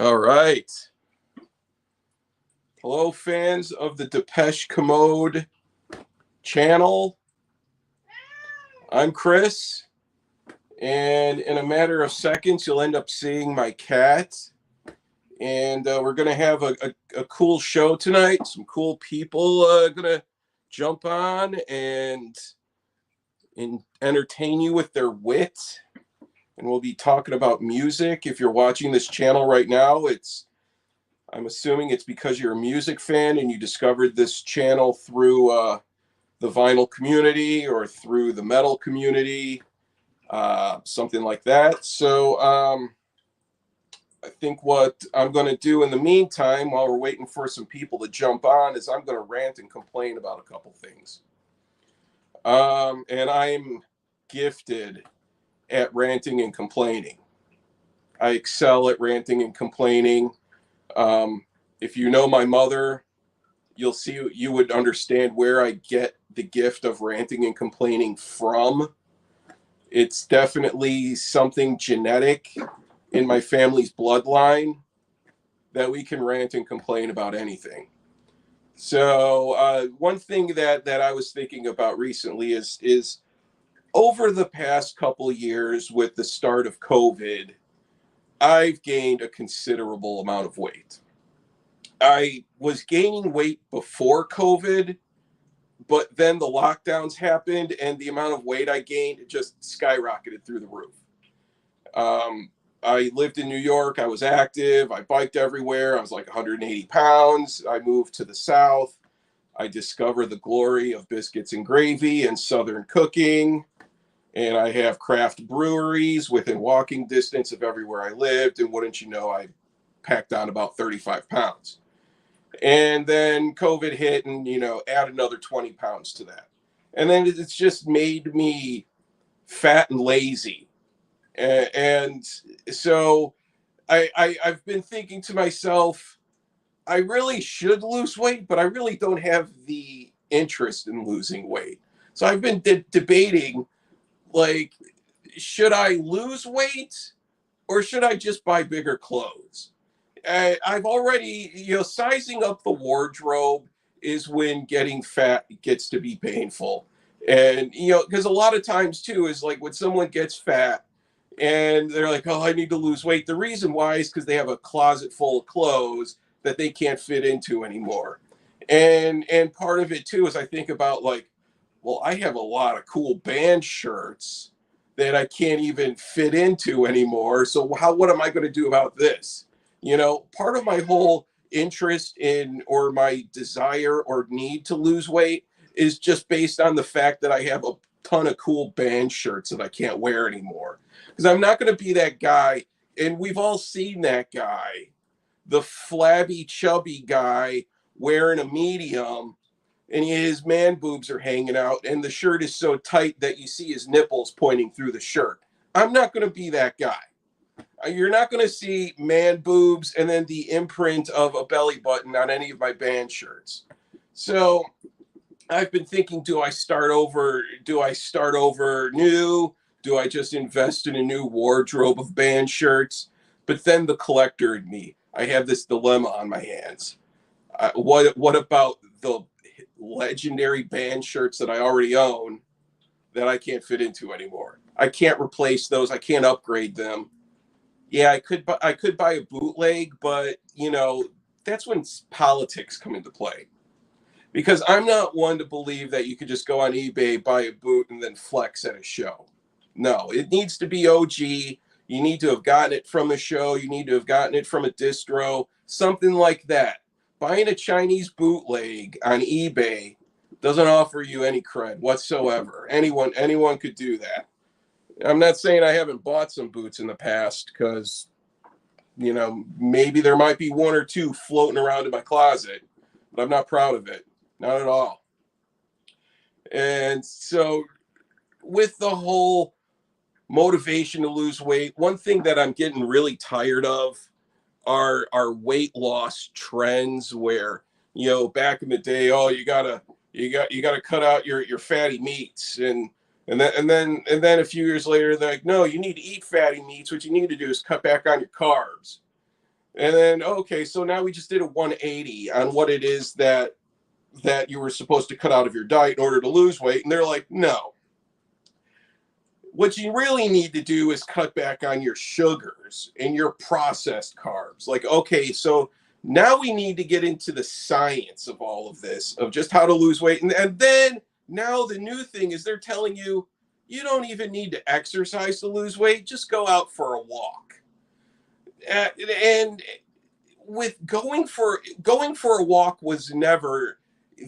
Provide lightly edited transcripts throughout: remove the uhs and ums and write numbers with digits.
All right. Hello, fans of the Depeche Commode channel. I'm Chris, and in a matter of seconds, you'll end up seeing my cat. And we're going to have a cool show tonight. Some cool people going to jump on and entertain you with their wit. And we'll be talking about music. If you're watching this channel right now, I'm assuming it's because you're a music fan and you discovered this channel through the vinyl community or through the metal community, something like that. So I think what I'm going to do in the meantime, while we're waiting for some people to jump on, is I'm going to rant and complain about a couple things. And I'm gifted at ranting and complaining. I excel at ranting and complaining. If you know my mother, you would understand where I get the gift of ranting and complaining from. It's definitely something genetic in my family's bloodline that we can rant and complain about anything. So one thing that I was thinking about recently is over the past couple years with the start of COVID, I've gained a considerable amount of weight. I was gaining weight before COVID, but then the lockdowns happened and the amount of weight I gained just skyrocketed through the roof. I lived in New York. I was active. I biked everywhere. I was like 180 pounds. I moved to the South. I discovered the glory of biscuits and gravy and Southern cooking. And I have craft breweries within walking distance of everywhere I lived. And wouldn't you know, I packed on about 35 pounds. And then COVID hit and, add another 20 pounds to that. And then it's just made me fat and lazy. And so I've been thinking to myself, I really should lose weight, but I really don't have the interest in losing weight. So I've been debating, like, should I lose weight or should I just buy bigger clothes? I've already, sizing up the wardrobe is when getting fat gets to be painful. And, because a lot of times too is like when someone gets fat and they're like, oh, I need to lose weight. The reason why is because they have a closet full of clothes that they can't fit into anymore. And part of it too is I think about like, well, I have a lot of cool band shirts that I can't even fit into anymore. So what am I going to do about this? Part of my whole interest in or my desire or need to lose weight is just based on the fact that I have a ton of cool band shirts that I can't wear anymore. Because I'm not going to be that guy. And we've all seen that guy, the flabby, chubby guy wearing a medium, and his man boobs are hanging out, and the shirt is so tight that you see his nipples pointing through the shirt. I'm not going to be that guy. You're not going to see man boobs and then the imprint of a belly button on any of my band shirts. So I've been thinking, do I start over? Do I start over new? Do I just invest in a new wardrobe of band shirts? But then the collector in me, I have this dilemma on my hands. What about the legendary band shirts that I already own that I can't fit into anymore? I can't replace those. I can't upgrade them. Yeah, I could buy a bootleg, but that's when politics come into play. Because I'm not one to believe that you could just go on eBay, buy a boot, and then flex at a show. No, it needs to be OG. You need to have gotten it from a show. You need to have gotten it from a distro, something like that. Buying a Chinese bootleg on eBay doesn't offer you any cred whatsoever. Anyone could do that. I'm not saying I haven't bought some boots in the past because, maybe there might be one or two floating around in my closet, but I'm not proud of it. Not at all. And so with the whole motivation to lose weight, one thing that I'm getting really tired of are weight loss trends where, back in the day, oh, you gotta cut out your fatty meats and then a few years later, they're like, no, you need to eat fatty meats. What you need to do is cut back on your carbs. And then, okay, so now we just did a 180 on what it is that you were supposed to cut out of your diet in order to lose weight. And they're like, no. What you really need to do is cut back on your sugars and your processed carbs. Like, okay, so now we need to get into the science of all of this, of just how to lose weight. And then now the new thing is they're telling you, you don't even need to exercise to lose weight. Just go out for a walk. And with going for a walk was never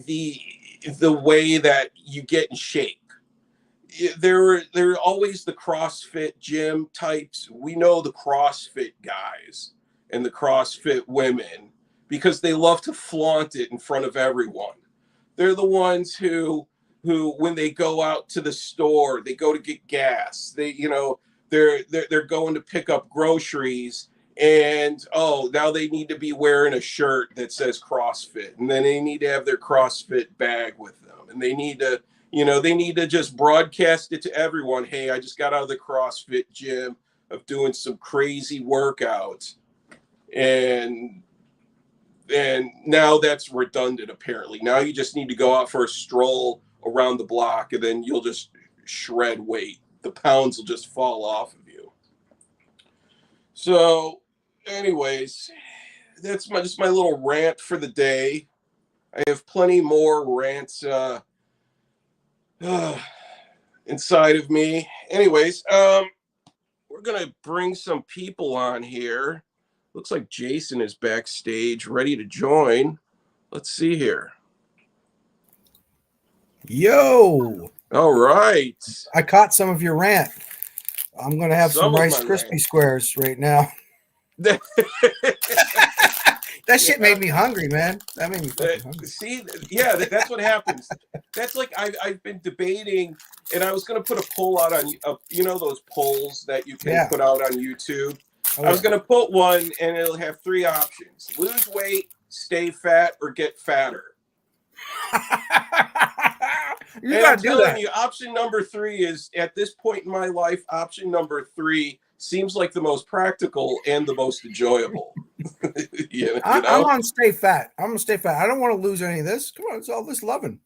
the way that you get in shape. There are always the CrossFit gym types. We know the CrossFit guys and the CrossFit women because they love to flaunt it in front of everyone. They're the ones who when they go out to the store, they go to get gas. They're going to pick up groceries, and now they need to be wearing a shirt that says CrossFit, and then they need to have their CrossFit bag with them, and they need to just broadcast it to everyone. Hey, I just got out of the CrossFit gym of doing some crazy workouts. And now that's redundant, apparently. Now you just need to go out for a stroll around the block, and then you'll just shred weight. The pounds will just fall off of you. So, anyways, that's just my little rant for the day. I have plenty more rants inside of me. Anyways, we're gonna bring some people on here. Looks like Jason is backstage, ready to join. Let's see here. Yo! All right. I caught some of your rant. I'm gonna have some Rice Krispie squares right now. That shit made me hungry, man. That made me fucking hungry. See, yeah, that's what happens. That's like I've been debating, and I was gonna put a poll out on those polls that you can put out on YouTube. I was going to put one, and it'll have 3 options: lose weight, stay fat, or get fatter. I'm telling you, option number 3 is, at this point in my life, option number 3 seems like the most practical and the most enjoyable. I'm on stay fat. I'm going to stay fat. I don't want to lose any of this. Come on, it's all this loving.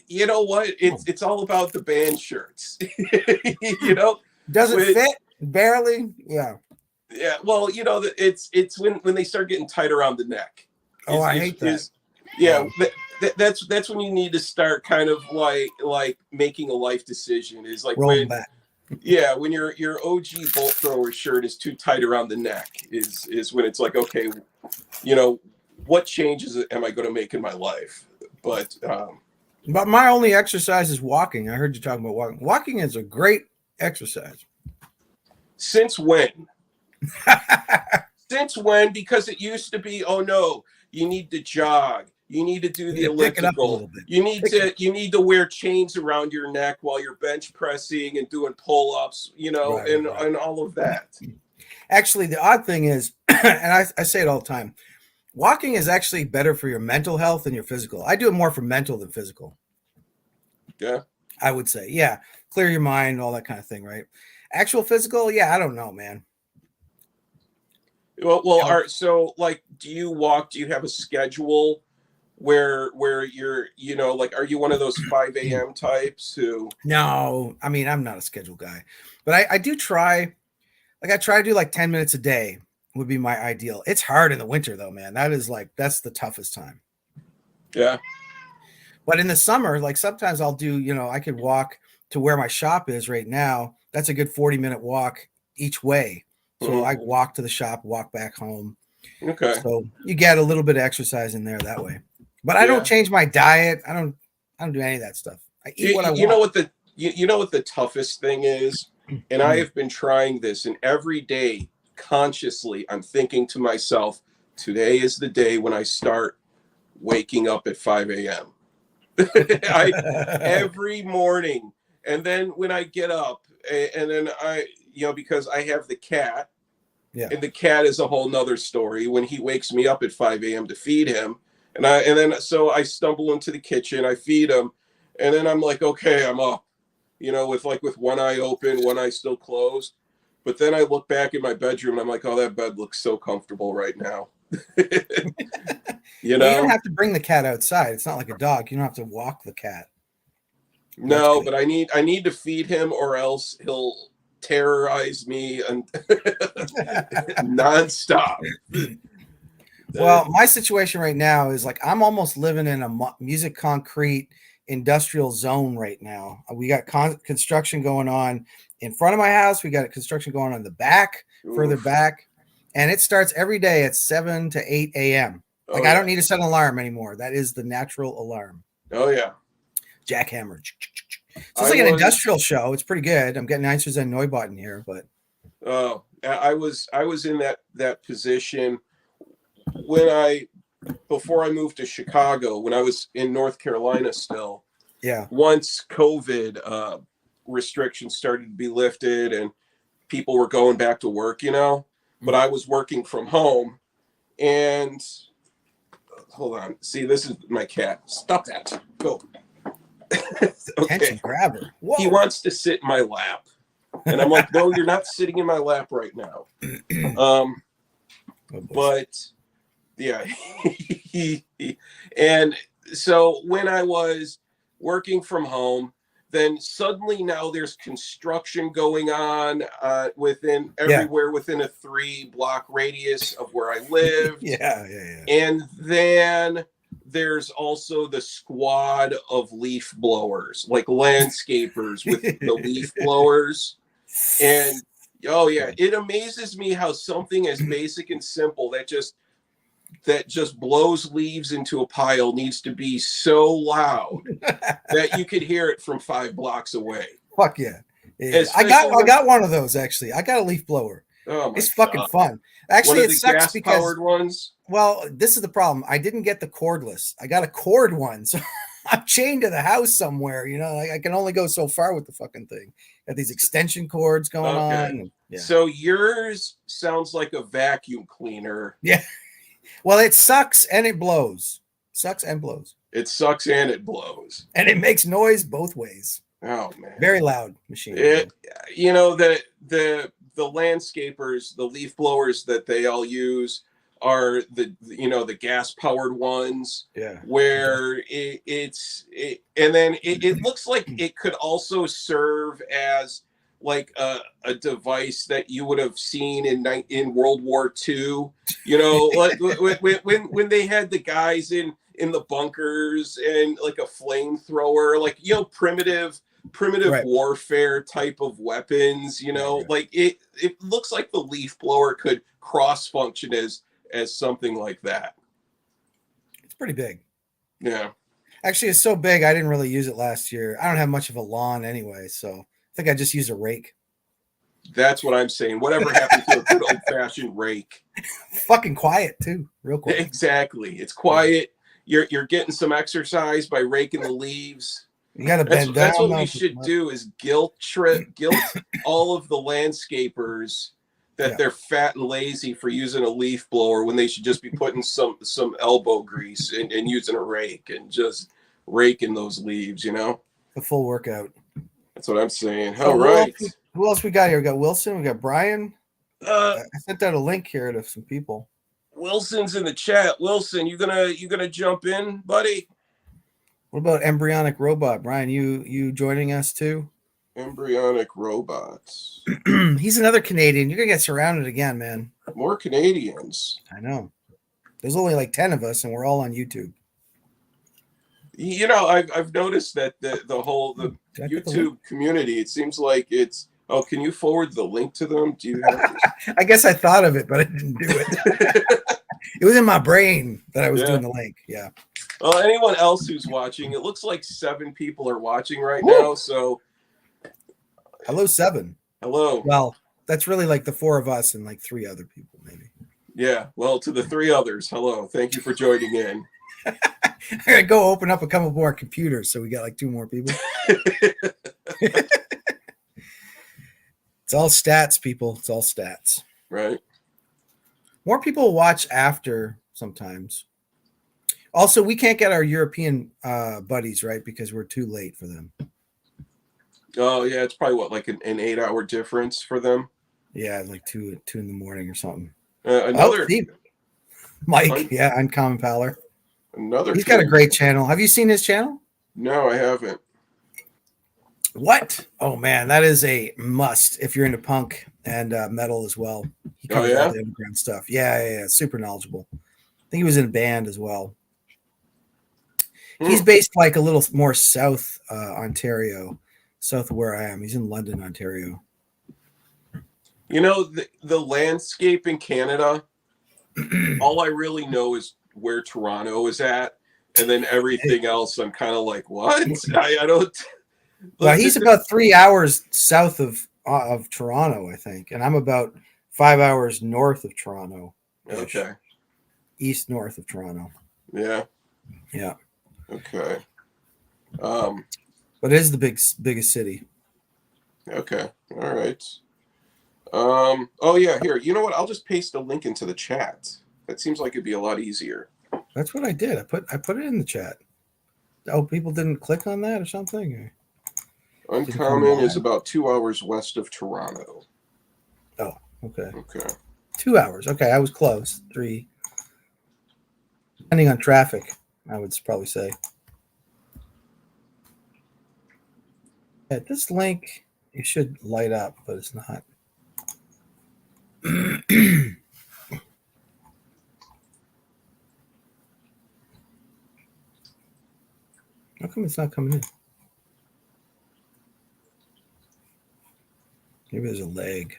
You know what? It's all about the band shirts. Does it fit? Barely, yeah. Well, it's when they start getting tight around the neck. I hate that. That's when you need to start kind of like making a life decision. Is like rolling back. Yeah, when your OG bolt thrower shirt is too tight around the neck is when it's like, okay, what changes am I going to make in my life? But my only exercise is walking. I heard you talking about walking. Walking is a great exercise. Since when? Since when? Because it used to be, oh no, you need to jog. You need to do the elliptical. You need to wear chains around your neck while you're bench pressing and doing pull-ups, and all of that. Actually, the odd thing is, and I say it all the time, walking is actually better for your mental health than your physical. I do it more for mental than physical. Yeah. I would say, yeah. Clear your mind, all that kind of thing, right? Actual physical, yeah, I don't know, man. Well, all right. So, like, do you walk? Do you have a schedule where you're, like, are you one of those 5 a.m. types who? No, I mean, I'm not a schedule guy, but I do try. Like, I try to do like 10 minutes a day would be my ideal. It's hard in the winter though, man. That's the toughest time. Yeah. But in the summer, like sometimes I'll do, I could walk to where my shop is right now. That's a good 40-minute walk each way. So I walk to the shop, walk back home. Okay. So you get a little bit of exercise in there that way. But I don't change my diet. I don't do any of that stuff. I eat what I want. You know what the toughest thing is? And I have been trying this, and every day consciously I'm thinking to myself, today is the day when I start waking up at 5 a.m. Every morning. And then when I get up, and then because I have the cat, and the cat is a whole nother story. When he wakes me up at 5 a.m. to feed him, so I stumble into the kitchen, I feed him, and then I'm like, okay, I'm up, with one eye open, one eye still closed. But then I look back in my bedroom and I'm like, oh, that bed looks so comfortable right now. You Well, you don't know? have to bring the cat outside. It's not like a dog. You don't have to walk the cat. That's No, good. but I need to feed him or else he'll terrorize me and nonstop. Well, my situation right now is like I'm almost living in a music concrete industrial zone right now. We got construction going on in front of my house. We got construction going on the back, further Oof. back, and it starts every day at 7 to 8 a.m. Like Oh, I yeah. don't need to set an alarm anymore. That is the natural alarm. Oh, yeah. Jackhammer. So it's like an industrial show. It's pretty good. I'm getting nicer than Neubot in here, but I was in that position when before I moved to Chicago, when I was in North Carolina still. yeah. Once COVID restrictions started to be lifted and people were going back to work, but I was working from home. And hold on, see, this is my cat. Stop that. Go. Attention grabber. Whoa. He wants to sit in my lap. And I'm like, no, you're not sitting in my lap right now. But yeah. And so when I was working from home, then suddenly now there's construction going on within everywhere within a 3-block radius of where I live. Yeah. And then there's also the squad of leaf blowers, like landscapers with the leaf blowers. And oh yeah, it amazes me how something as basic and simple that just blows leaves into a pile needs to be so loud that you could hear it from 5 blocks away. Fuck yeah. I got one of those actually. I got a leaf blower. Oh my it's fucking fun. Actually, it sucks because gas-powered ones. Well, this is the problem. I didn't get the cordless. I got a cord one, so I'm chained to the house somewhere. I can only go so far with the fucking thing. Got these extension cords going on. Yeah. So yours sounds like a vacuum cleaner. Yeah. Well, it sucks and it blows. Sucks and blows. It sucks and it blows. And it makes noise both ways. Oh man. Very loud machine. The landscapers, the leaf blowers that they all use are the gas powered ones. Yeah. Where it looks like it could also serve as like a device that you would have seen in World War II, like when they had the guys in the bunkers and like a flamethrower, like primitive right. warfare type of weapons, right. Like it looks like the leaf blower could cross function as something like that. It's pretty big. Yeah. Actually, it's so big I didn't really use it last year. I don't have much of a lawn anyway, so I think I just used a rake. That's what I'm saying. Whatever happened to a good old-fashioned rake? Fucking quiet too, real quick. Exactly. It's quiet. You're getting some exercise by raking the leaves. You gotta bend down. That's what we should do is guilt all of the landscapers that they're fat and lazy for using a leaf blower when they should just be putting some elbow grease and using a rake and just raking those leaves, The full workout. That's what I'm saying. All right. Who else we got here? We got Wilson. We got Brian. I sent out a link here to some people. Wilson's in the chat. Wilson, you gonna jump in, buddy? What about Embryonic Robot? Brian, you joining us too? Embryonic Robots. He's another Canadian. You're gonna get surrounded again, man. More Canadians. I know. There's only like 10 of us, and we're all on YouTube. I've noticed that the whole YouTube community. It seems like it's. Oh, can you forward the link to them? Do you have? I guess I thought of it, but I didn't do it. It was in my brain that I was doing the link. Yeah. Well, anyone else who's watching, it looks like 7 people are watching right now. So, hello, 7. Hello. Well, that's really like the 4 of us and like 3 other people, maybe. Yeah. Well, to the 3 others, hello. Thank you for joining in. I gotta go open up a couple more computers, so we got like 2 more people. It's all stats, people. It's all stats. Right. More people watch after sometimes. Also, we can't get our European buddies, right? Because we're too late for them. Oh, yeah. It's probably like an 8-hour difference for them. Yeah, like two in the morning or something. Another Mike, yeah, Uncommon Pallor. Another. He's got a great channel. Have you seen his channel? No, I haven't. What? Oh man, that is a must if you're into punk and metal as well. He covers all the underground stuff. Yeah, super knowledgeable. I think he was in a band as well. He's based like a little more south Ontario, south of where I am. He's in London, Ontario. You know, the landscape in Canada, all I really know is where Toronto is at. And then everything else, I'm kind of like, what? I don't. Well, he's about 3 hours south of Toronto, I think. And I'm about 5 hours north of Toronto. Okay. East north of Toronto. Yeah. Yeah. Okay. But it is the biggest city. Okay. All right. Oh yeah, here. You know what? I'll just paste a link into the chat. That seems like it'd be a lot easier. That's what I did. I put it in the chat. Oh, people didn't click on that or something? Uncommon is about 2 hours west of Toronto. Oh, okay. Okay. 2 hours. Okay, I was close. 3. Depending on traffic, I would probably say. Yeah, this link, it should light up, but it's not. How come it's not coming in? Maybe there's a lag.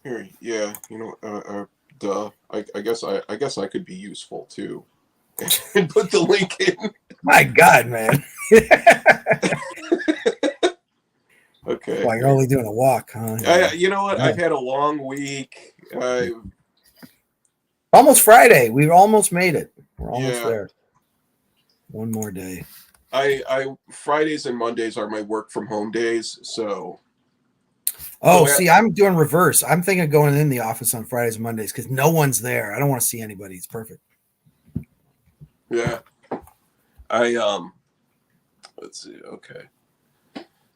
Here, yeah, you know, duh. I guess I could be useful too, and put the link in. My God, man. Okay. Well, you're only doing a walk, huh? You know what? Yeah. I've had a long week. Almost Friday. We've almost made it. We're almost there. One more day. Fridays and Mondays are my work from home days, so. Oh, see, I'm doing reverse. I'm thinking of going in the office on Fridays and Mondays because no one's there. I don't want to see anybody. It's perfect. Yeah. Let's see. Okay.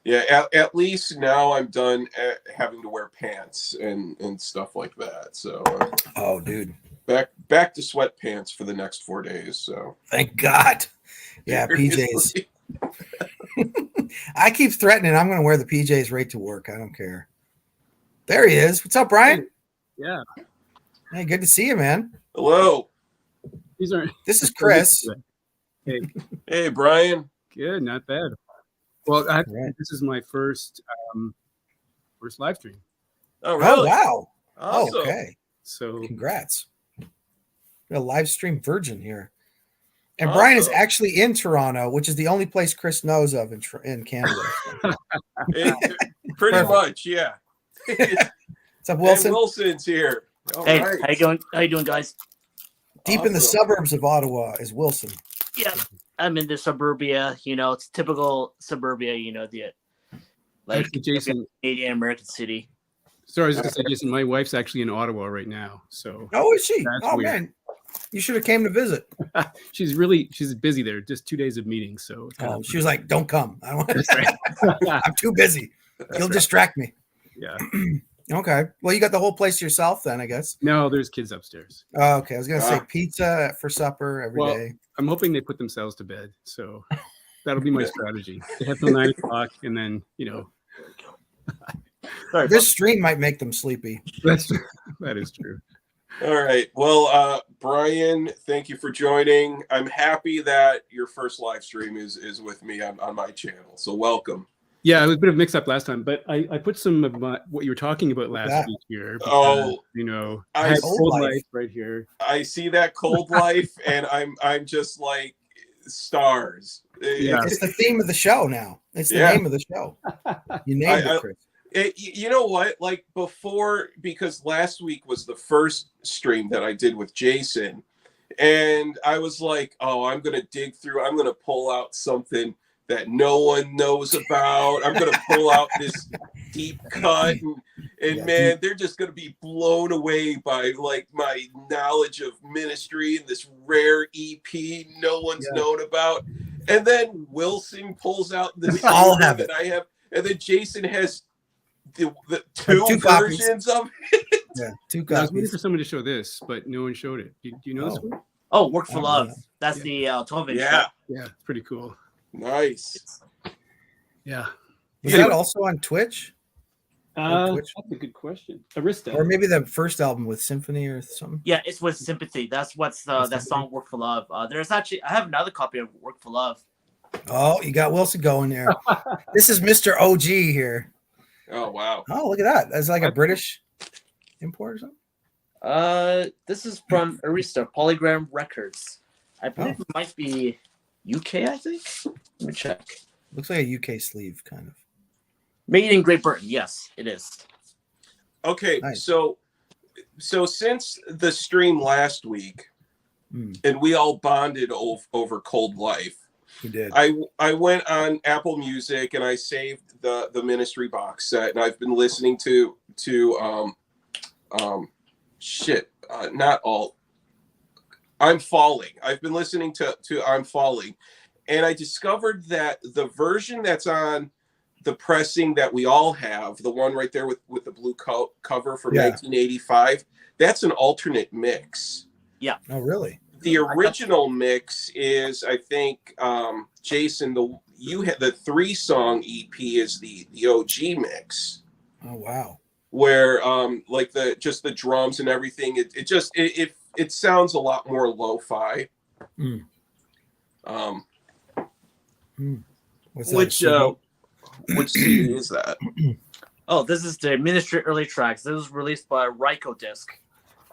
Yeah, at least now I'm done having to wear pants and stuff like that. So. Oh, dude. Back to sweatpants for the next 4 days. So. Thank God. Yeah, PJs. I keep threatening I'm going to wear the PJs right to work. I don't care. There he is. What's up, Brian? Yeah. Hey, good to see you, man. Hello. This is Chris. Hey. Hey, Brian. Good, not bad. Well, this is my first live stream. Oh, really? Oh, wow. Awesome. Oh, okay. So congrats. You're a live stream virgin here. And awesome. Brian is actually in Toronto, which is the only place Chris knows of in Canada. Pretty much, yeah. What's up, Wilson? And Wilson's here. Hey, right. How you doing, guys? Deep in the suburbs of Ottawa is Wilson. Yeah, I'm in the suburbia. You know, it's typical suburbia. You know, like Jason, Canadian American city. Sorry, I was going to say, Jason, my wife's actually in Ottawa right now. So. Oh, is she? Oh, weird. Man. You should have came to visit. She's busy there. Just 2 days of meetings. So she was like, "Don't come. I don't want to." I'm too busy. You'll distract me. Yeah. Okay. Well, you got the whole place to yourself then, I guess. No, there's kids upstairs. Oh, okay. I was gonna say pizza for supper every day. I'm hoping they put themselves to bed. So that'll be my strategy. They have till 9 o'clock, and then Sorry, this stream might make them sleepy. That's true. That is true. All right. Well, Brian, thank you for joining. I'm happy that your first live stream is with me on my channel. So welcome. Yeah, it was a bit of a mix-up last time, but I put some of what you were talking about last week here. Because, I had Cold Life right here. I see that Cold Life, and I'm just like stars. Yeah. It's the theme of the show now. It's the name of the show. You named it, Chris. You know what? Like before, because last week was the first stream that I did with Jason, and I was like, "Oh, I'm gonna dig through. I'm gonna pull out something that no one knows about. I'm gonna pull out this deep cut, and man, they're just gonna be blown away by like my knowledge of ministry and this rare EP no one's known about." And then Wilson pulls out the all have that I have, and then Jason has the two versions of it. Yeah, 2 copies. I was waiting for somebody to show this, but no one showed it. Do you know this one? Oh, Work for Love. That's the 12-inch. Yeah. Yeah, pretty cool. Nice. Yeah. Was that also on Twitch? That's a good question. Arista. Or maybe the first album with Symphony or something? Yeah, it's with Sympathy. That's what's that song Work for Love. There's actually, I have another copy of Work for Love. Oh, you got Wilson going there. This is Mr. OG here. Oh, wow. Oh, look at that. That's like a British import or something? This is from Arista, Polygram Records. I believe it might be UK, I think. Let me check. Looks like a UK sleeve, kind of. Made in Great Britain. Yes, it is. Okay, Nice. so since the stream last week, and we all bonded over Cold Life, we did. I went on Apple Music and I saved the Ministry box set, and I've been listening to not all. I'm Falling. I've been listening to I'm Falling, and I discovered that the version that's on the pressing that we all have, the one right there with the blue cover from 1985, that's an alternate mix. Yeah. Oh, really? The original mix is, I think, Jason, the 3-song EP is the OG mix. Oh, wow. Where like the drums and everything, it sounds a lot more lo-fi. Which CD is that? Oh, this is the Ministry early tracks. This was released by Ryko Disc.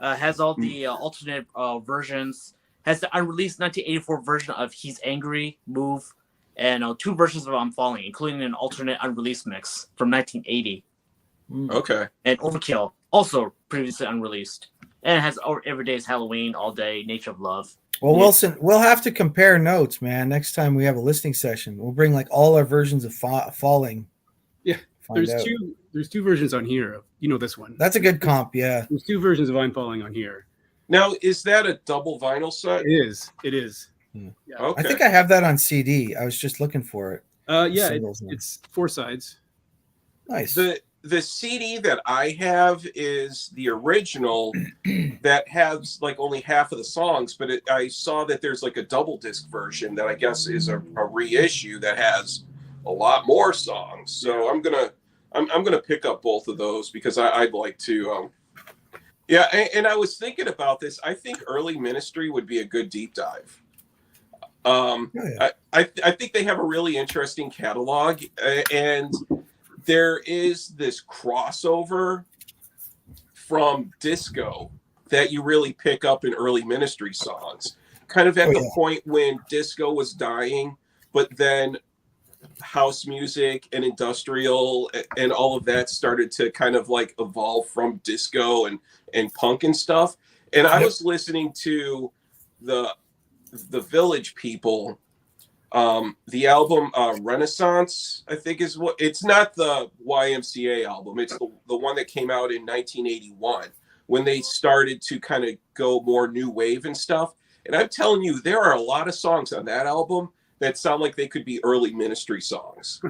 Has all the alternate versions. Has the unreleased 1984 version of He's Angry, Move, and 2 versions of I'm Falling, including an alternate unreleased mix from 1980. Okay. And Overkill, also previously unreleased. And it has Every Day's Halloween, All Day, Nature of Love. Well, Wilson, we'll have to compare notes, man. Next time we have a listening session, we'll bring like all our versions of Falling. Yeah, there's two versions on here. You know this one. That's a good comp, yeah. There's 2 versions of I'm Falling on here. Now, is that a double vinyl set? It is. Yeah. Okay. I think I have that on CD. I was just looking for it. Yeah, it's 4 sides. Nice. The CD that I have is the original that has like only half of the songs, but I saw that there's like a double disc version that I guess is a reissue that has a lot more songs. So I'm gonna pick up both of those because I'd like to. Yeah, and I was thinking about this. I think early Ministry would be a good deep dive. I think they have a really interesting catalog, and there is this crossover from disco that you really pick up in early Ministry songs. Kind of at the point when disco was dying, but then house music and industrial and all of that started to kind of like evolve from disco and punk and stuff. And I was listening to the Village People, the album Renaissance, I think is what it's not the YMCA album. It's the one that came out in 1981 when they started to kind of go more new wave and stuff. And I'm telling you, there are a lot of songs on that album that sound like they could be early Ministry songs.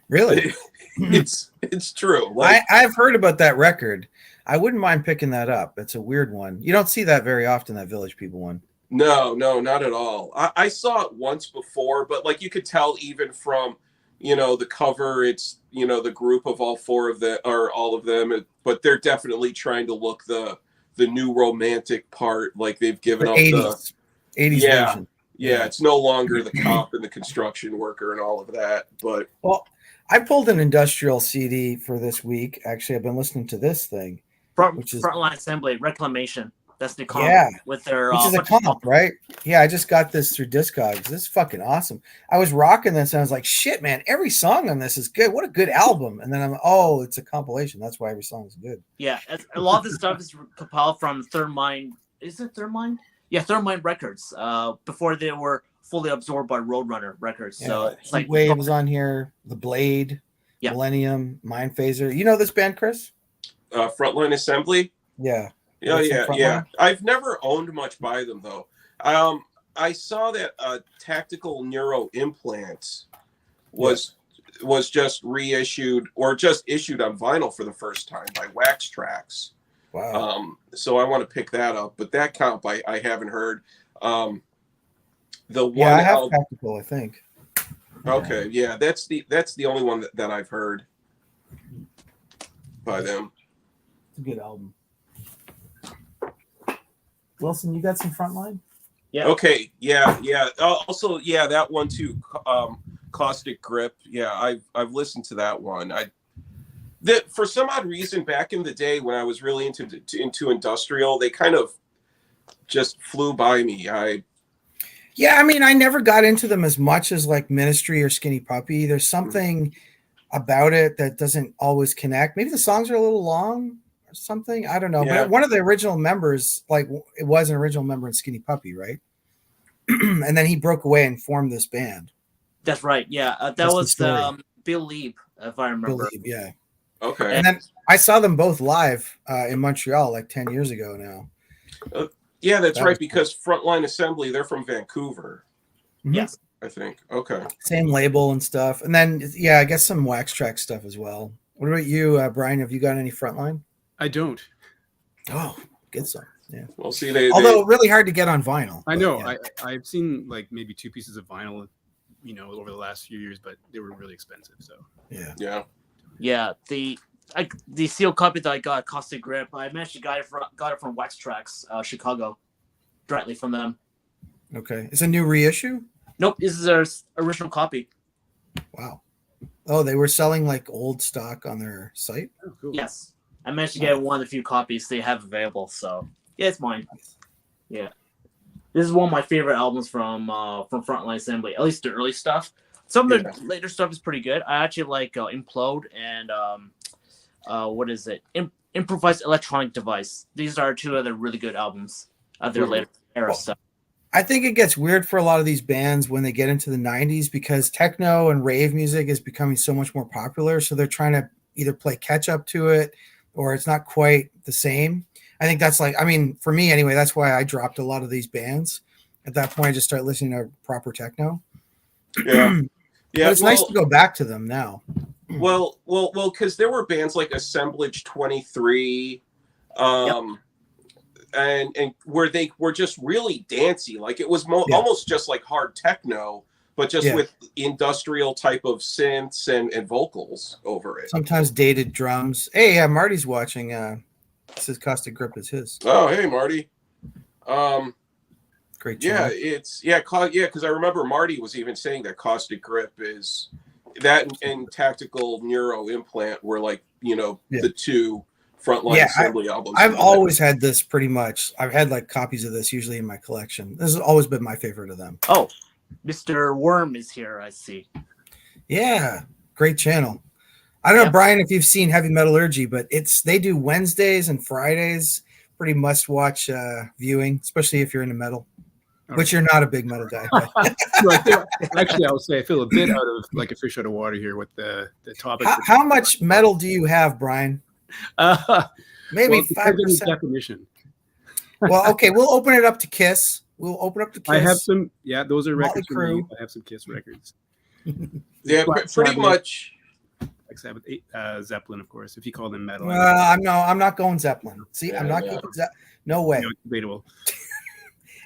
Really? It's true. Like, I've heard about that record. I wouldn't mind picking that up. It's a weird one. You don't see that very often, that Village People one. No, not at all. I saw it once before, but like you could tell even from, the cover, it's, the group of all 4 of them or all of them, but they're definitely trying to look the new romantic part. Like they've given up 80s version. Yeah, it's no longer the cop and the construction worker and all of that. But I pulled an industrial CD for this week. Actually, I've been listening to this thing, which is Frontline Assembly Reclamation. That's the comp with their which is a comp, right? Yeah, I just got this through Discogs. This is fucking awesome. I was rocking this and I was like, shit, man, every song on this is good. What a good album. And then it's a compilation. That's why every song is good. Yeah, a lot of this stuff is compiled from Third Mind. Is it Third Mind? Yeah, Third Mind Records. Before they were fully absorbed by Roadrunner Records. Yeah, So it's like Wave was on here, The Blade, Millennium, Mind Phaser. You know this band, Chris? Frontline Assembly? Yeah. Yeah. I've never owned much by them though. I saw that Tactical Neuro Implant was just reissued or just issued on vinyl for the first time by Wax Trax. Wow. So I want to pick that up, but that comp I haven't heard. The one I have Tactical, I think. Okay, yeah, that's the only one that I've heard by them. It's a good album. Wilson, you got some Frontline? Yeah. Okay. Yeah. Also, yeah, that one too. Caustic Grip. Yeah, I've listened to that one. For some odd reason, back in the day when I was really into industrial, they kind of just flew by me. Yeah, I mean, I never got into them as much as like Ministry or Skinny Puppy. There's something about it that doesn't always connect. Maybe the songs are a little long or something. I don't know. Yeah. But one of the original members, like it was an original member in Skinny Puppy, right? And then he broke away and formed this band. That's right. Yeah, that was Bill Leeb, if I remember. Bill Leeb, yeah. Okay. And then I saw them both live in Montreal like 10 years ago now. Yeah, that's right, because Frontline Assembly, they're from Vancouver. Yes. I think. Okay. Same label and stuff. And then, yeah, I guess some Wax Trax stuff as well. What about you, Brian? Have you got any Frontline? I don't. Oh, get some. Yeah. We'll see. Although really hard to get on vinyl. I know. Yeah. I've seen like maybe 2 pieces of vinyl, over the last few years, but they were really expensive. So Yeah. The sealed copy that I got, Caustic Grip, I managed to got it from Wax Trax, Chicago, directly from them. Okay. It's a new reissue? Nope, this is their original copy. Wow. Oh, they were selling like old stock on their site? oh, cool. Yes. I managed to get one of the few copies they have available, so yeah, it's mine. Yeah. This is one of my favorite albums from Frontline Assembly, at least the early stuff. Some of the later stuff is pretty good. I actually like Implode and what is it? Improvised Electronic Device. These are 2 other really good albums of their later era stuff. I think it gets weird for a lot of these bands when they get into the 90s because techno and rave music is becoming so much more popular. So they're trying to either play catch up to it or it's not quite the same. I think that's for me anyway, that's why I dropped a lot of these bands. At that point, I just started listening to proper techno. Yeah. But it's nice to go back to them now. Well, because there were bands like Assemblage 23, and where they were just really dancey. Like it was almost just like hard techno, but just with industrial type of synths and vocals over it. Sometimes dated drums. Hey, Marty's watching. Says Caustic Grip is his. Oh, hey, Marty. Great channel. Because I remember Marty was even saying that Caustic Grip is that and Tactical Neuro Implant were like the 2 Frontline Assembly albums. I've always had this pretty much. I've had like copies of this usually in my collection. This has always been my favorite of them. Oh, Mr. Worm is here, I see. Yeah, great channel. I don't know, Brian, if you've seen Heavy Metallurgy, but they do Wednesdays and Fridays. Pretty must watch viewing, especially if you're into metal. Which you're not a big metal guy. Actually, I would say I feel a bit out of like a fish out of water here with the topic. How much metal do you have, Brian? Maybe 5%. Definition. Well, okay, we'll open it up to Kiss. We'll open up to Kiss. I have some. Yeah, those are records. I have some Kiss records. Yeah, pretty much. Like Sabbath, Zeppelin, of course. If you call them metal. I'm not going Zeppelin. See, I'm not going Zeppelin. No way. Debatable.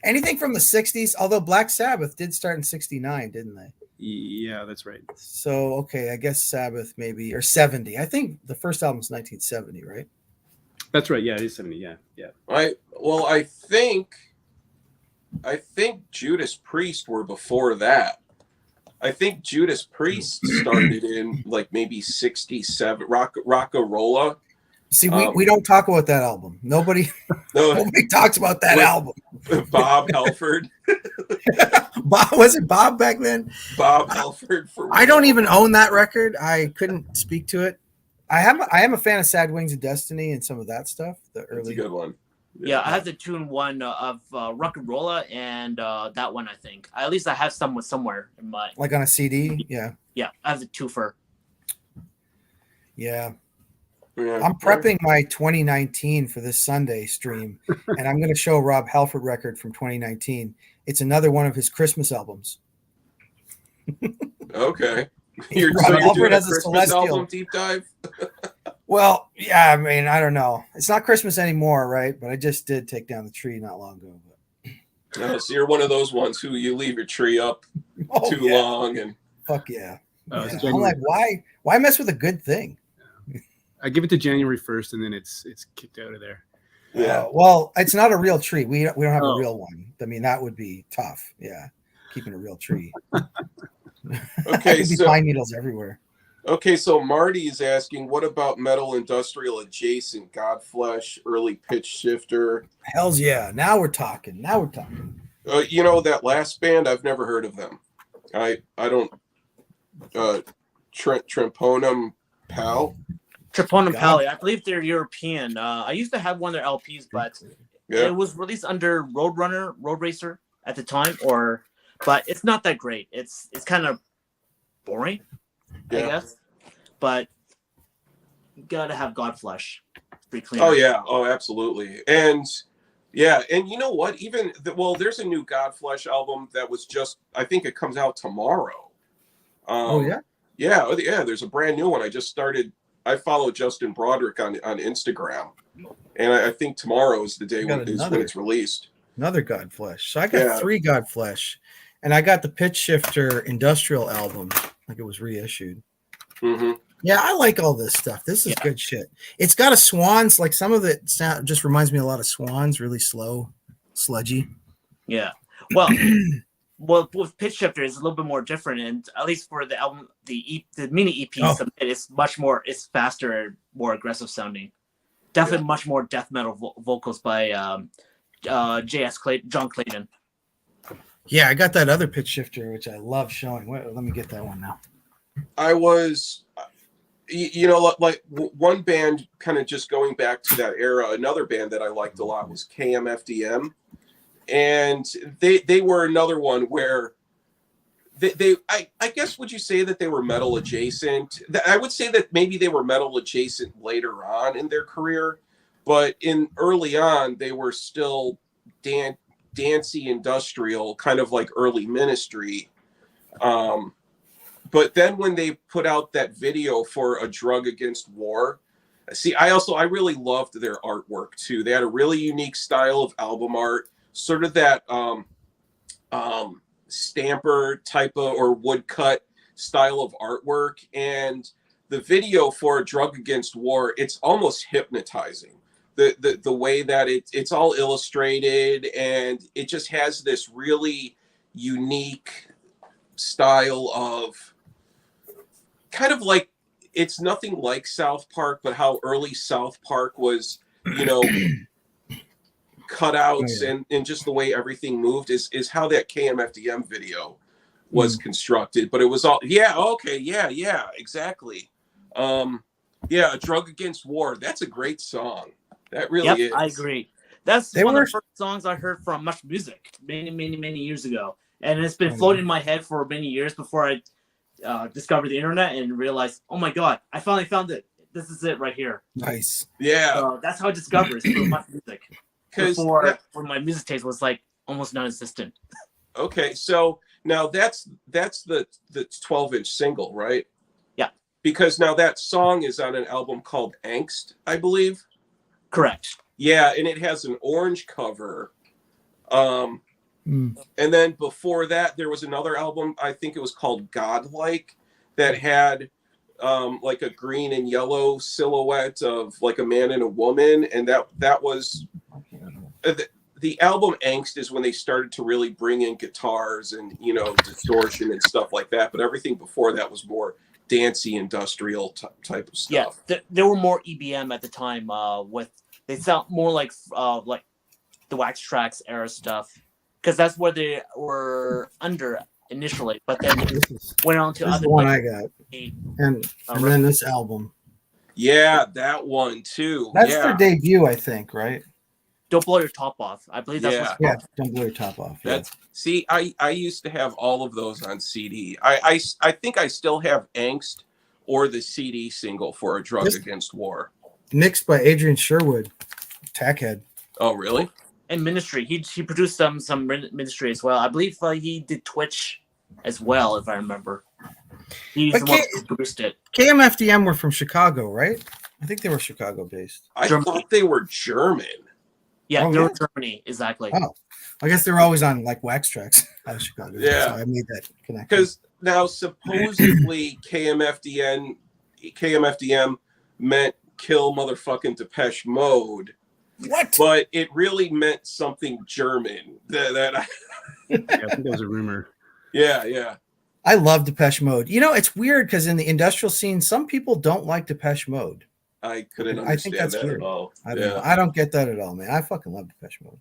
Anything from the 60s, although Black Sabbath did start in 69, didn't they? Yeah, that's right. So, okay, I guess Sabbath maybe, or 70. I think the first album is 1970, right? That's right. Yeah, it is 70. Yeah. I think Judas Priest were before that. I think Judas Priest started in like maybe 67. Rock-a-Rolla. See, we don't talk about that album. Nobody talks about that album. Bob Halford. Was it Bob back then? Bob Halford. I don't even own that record. I couldn't speak to it. I am a fan of Sad Wings of Destiny and some of that stuff. The early. That's a good one. Yeah, I have the tune one of Rock-a-Rolla and that one, I think. At least I have some somewhere in my... Like on a CD? Yeah. Yeah, I have the twofer. Yeah. I'm prepping my 2019 for this Sunday stream, and I'm going to show Rob Halford record from 2019. It's another one of his Christmas albums. Okay. So you're Alfred doing a has a Christmas celestial album deep dive? Well, yeah, I mean, I don't know. It's not Christmas anymore, right? But I just did take down the tree not long ago. Oh, so you're one of those ones who you leave your tree up too long, and fuck yeah. Yeah. I'm like, why mess with a good thing? I give it to January 1st, and then it's kicked out of there. Yeah. Well, it's not a real tree. We don't have a real one. I mean, that would be tough. Yeah, keeping a real tree. Okay, could be pine needles everywhere. Okay, so Marty is asking, what about metal industrial adjacent, Godflesh, early pitch shifter? Hells yeah! Now we're talking. You know that last band? I've never heard of them. I don't. Tramponum Pal. Tramponum Pal. I believe they're European. I used to have one of their LPs, but it was released under Road Racer at the time, but it's not that great. It's kind of boring, I guess. But you gotta have Godflesh. Pretty clean. Oh yeah. Oh, absolutely. And yeah, and you know what? Even there's a new Godflesh album that was just. I think it comes out tomorrow. Yeah. There's a brand new one. I just started. I follow Justin Broderick on Instagram, and I think tomorrow is the day when it's released. Another Godflesh. So I got 3 Godflesh, and I got the Pitch Shifter Industrial album. Like it was reissued. Mm-hmm. Yeah, I like all this stuff. This is good shit. It's got a Swans, like some of it just reminds me a lot of Swans, really slow, sludgy. Yeah. Well, with Pitch Shifter it's a little bit more different, and at least for the album, the mini EP, it's much more. It's faster, more aggressive sounding. Definitely much more death metal vocals by John Clayton. Yeah, I got that other Pitch Shifter, which I love showing. Let me get that one now. I was, like one band, kind of just going back to that era. Another band that I liked a lot was KMFDM, and they were another one where I guess, would you say that they were metal adjacent? I would say that maybe they were metal adjacent later on in their career, but early on they were still dancey industrial, kind of like early Ministry. But then when they put out that video for A Drug Against War, I really loved their artwork too. They had a really unique style of album art, sort of that stamper type of or woodcut style of artwork. And the video for A Drug Against War, it's almost hypnotizing. The way that it's all illustrated, and it just has this really unique style of kind of like, it's nothing like South Park, but how early South Park was, cutouts and just the way everything moved is how that KMFDM video was constructed. But it was all, exactly. A Drug Against War, that's a great song. That really is. I agree. That's one of the first songs I heard from Much Music many years ago. And it's been floating in my head for many years before I discovered the internet and realized, oh my God, I finally found it. This is it right here. Nice. Yeah. So that's how I discovered it through Much Music. Before when my music taste was like almost non-existent. Okay, so now that's the 12-inch single, right? Yeah. Because now that song is on an album called Angst, I believe. Correct. Yeah, and it has an orange cover. And then before that, there was another album, I think it was called Godlike, that had like a green and yellow silhouette of like a man and a woman. And that was the album Angst is when they started to really bring in guitars and, distortion and stuff like that. But everything before that was more dancey industrial type of stuff. Yeah, there were more EBM at the time. They sound more like the Wax Trax era stuff, because that's where they were under initially. But then went on to other. The one I got, and then this album. Yeah, that one too. That's their debut, I think, right? Don't Blow Your Top Off. I believe that's what's Don't Blow Your Top Off. See, I used to have all of those on CD. I think I still have Angst or the CD single for A Drug Against War. Mixed by Adrian Sherwood, Tackhead. Oh, really? And Ministry. He produced some Ministry as well. I believe he did Twitch as well, if I remember. He's the one who produced it. KMFDM were from Chicago, right? I think they were Chicago based. I thought they were German. Yeah, they were Germany, exactly. Oh, I guess they're always on like wax tracks out of Chicago. Yeah, so I made that connection. Because now supposedly KMFDM meant kill motherfucking Depeche Mode. What? But it really meant something German. Yeah, I think that was a rumor. Yeah. I love Depeche Mode. You know, it's weird because in the industrial scene, some people don't like Depeche Mode. I couldn't understand that at all. I don't get that at all, man. I fucking love Depeche Mode.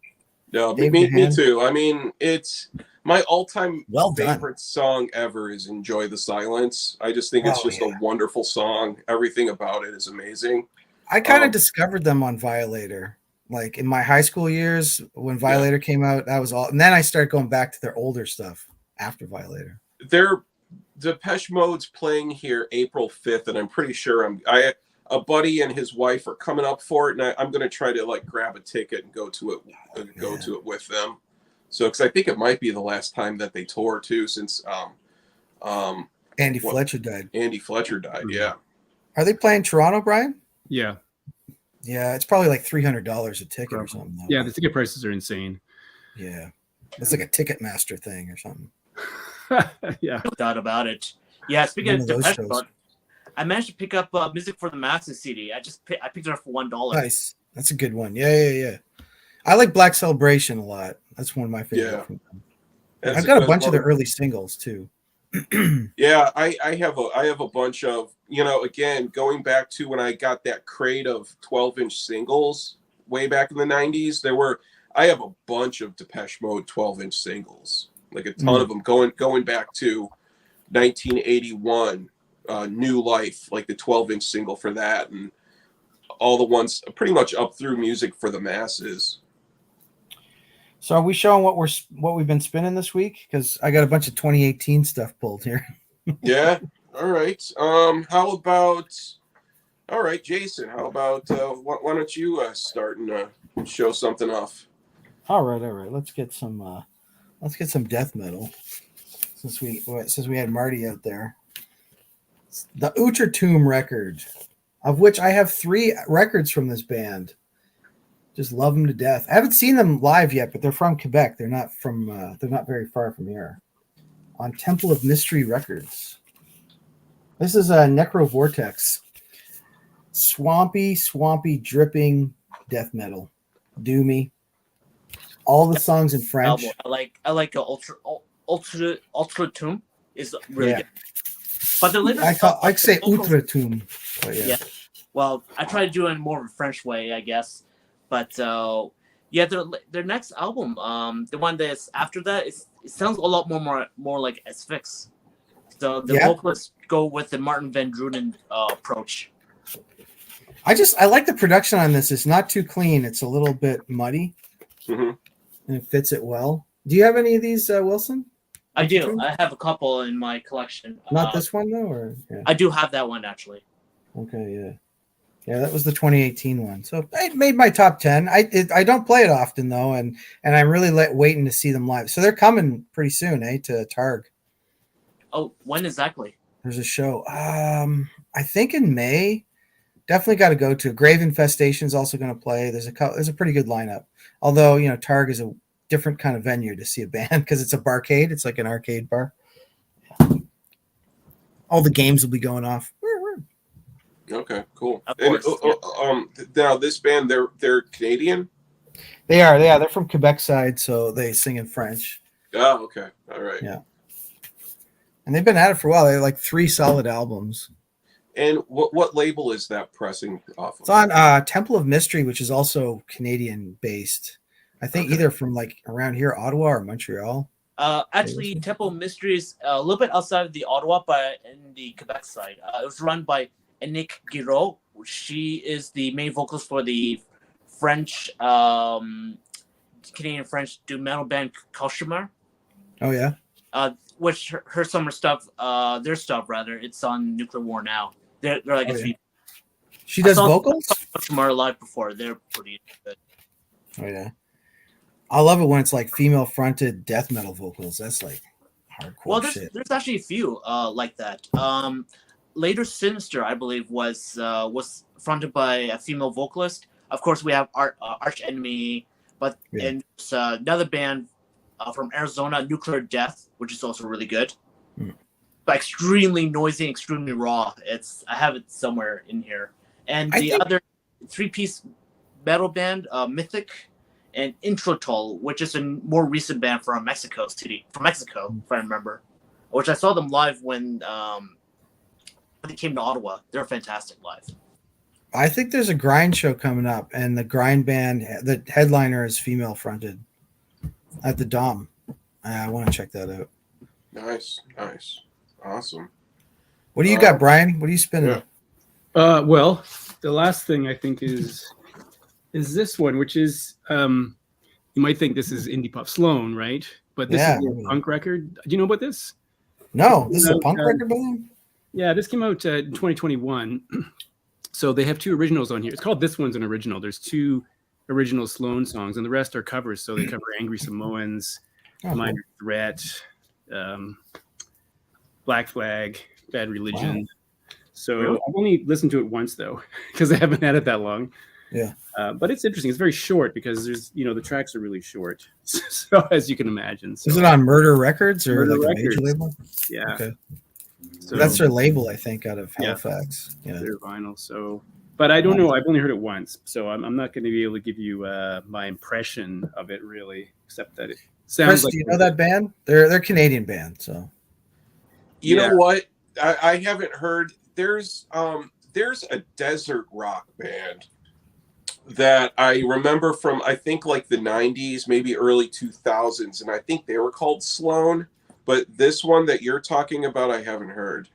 No, me too. I mean, it's my all-time favorite song ever is Enjoy the Silence. I just think it's just a wonderful song. Everything about it is amazing. I kind of discovered them on Violator. Like in my high school years when Violator came out, that was all. And then I started going back to their older stuff after Violator. Their Depeche Mode's playing here April 5th, and I'm pretty sure a buddy and his wife are coming up for it, and I'm going to try to like grab a ticket and go to it with them. So, because I think it might be the last time that they tour too, since Andy Fletcher died. Yeah. Are they playing Toronto, Brian? Yeah. Yeah, it's probably like $300 a ticket or something. Though. Yeah, the ticket prices are insane. Yeah, it's like a Ticketmaster thing or something. Yeah, no doubt about it. Yeah, speaking of Depeche Mode, I managed to pick up Music for the Masses CD. I picked it up for $1. Nice, that's a good one. Yeah. I like Black Celebration a lot. That's one of my favorite. Yeah. I've got a bunch of the early singles too. Yeah, I have a bunch of, again, going back to when I got that crate of 12-inch singles way back in the 90s, I have a bunch of Depeche Mode 12-inch singles, like a ton of them going back to 1981, New Life, like the 12-inch single for that, and all the ones pretty much up through Music for the Masses. So are we showing what we've been spinning this week? Because I got a bunch of 2018 stuff pulled here. Yeah. All right. How about? All right, Jason. How about? Why don't you start and show something off? All right. Let's get some death metal. Since we had Marty out there, the Outre Tomb record, of which I have 3 records from this band. Just love them to death. I haven't seen them live yet, but they're from Quebec. They're not very far from here. On Temple of Mystery Records. This is a Necro Vortex. Swampy, dripping death metal. Doomy. All the songs in French. I like Ultra Tomb is really good. But the later I say Outre Tomb. Yeah. Well, I try to do it in more of a French way, I guess. But their next album, the one that's after that, it sounds a lot more like Asphyx. So the vocalists go with the Martin Van Drunen approach. I like the production on this. It's not too clean. It's a little bit muddy, and it fits it well. Do you have any of these, Wilson? I do. I have a couple in my collection. Not this one though, or I do have that one actually. Okay, yeah. Yeah, that was the 2018 one. So it made my top 10. I don't play it often though, and I'm really waiting to see them live. So they're coming pretty soon, to Targ. Oh, when exactly? There's a show. I think in May. Definitely got to go to. Grave Infestation is also going to play. There's a pretty good lineup. Although Targ is a different kind of venue to see a band because it's a barcade. It's like an arcade bar. All the games will be going off. Okay, cool. And, now this band, they're Canadian? They are. Yeah, they're from Quebec side, so they sing in French. Oh, okay. All right. Yeah. And they've been at it for a while. They have like 3 solid albums. And what label is that pressing off of? It's on Temple of Mystery, which is also Canadian based. I think either from like around here, Ottawa or Montreal. Actually, Temple of Mystery is a little bit outside of the Ottawa, but in the Quebec side. It was run by Annick Guiraud. She is the main vocalist for the French, Canadian French doom metal band Cauchemar. Oh yeah. Which her summer stuff, their stuff rather, it's on Nuclear War now. They're like She does vocals. Cauchemar live before. They're pretty good. Oh yeah. I love it when it's like female fronted death metal vocals. That's like hardcore Well, shit. there's actually a few like that. Later Sinister, I believe, was fronted by a female vocalist. Of course, we have Arch Enemy, but and another band from Arizona, Nuclear Death, which is also really good. But extremely noisy, extremely raw. I have it somewhere in here. And the other 3-piece metal band, Mythic, and Introtol, which is a more recent band from Mexico, if I remember, which I saw them live when they came to Ottawa. They're fantastic live. I think there's a grind show coming up, and the grind band, the headliner is female fronted at the Dom. I want to check that out. Nice. Awesome. What do you got, Brian? What are you spinning? Yeah. Well, the last thing I think is this one, which is you might think this is indie pop Sloan, right? But this is a punk record. Do you know about this? No, this is a punk record by them? Yeah, this came out in 2021. So they have 2 originals on here. It's called This One's an Original. There's 2 original Sloan songs, and the rest are covers. So they cover Angry Samoans, Minor Threat, Black Flag, Bad Religion. Wow. So I've only listened to it once, though, because I haven't had it that long. Yeah. But it's interesting. It's very short because there's, the tracks are really short. So as you can imagine. So, is it on Murder Records or Murder like Records. a major label? Yeah. Okay. So that's their label, I think, out of Halifax. Yeah. Their vinyl. So, but I don't know. I've only heard it once, so I'm not going to be able to give you my impression of it really, except that it sounds. Chris, do you know that band? They're a Canadian band. So. You know what? I haven't heard. There's a desert rock band that I remember from, I think, like the 90s, maybe early 2000s, and I think they were called Sloan. But this one that you're talking about, I haven't heard.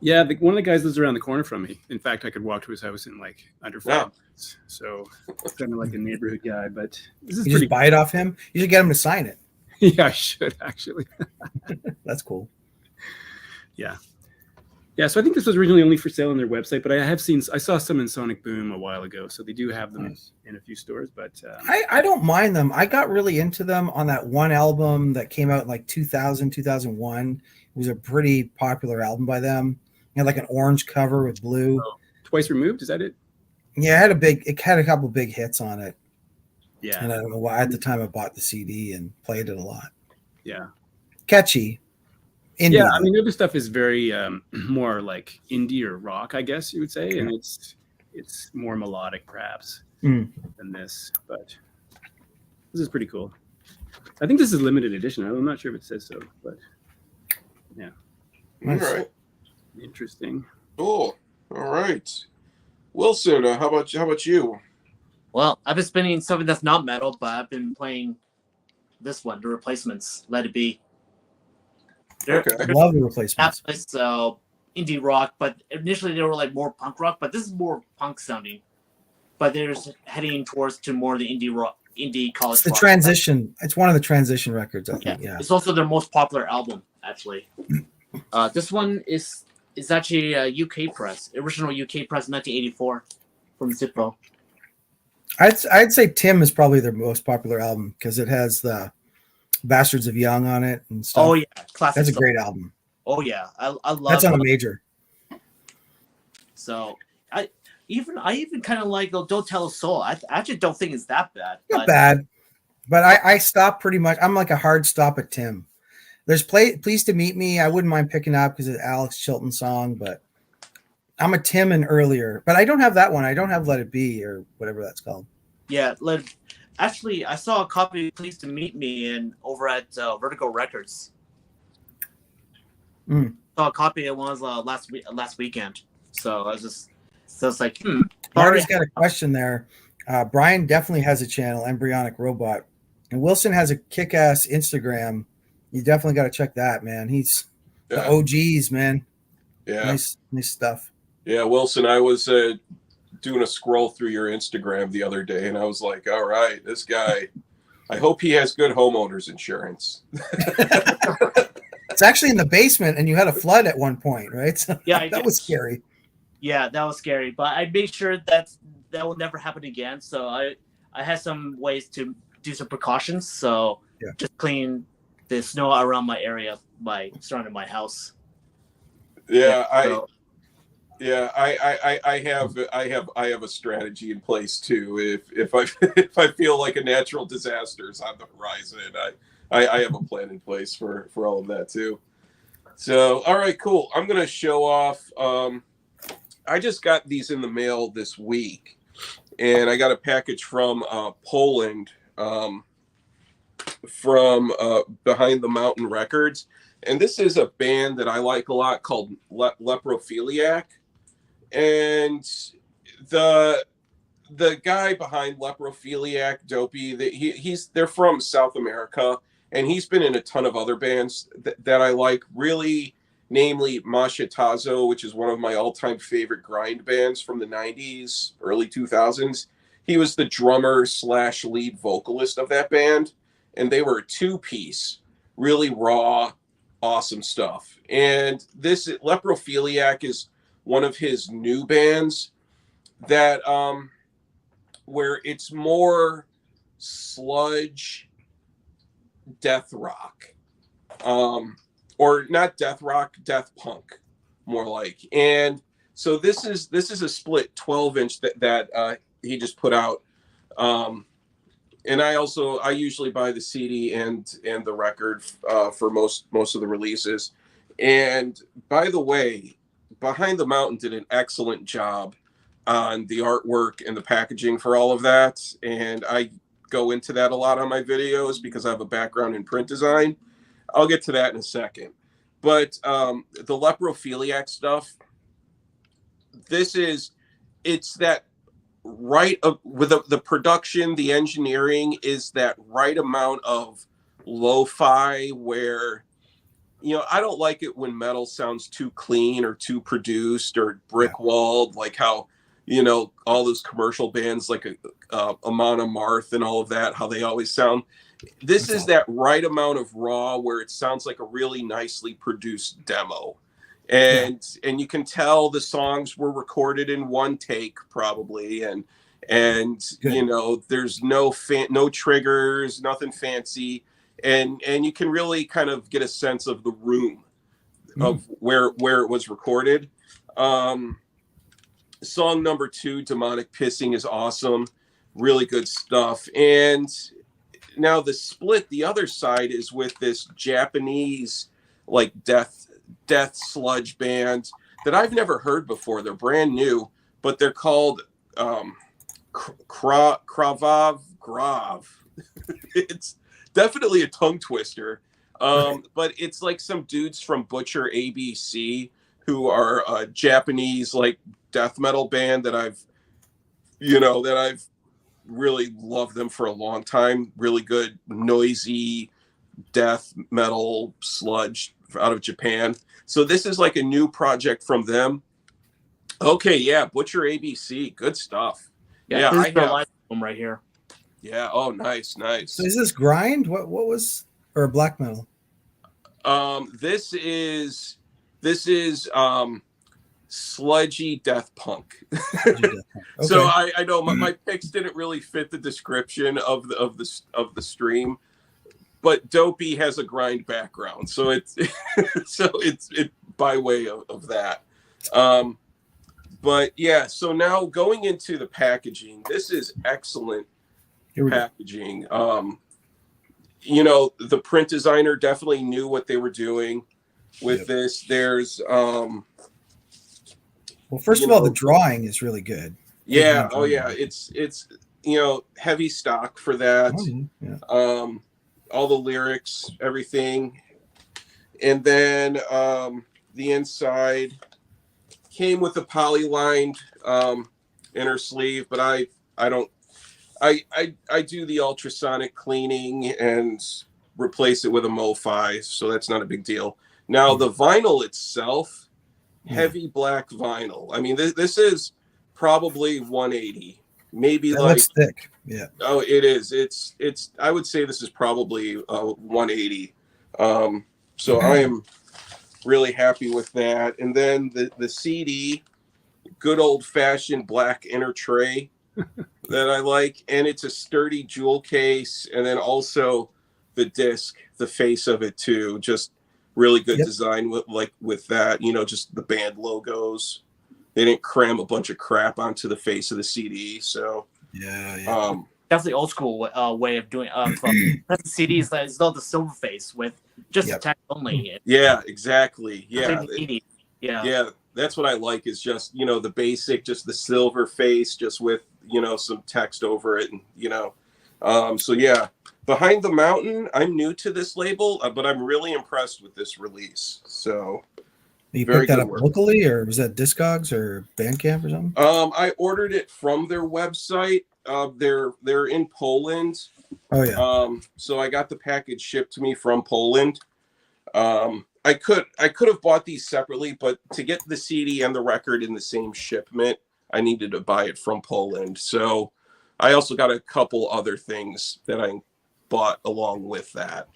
Yeah, one of the guys lives around the corner from me. In fact, I could walk to his house in like under 5 minutes. So it's kind of like a neighborhood guy. But this is you just buy it off him. You should get him to sign it. Yeah, I should actually. That's cool. Yeah. Yeah, so I think this was originally only for sale on their website, but I saw some in Sonic Boom a while ago, so they do have them in a few stores. But I don't mind them. I got really into them on that one album that came out in like 2000, 2001. It was a pretty popular album by them. It had like an orange cover with blue. Oh, Twice Removed, is that it? Yeah, it had a couple big hits on it. Yeah. And I don't know why at the time I bought the CD and played it a lot. Yeah. Catchy. Indie. Yeah, I mean, the other stuff is very more like indie or rock, I guess you would say, and it's more melodic perhaps than this. But this is pretty cool. I think this is limited edition. I'm not sure if it says so, but yeah. All right. Interesting. Cool. All right. Wilson, how about you? Well, I've been spinning something that's not metal, but I've been playing this one, The Replacements, Let It Be. I love The Replacements. So indie rock, but initially they were like more punk rock, but this is more punk sounding. But they're heading to more the indie rock, indie college. It's the transition. It's one of the transition records, I think. Yeah. It's also their most popular album, actually. This one is actually a UK press, original UK press, 1984, from Zippo. I'd say Tim is probably their most popular album because it has the Bastards of Young on it and stuff. Oh yeah, classic. That's a great album. Oh yeah, I love. That's on a major. So I even kind of like Don't Tell a Soul. I actually don't think it's that bad. Not bad, but I stop pretty much. I'm like a hard stop at Tim. There's Pleased to Meet Me. I wouldn't mind picking up because it's an Alex Chilton song, but I'm a Tim and earlier. But I don't have that one. I don't have Let It Be or whatever that's called. Yeah, actually, I saw a copy of Pleased to Meet Me over at Vertigo Records. Saw a copy of one last weekend. So it's like, Marty's got a question there. Brian definitely has a channel, Embryonic Robot, and Wilson has a kick-ass Instagram. You definitely got to check that, man. He's the OGs, man. Yeah, nice stuff. Yeah, Wilson, I was doing a scroll through your Instagram the other day, and I was like, all right, this guy, I hope he has good homeowners insurance. It's actually in the basement, and you had a flood at one point, right? So yeah, that was scary. Yeah, that was scary, but I made sure that will never happen again. So I had some ways to do some precautions. So just clean the snow around my area, surrounding my house. I have a strategy in place too. If I if I feel like a natural disaster is on the horizon, I have a plan in place for all of that too. So all right, cool. I'm gonna show off. I just got these in the mail this week, and I got a package from Poland, from Behind the Mountain Records. And this is a band that I like a lot called Leprophiliac. And the guy behind Leprophiliac, Dopey, they're from South America, and he's been in a ton of other bands that I like, really, namely Machetazo, which is one of my all-time favorite grind bands from the 90s, early 2000s. He was the drummer / lead vocalist of that band, and they were a two-piece, really raw, awesome stuff. And this Leprophiliac is one of his new bands that where it's more sludge death rock, or not death rock, death punk, more like. And so this is a split 12-inch that he just put out. And I usually buy the CD and the record for most of the releases. And by the way, Behind the Mountain did an excellent job on the artwork and the packaging for all of that. And I go into that a lot on my videos because I have a background in print design. I'll get to that in a second. But the Leprophiliac stuff, it's that right with the production, the engineering is that right amount of lo-fi where, I don't like it when metal sounds too clean or too produced or brick walled, like how, all those commercial bands like Amon Amarth and all of that, how they always sound. This is that right amount of raw where it sounds like a really nicely produced demo. And you can tell the songs were recorded in one take probably, and there's no triggers, nothing fancy, and you can really kind of get a sense of the room of where it was recorded. Song number 2, Demonic Pissing, is awesome, really good stuff. And now the split, the other side, is with this Japanese like death sludge band that I've never heard before. They're brand new, but they're called Kravav Grav. It's definitely a tongue twister, but it's like some dudes from Butcher ABC who are a Japanese like death metal band that I've really loved them for a long time. Really good, noisy death metal sludge out of Japan. So this is like a new project from them. Okay, yeah, Butcher ABC, good stuff. Yeah, I have live album right here. Yeah, oh, nice. So is this grind? What was, or black metal? This is sludgy death punk. Okay. So I know my picks didn't really fit the description of the stream, but Dopey has a grind background, so it's by way of that. But yeah, so now going into the packaging, this is excellent packaging. The print designer definitely knew what they were doing with this. There's well, first of all, the drawing is really good. Yeah. Oh yeah. It's heavy stock for that. All the lyrics, everything. And then the inside came with a polylined inner sleeve, but I do the ultrasonic cleaning and replace it with a MoFi, so that's not a big deal. Now the vinyl itself, heavy black vinyl. I mean, this is probably 180, maybe that like looks thick. Yeah. Oh, it is. It's. I would say this is probably 180. So I am really happy with that. And then the CD, good old fashioned black inner tray. that I like, and it's a sturdy jewel case, and then also the disc, the face of it too, just really good design with that, just the band logos. They didn't cram a bunch of crap onto the face of the CD, so definitely old school way of doing CDs. That is not the silver face with just the text only. Yeah, exactly. Yeah, that's what I like, is just the basic, just the silver face, just with some text over it, and so yeah. Behind the Mountain, I'm new to this label, but I'm really impressed with this release. So you picked that up locally, or was that Discogs or Bandcamp or something? I ordered it from their website. They're in Poland. Oh yeah. So I got the package shipped to me from Poland. I could have bought these separately, but to get the CD and the record in the same shipment, I needed to buy it from Poland. So I also got a couple other things that I bought along with that.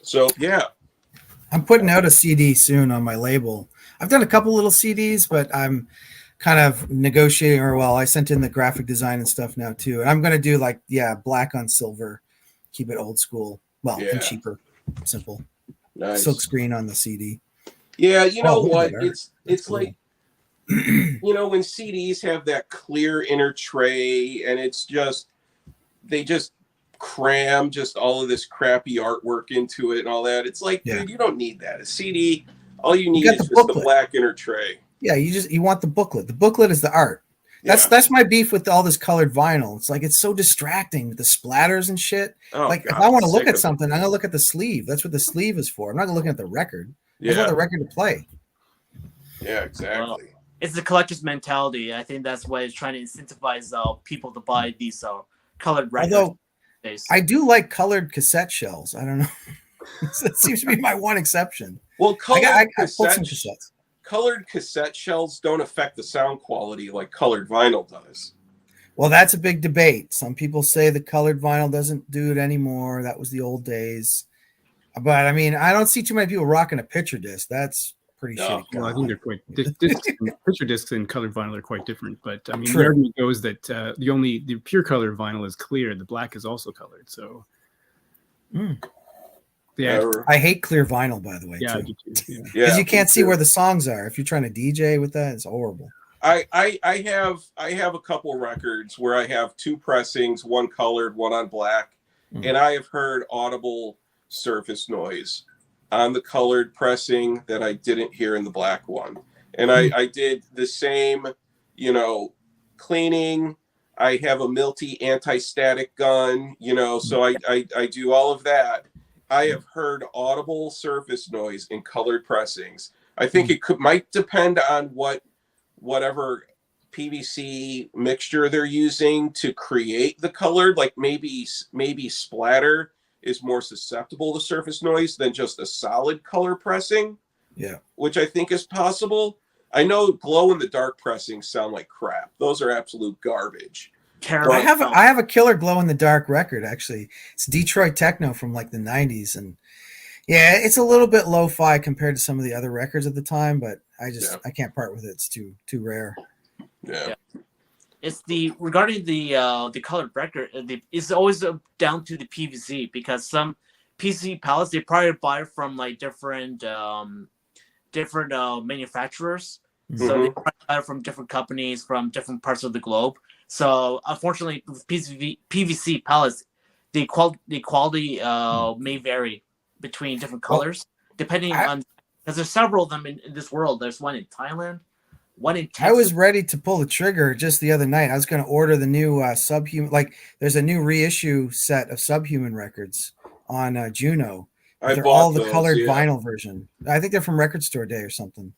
So yeah. I'm putting out a CD soon on my label. I've done a couple little CDs, but I'm kind of negotiating, or I sent in the graphic design and stuff now too. And I'm going to do black on silver, keep it old school. And cheaper, simple. Nice. Silk screen on the CD. Yeah, you know what? It's cool. like, when CDs have that clear inner tray, and it's just, they just cram just all of this crappy artwork into it and all that. It's like, dude, you don't need that. A CD, all you need is just the black inner tray. Yeah, you want the booklet. The booklet is the art. That's my beef with all this colored vinyl. It's like, it's so distracting with the splatters and shit. If I want to look at something, I'm gonna look at the sleeve. That's what the sleeve is for. I'm not looking at the record. I just want the record to play. Yeah, exactly. Well, it's the collector's mentality. I think that's why it's trying to incentivize people to buy these colored records. Although I do like colored cassette shells. I don't know. That seems to be my one exception. Well, I pulled some cassettes. Colored cassette shells don't affect the sound quality like colored vinyl does. Well, that's a big debate. Some people say the colored vinyl doesn't do it anymore. That was the old days. But I mean, I don't see too many people rocking a picture disc. That's pretty shitty. Well, I think they're quite picture discs and colored vinyl are quite different. But I mean, the argument goes that the pure color vinyl is clear. The black is also colored. So. I hate clear vinyl, by the way. Yeah, because you can't see where the songs are. If you're trying to DJ with that, it's horrible. I have a couple records where I have two pressings, one colored, one on black, and I have heard audible surface noise on the colored pressing that I didn't hear in the black one. And I did the same, cleaning. I have a Milty anti-static gun, so I do all of that. I have heard audible surface noise in colored pressings. I think it might depend on whatever PVC mixture they're using to create the colored. Like maybe splatter is more susceptible to surface noise than just a solid color pressing. Yeah, which I think is possible. I know glow in the dark pressings sound like crap. Those are absolute garbage. I have a killer glow in the dark record, actually. It's Detroit Techno from like the 90s, and it's a little bit lo-fi compared to some of the other records at the time, but I can't part with it. It's too rare. Yeah. It's regarding the colored record, it's always down to the PVC, because some PVC palettes they probably buy from like different manufacturers. So they probably buy it from different companies from different parts of the globe. So unfortunately, with PVC palettes, the quality may vary between different colors, depending on, because there's several of them in this world. There's one in Thailand, one in Texas. I was ready to pull the trigger just the other night. I was going to order the new Subhuman. Like, there's a new reissue set of Subhuman records on Juno. They're all the colored vinyl version. I think they're from Record Store Day or something.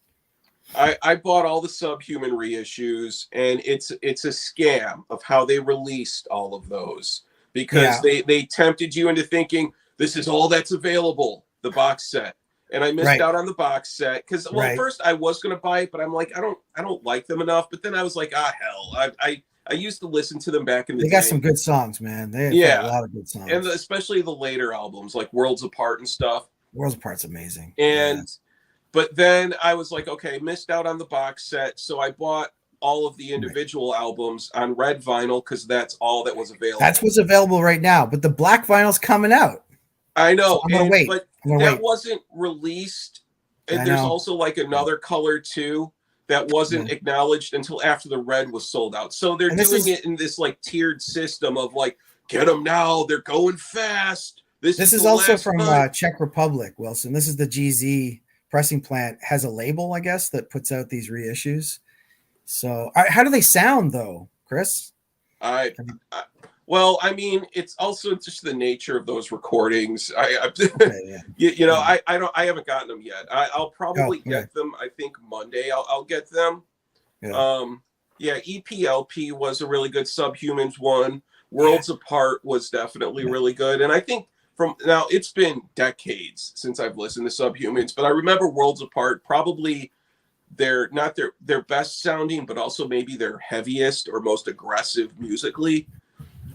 I bought all the Subhuman reissues, and it's a scam of how they released all of those, because they tempted you into thinking this is all that's available, the box set. And I missed out on the box set because, first I was going to buy it, but I'm like, I don't like them enough. But then I was like, hell, I used to listen to them back in the day. They got some good songs, man. They have a lot of good songs, and especially the later albums like Worlds Apart and stuff. Worlds Apart's amazing. And but then I was like, okay, missed out on the box set, so I bought all of the individual albums on red vinyl because that's all that was available. That's what's available right now. But the black vinyl's coming out. I know. So I'm gonna wait. But that wasn't released. And there's also like another color too that wasn't acknowledged until after the red was sold out. So they're doing it in this like tiered system of like, get them now. They're going fast. This is also from Czech Republic, Wilson. This is the GZ pressing plant, has a label, I guess, that puts out these reissues. So how do they sound though, Chris? Well, I mean, it's also just the nature of those recordings. I haven't gotten them yet. I'll probably get them. I think Monday I'll get them. EPLP was a really good. Subhumans one. Worlds Apart was definitely really good. And I think from now, it's been decades since I've listened to Subhumans, but I remember Worlds Apart, probably they're not their best sounding, but also maybe their heaviest or most aggressive musically.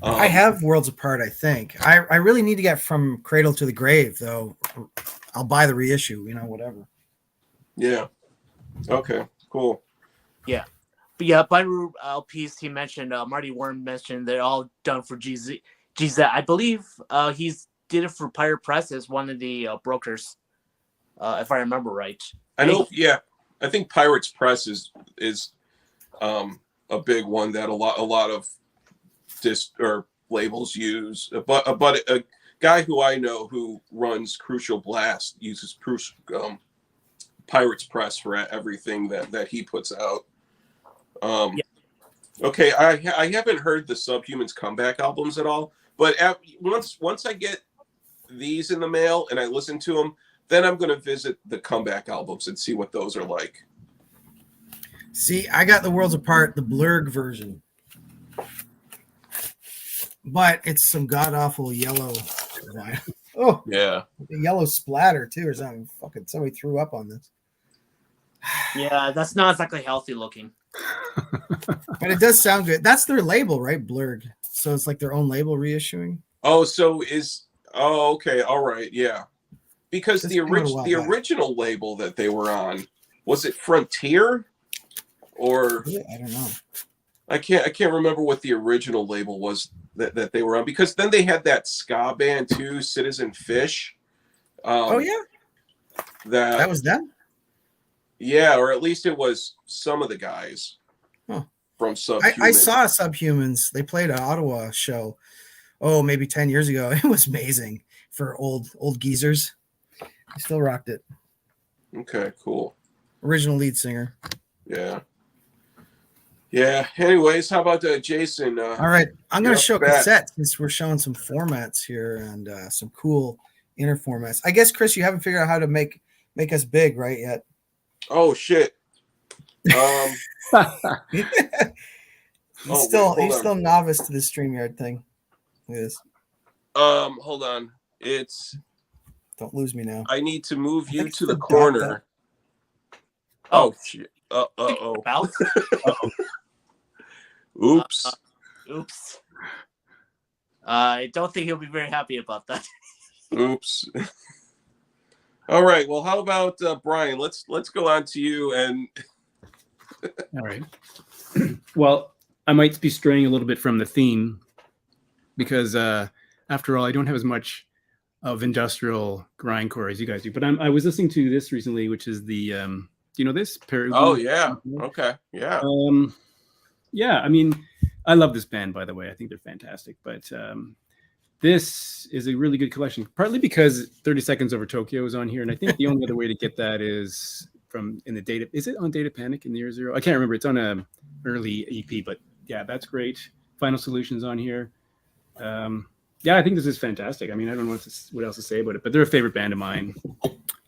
I have Worlds Apart, I think. I really need to get From Cradle to the Grave, though. I'll buy the reissue, whatever. Yeah. Okay, cool. Yeah. But yeah, Binary LPs he mentioned, Marty Warren mentioned, they're all done for GZ. I believe he's did it for Pirate Press as one of the brokers, if I remember right. I know, yeah. I think Pirates Press is a big one that a lot of labels use. But a guy who I know who runs Crucial Blast uses Pirates Press for everything that he puts out. Okay, I haven't heard the Subhumans comeback albums at all, but once I get these in the mail and I listen to them, then I'm going to visit the comeback albums and see what those are like. See, I got the Worlds Apart, the Blurg version, but it's some god awful yellow. Oh yeah, yellow splatter too, or something. Fucking somebody threw up on this. Yeah, that's not exactly healthy looking. But it does sound good. That's their label, right? Blurg. So it's like their own label reissuing. Oh, okay, all right, yeah. Because the original label that they were on, was it Frontier? Or I don't know. I can't remember what the original label was that they were on, because then they had that ska band too, Citizen Fish. That was them. Yeah, or at least it was some of the guys from Subhumans. I saw Subhumans. They played an Ottawa show. Oh, maybe 10 years ago. It was amazing for old geezers. I still rocked it. Okay, cool. Original lead singer. Yeah. Yeah. Anyways, how about Jason? All right. I'm going to show cassettes since we're showing some formats here and some cool inner formats. I guess, Chris, you haven't figured out how to make us big, right, yet? Oh, shit. He's still novice to the StreamYard thing. Look at this. Hold on. Don't lose me now. I need to move you to the corner. Oh shit. Oops. Oops. I don't think he'll be very happy about that. Oops. All right. Well, how about Brian? Let's go on to you and. All right. Well, I might be straying a little bit from the theme because, after all, I don't have as much of industrial grindcore as you guys do. But I was listening to this recently, which is the do you know this? Oh yeah. Okay. Yeah. Yeah. I mean, I love this band, by the way. I think they're fantastic. But this is a really good collection, partly because 30 Seconds Over Tokyo is on here, and I think the only other way to get that is in the data. Is it on Data Panic in the year zero? I can't remember. It's on a early EP, but yeah, that's great. Final Solutions on here. Yeah, I think this is fantastic. I mean, I don't know what else to say about it, but they're a favorite band of mine.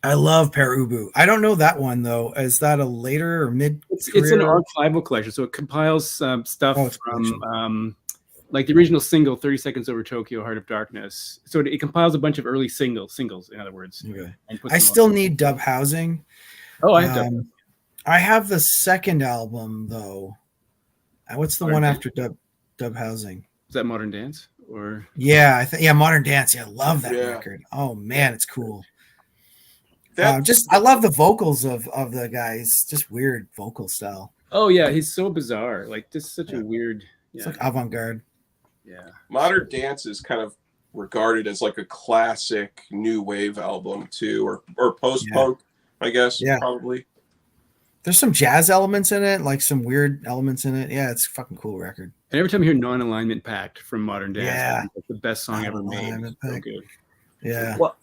I love Perubu. I don't know that one though. Is that a later or mid? It's an archival collection, so it compiles stuff from like the original single, 30 Seconds Over Tokyo, Heart of Darkness. So it compiles a bunch of early singles, in other words. Okay. I still need Dub Housing. Oh, I have I have the second album though. What's the one after Dub Housing? Is that Modern Dance? Or Modern Dance. Yeah, I love that record. Oh man, it's cool. I love the vocals of the guys. Just weird vocal style. Oh yeah, he's so bizarre. Like just such a weird. It's like avant-garde. Yeah. Modern Dance is kind of regarded as like a classic new wave album too, or post-punk, I guess, probably. There's some jazz elements in it, like some weird elements in it. Yeah, it's a fucking cool record. And every time I hear Non-Alignment Pact from Modern Dance, it's the best song ever made. So good. Yeah. Well,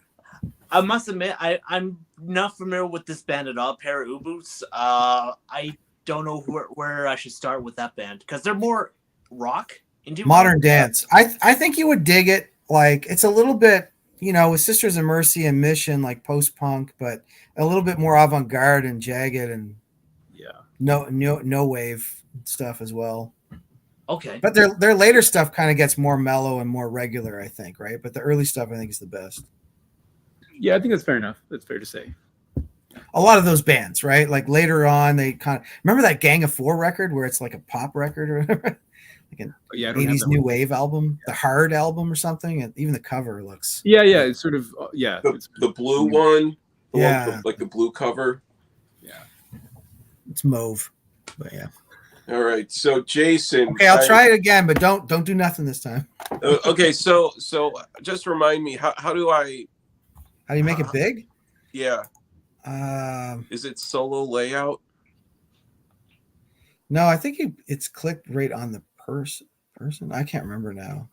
I must admit, I'm not familiar with this band at all, Para U-Boots. I don't know where I should start with that band because they're more rock. Modern Dance. I think you would dig it. Like it's a little bit, with Sisters of Mercy and Mission, like post-punk, but a little bit more avant-garde and jagged and no wave stuff as well. Okay. But their later stuff kind of gets more mellow and more regular, I think, right? But the early stuff I think is the best. Yeah, I think that's fair enough. That's fair to say. A lot of those bands, right? Like later on, they kind of remember that Gang of Four record where it's like a pop record or whatever, like an 80s new wave album, the Hard album or something, and even the cover looks. Yeah, it's sort of the blue one, one like the blue cover. Yeah, it's mauve, but yeah. All right, so Jason. Okay, I'll try it again, but don't do nothing this time. Okay, so just remind me how do you make it big? Yeah. Is it solo layout? No, I think it's clicked right on the person. I can't remember now.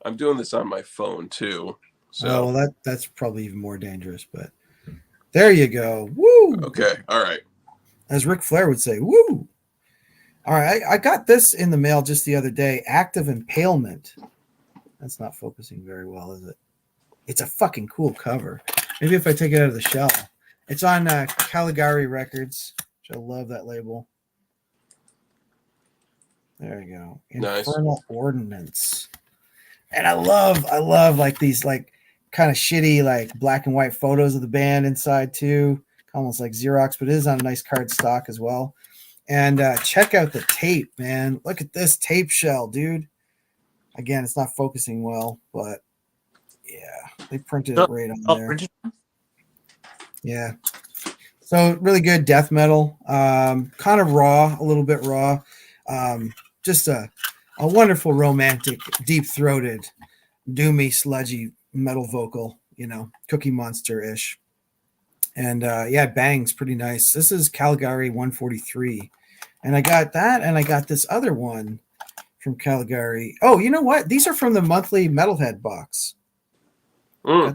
I'm doing this on my phone too. So that's probably even more dangerous, but there you go. Woo! Okay, all right. As Ric Flair would say, woo! All right, I got this in the mail just the other day. Active Impalement. That's not focusing very well, is it? It's a fucking cool cover. Maybe if I take it out of the shell. It's on Caligari Records, which I love that label. There you go. Infernal Ordinance. And I love like these like kind of shitty like black and white photos of the band inside too. Almost like Xerox, but it is on a nice card stock as well. And check out the tape, man. Look at this tape shell, dude. Again, it's not focusing well, but yeah, they printed it right on there. Yeah. So really good death metal. Kind of raw, a little bit raw. Just a wonderful, romantic, deep-throated, doomy, sludgy metal vocal, Cookie Monster-ish. And it bangs pretty nice. This is Caligari 143. And I got that, and I got this other one from Caligari. Oh, you know what? These are from the monthly Metalhead box. I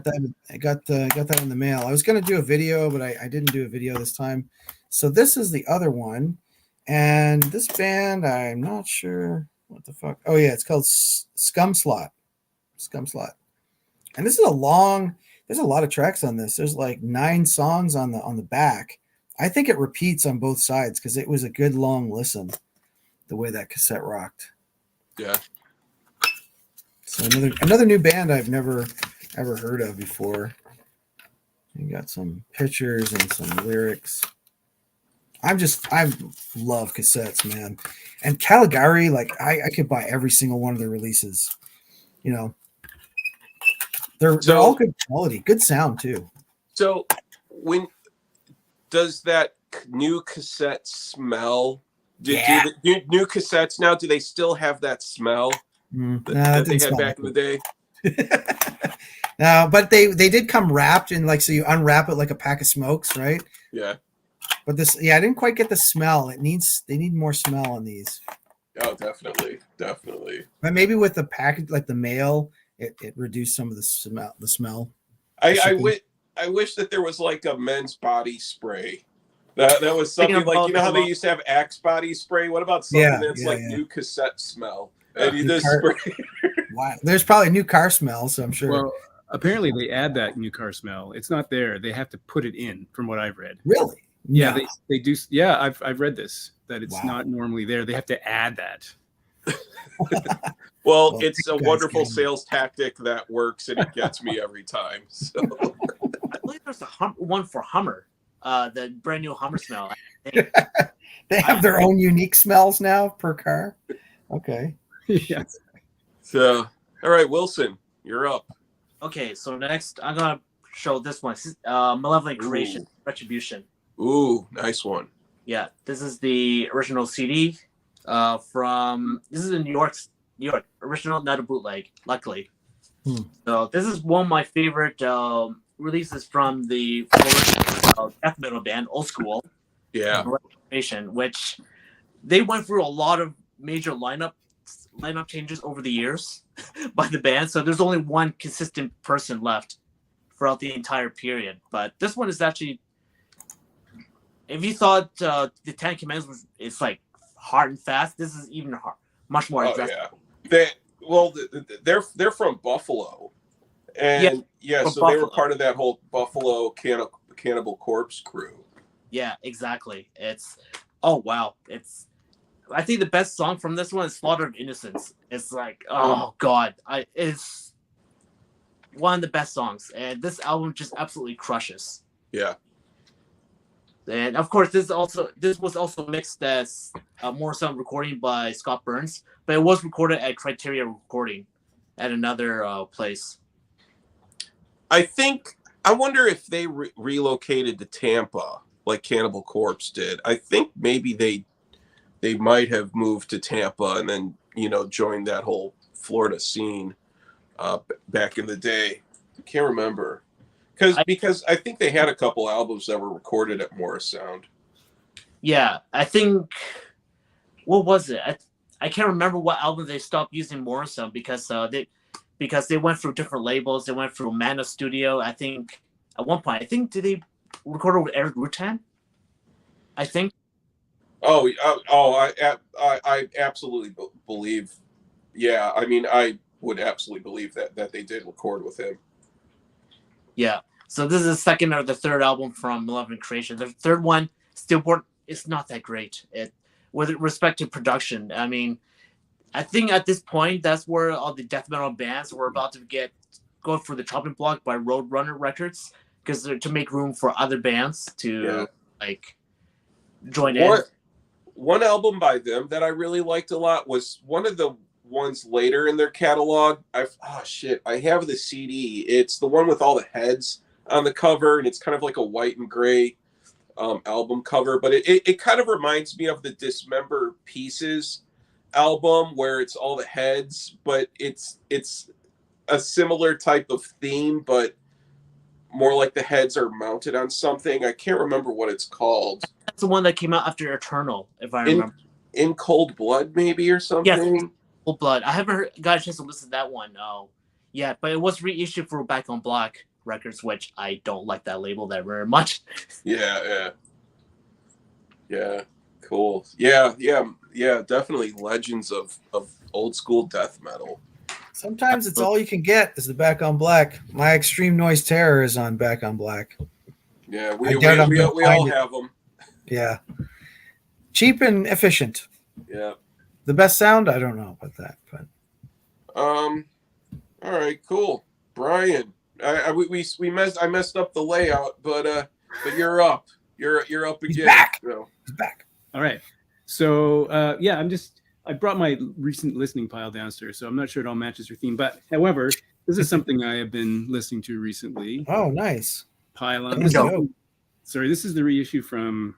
got that in the mail. I was going to do a video, but I didn't do a video this time. So this is the other one. And this band, I'm not sure what the fuck. Oh, yeah, it's called Scum Slot. And this is there's a lot of tracks on this. There's like 9 songs on the back. I think it repeats on both sides because it was a good long listen, the way that cassette rocked. Yeah. So another new band I've never ever heard of before. You got some pictures and some lyrics. I love cassettes, man. And Caligari, like I could buy every single one of their releases. They're all good quality, good sound too. So when does that new cassette smell? Do new cassettes now, do they still have that smell that they had back in the day? No, but they did come wrapped in so you unwrap it like a pack of smokes, right? Yeah. But I didn't quite get the smell. They need more smell on these. Oh, definitely. But maybe with the package, like the mail, it reduced some of the smell. I wish that there was like a men's body spray. That was something like how they used to have Axe body spray. What about something that's new cassette smell? And you just spray. Wow. There's probably a new car smell, so I'm sure. Well, apparently they add that new car smell. It's not there. They have to put it in, from what I've read. Really? Yeah, no. They do. Yeah, I've read this, that it's not normally there. They have to add that. Well, it's a wonderful sales tactic that works, and it gets me every time. So I believe there's one for Hummer, the brand new Hummer smell. They have their own unique smells now per car. Okay. Yes. So, all right, Wilson, you're up. Okay, so next I'm gonna show this one. Malevolent Creation, Retribution. Ooh, nice one. Yeah, this is the original CD from. This is a New York original, not a bootleg. Luckily, so this is one of my favorite releases from the death metal band Old School. Yeah, which they went through a lot of major lineup changes over the years by the band. So there's only one consistent person left throughout the entire period. But this one is actually, if you thought the Ten Commandments it's like hard and fast, this is even much more aggressive. Yeah, they're from Buffalo, and so Buffalo. They were part of that whole Buffalo Cannibal Corpse crew. Yeah, exactly. It's I think the best song from this one is Slaughter of Innocence. It's like, oh god, it's one of the best songs, and this album just absolutely crushes. Yeah. And of course, this was also mixed as a Morrison recording by Scott Burns, but it was recorded at Criteria Recording at another place. I wonder if they relocated to Tampa like Cannibal Corpse did. I think maybe they might have moved to Tampa and then, joined that whole Florida scene back in the day. I can't remember. Because I think they had a couple albums that were recorded at Morris Sound. Yeah, I think, what was it? I can't remember what album they stopped using Morris Sound because they went through different labels. They went through Mana Studio. I think at one point, did they record it with Eric Rutan? I think. I absolutely believe. Yeah, I mean, I would absolutely believe that they did record with him. Yeah. So this is the second or the third album from Malevolent Creation. The third one, Stillborn, is not that great. With respect to production, I mean, I think at this point that's where all the death metal bands were about to go for the chopping block by Roadrunner Records because to make room for other bands to join in. One album by them that I really liked a lot was one of the ones later in their catalog. I have the CD. It's the one with all the heads on the cover, and it's kind of like a white and gray album cover, but it kind of reminds me of the Dismember Pieces album where it's all the heads, but it's a similar type of theme, but more like the heads are mounted on something. I can't remember what it's called. That's the one that came out after Eternal, if I remember. In Cold Blood, maybe, or something? Yes, Cold Blood. I haven't got a chance to listen to that one, no. Yeah, but it was reissued for Back on Black Records, which I don't like that label that very much. Yeah, cool. Yeah, definitely legends of old school death metal. Sometimes it's all you can get is the Back on Black. My Extreme Noise Terror is on Back on Black. Yeah, we all have them. Yeah. Cheap and efficient. Yeah. The best sound? I don't know about that, but all right, cool. Brian, I messed up the layout, but you're up. You're up again. He's back. So. He's back. All right. So I brought my recent listening pile downstairs, so I'm not sure it all matches your theme. But however, this is something I have been listening to recently. Oh, nice. Pylon. This is the reissue from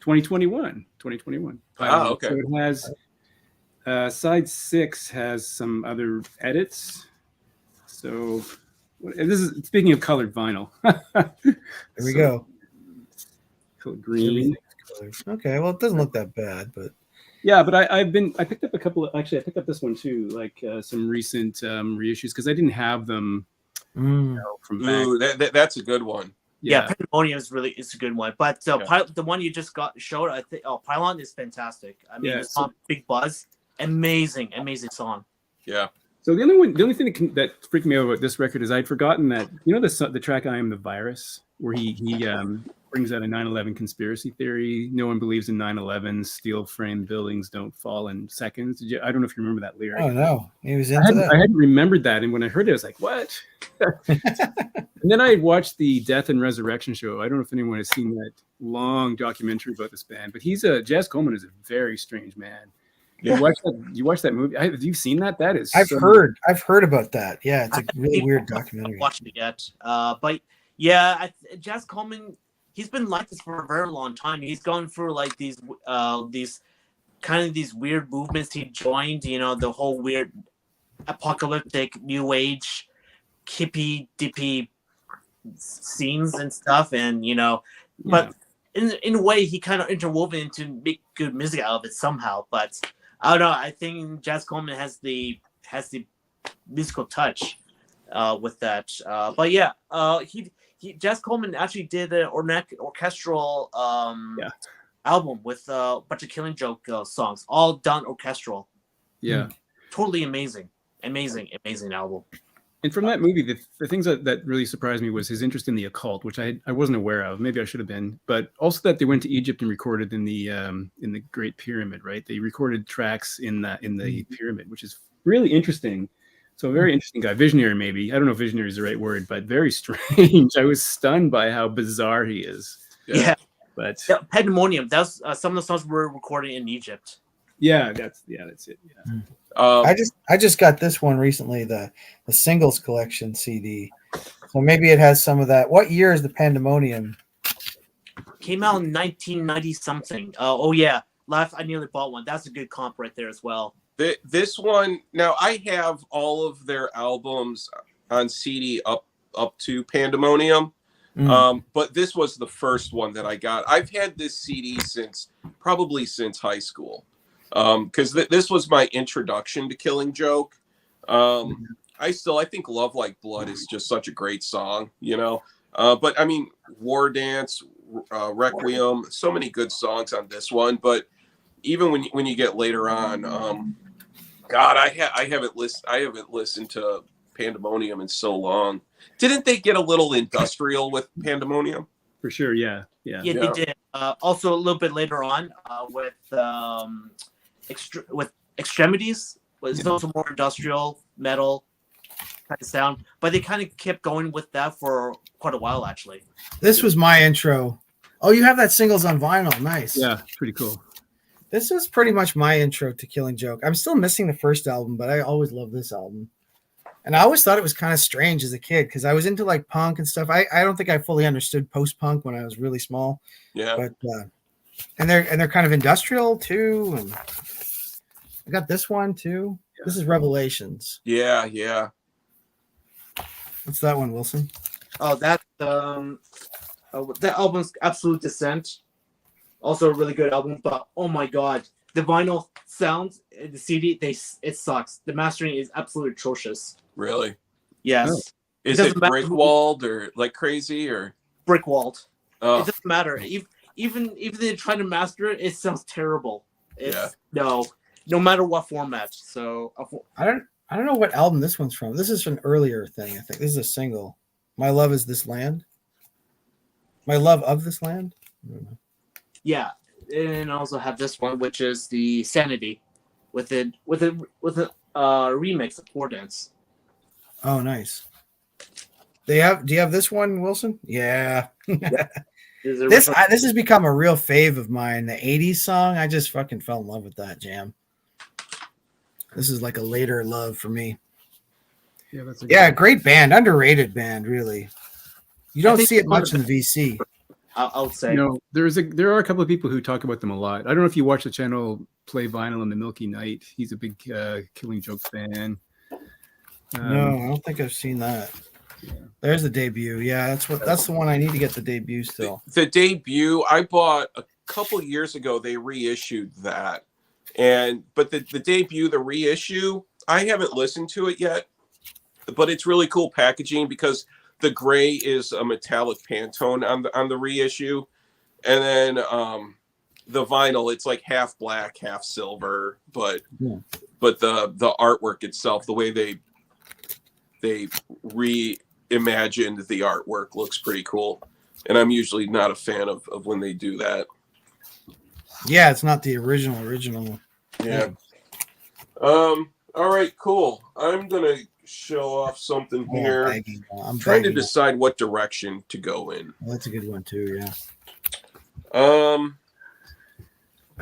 2021. Pylon. Oh, okay. So it has side 6 has some other edits. So this is speaking of colored vinyl. There we go. Green. Okay, well, it doesn't look that bad, but yeah, but I picked up a couple of, actually I picked up this one too, like some recent reissues because I didn't have them from back. That's a good one. Yeah, Pandemonium is a good one, but the one you just showed, I think, Pylon is fantastic. I mean, the song Big Buzz, amazing song. Yeah. So the only thing that freaked me out about this record is I'd forgotten that the track "I Am the Virus," where he brings out a 9/11 conspiracy theory. No one believes in 9/11. Steel frame buildings don't fall in seconds. I don't know if you remember that lyric. Oh no, he was into that. I hadn't remembered that, and when I heard it, I was like, "What?" And then I watched the Death and Resurrection show. I don't know if anyone has seen that long documentary about this band, but Jazz Coleman is a very strange man. Yeah. You watch that movie? Have you seen that? That is. I've heard about that. Yeah, it's a really weird documentary. I haven't watched it yet, but yeah, Jazz Coleman. he's been like this for a very long time. He's gone through like these kind of these weird movements. He joined, you know, the whole weird apocalyptic new age hippie dippy scenes and stuff, and you know, but in a way he kind of interwoven into make good music out of it somehow. But I don't know. I think Jazz Coleman has the musical touch with that. But yeah, he Jazz Coleman actually did an orchestral album with a bunch of Killing Joke songs, all done orchestral. Yeah, totally amazing album. And from that movie, the things that really surprised me was his interest in the occult, which I wasn't aware of. Maybe I should have been, but also that they went to Egypt and recorded in the Great Pyramid, right? They recorded tracks in the pyramid, which is really interesting. So a very interesting guy, visionary maybe. I don't know if visionary is the right word, but very strange. I was stunned by how bizarre he is. Yeah. But Pandemonium. That's some of the songs were recorded in Egypt. Yeah, that's it. Yeah. I just got this one recently, the singles collection CD. So maybe it has some of that. What year is the Pandemonium? Came out in 1990 something. Oh yeah, Laugh. I nearly bought one. That's a good comp right there as well. This one, now I have all of their albums on CD up to Pandemonium. But this was the first one that I got. I've had this CD since high school. Because this was my introduction to Killing Joke. I think Love Like Blood is just such a great song, you know. But I mean, War Dance, Requiem, so many good songs on this one. But even when you get later on, God, I haven't listened to Pandemonium in so long. Didn't they get a little industrial with Pandemonium? For sure, yeah. They did. Also, a little bit later on, with Extremities was also more industrial metal kind of sound, but they kind of kept going with that for quite a while actually. This was my intro. Oh, you have that singles on vinyl. Nice. Yeah, pretty cool. This was pretty much my intro to Killing Joke. I'm still missing the first album, but I always loved this album. And I always thought it was kind of strange as a kid because I was into like punk and stuff. I don't think I fully understood post-punk when I was really small. Yeah. But and they're kind of industrial too. And I got this one too. Yeah. This is Revelations. Yeah. What's that one, Wilson? Oh, that album's Absolute Descent. Also a really good album, but oh my god, the vinyl sound, the CD, it sucks. The mastering is absolutely atrocious. Really? Yes. Oh. Is it brick walled or like crazy or brick walled? Oh. It doesn't matter. Even if they try to master it, it sounds terrible. No matter what format. So I don't know what album this one's from. This is an earlier thing, I think. This is a single. My Love Is This Land. My Love of This Land. I don't know. Yeah, and I also have this one, which is the Sanity, with a remix of War Dance. Oh, nice. Do you have this one, Wilson? Yeah. This has become a real fave of mine. The 80s song, I just fucking fell in love with that jam. This is like a later love for me. Yeah, that's great band, underrated band, really. You don't see it much in the VC. I'll say. There are a couple of people who talk about them a lot. I don't know if you watch the channel Play Vinyl and the Milky Night. He's a big Killing Joke fan. No, I don't think I've seen that. Yeah. There's the debut. Yeah, that's the one I need to get the debut still. The debut I bought a couple years ago. They reissued that, but the debut, the reissue, I haven't listened to it yet, but it's really cool packaging because the gray is a metallic Pantone on the reissue, and then the vinyl, it's like half black, half silver, but the artwork itself, the way they reimagined the artwork looks pretty cool, and I'm usually not a fan of when they do that. Yeah, it's not the original. Yeah. All right, cool. I'm gonna show off something here. I'm trying to decide what direction to go in. Well, that's a good one too. Yeah. I'm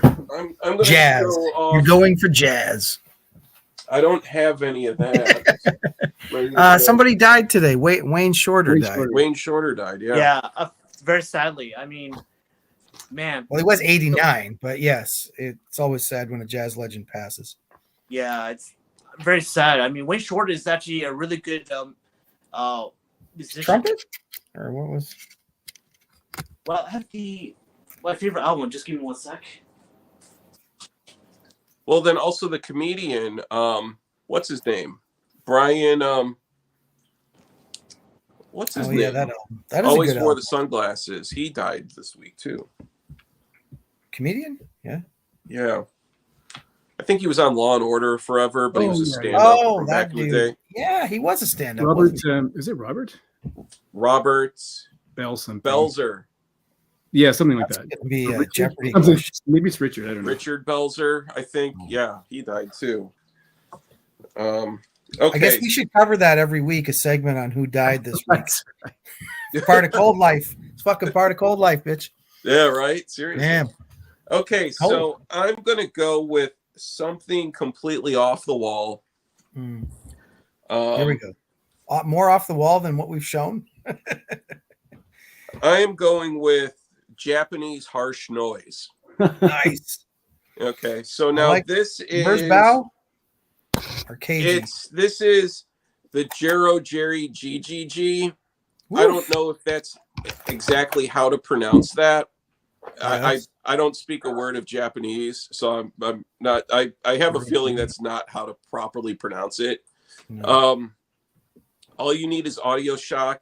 gonna jazz. Show off... You're going for jazz. I don't have any of that. Somebody died today. Wayne Shorter died. Wayne Shorter died. Yeah. Yeah. very sadly. I mean, man. Well, he was 89, but yes, it's always sad when a jazz legend passes. Yeah, it's very sad. I mean, Wayne Shorter is actually a really good musician. Trumpet? Or what was? Well, I have my favorite album. Just give me 1 sec. Well, then also the comedian, what's his name? Brian, what's his name? Yeah, that album. That is always a good wore album. the sunglasses. He died this week too. Comedian? Yeah. Yeah. I think he was on Law and Order forever, but he was a stand-up from that back dude. in the day. Yeah, he was a stand-up. Robert, is it Robert? Robert Bell something. Belzer. Yeah, something like That's that. gonna be a Richard? Jeopardy Something- question. Maybe it's Richard. I don't know. Richard Belzer, I think. Yeah, he died too. Okay. I guess we should cover that every week, a segment on who died this week. That's right. It's part of Cold Life. It's fucking part of Cold Life, bitch. Yeah, right? Seriously. Damn. Okay, so I'm going to go with something completely off the wall. Here we go. More off the wall than what we've shown. I am going with Japanese harsh noise. Nice. Okay, so now this is Merzbow or Cajun? This is the Jero Jerry GGG. I don't know if that's exactly how to pronounce that. I don't speak a word of Japanese, so I'm not. I have a feeling that's not how to properly pronounce it. No. All you need is Audio Shock.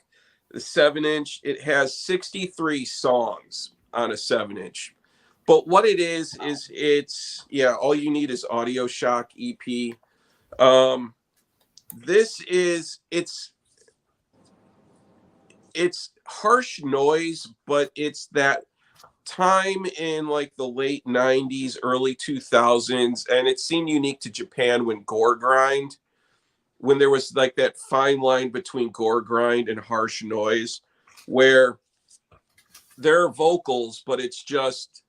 The 7-inch. It has 63 songs on a 7-inch. But what it is it's all you need is Audio Shock EP. This is it's harsh noise, but it's that time in like the late 90s, early 2000s, and it seemed unique to Japan when gore grind, when there was like that fine line between gore grind and harsh noise, where there are vocals, but it's just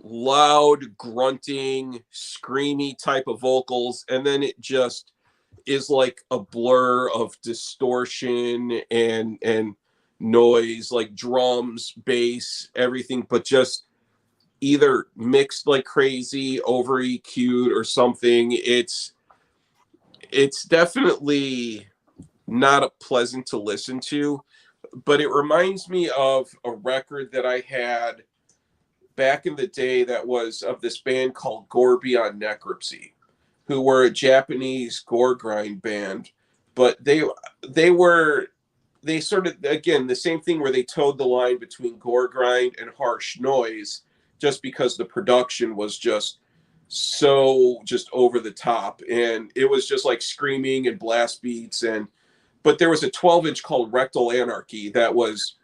loud, grunting, screamy type of vocals, and then it just is like a blur of distortion and noise, like drums, bass, everything, but just either mixed like crazy, over EQ'd or something. It's definitely not pleasant to listen to, but it reminds me of a record that I had back in the day that was of this band called Gore Beyond Necropsy, who were a Japanese gore grind band, but they sort of, again, the same thing where they towed the line between gore grind and harsh noise, just because the production was just so just over the top, and it was just like screaming and blast beats. But there was a 12-inch called Rectal Anarchy that was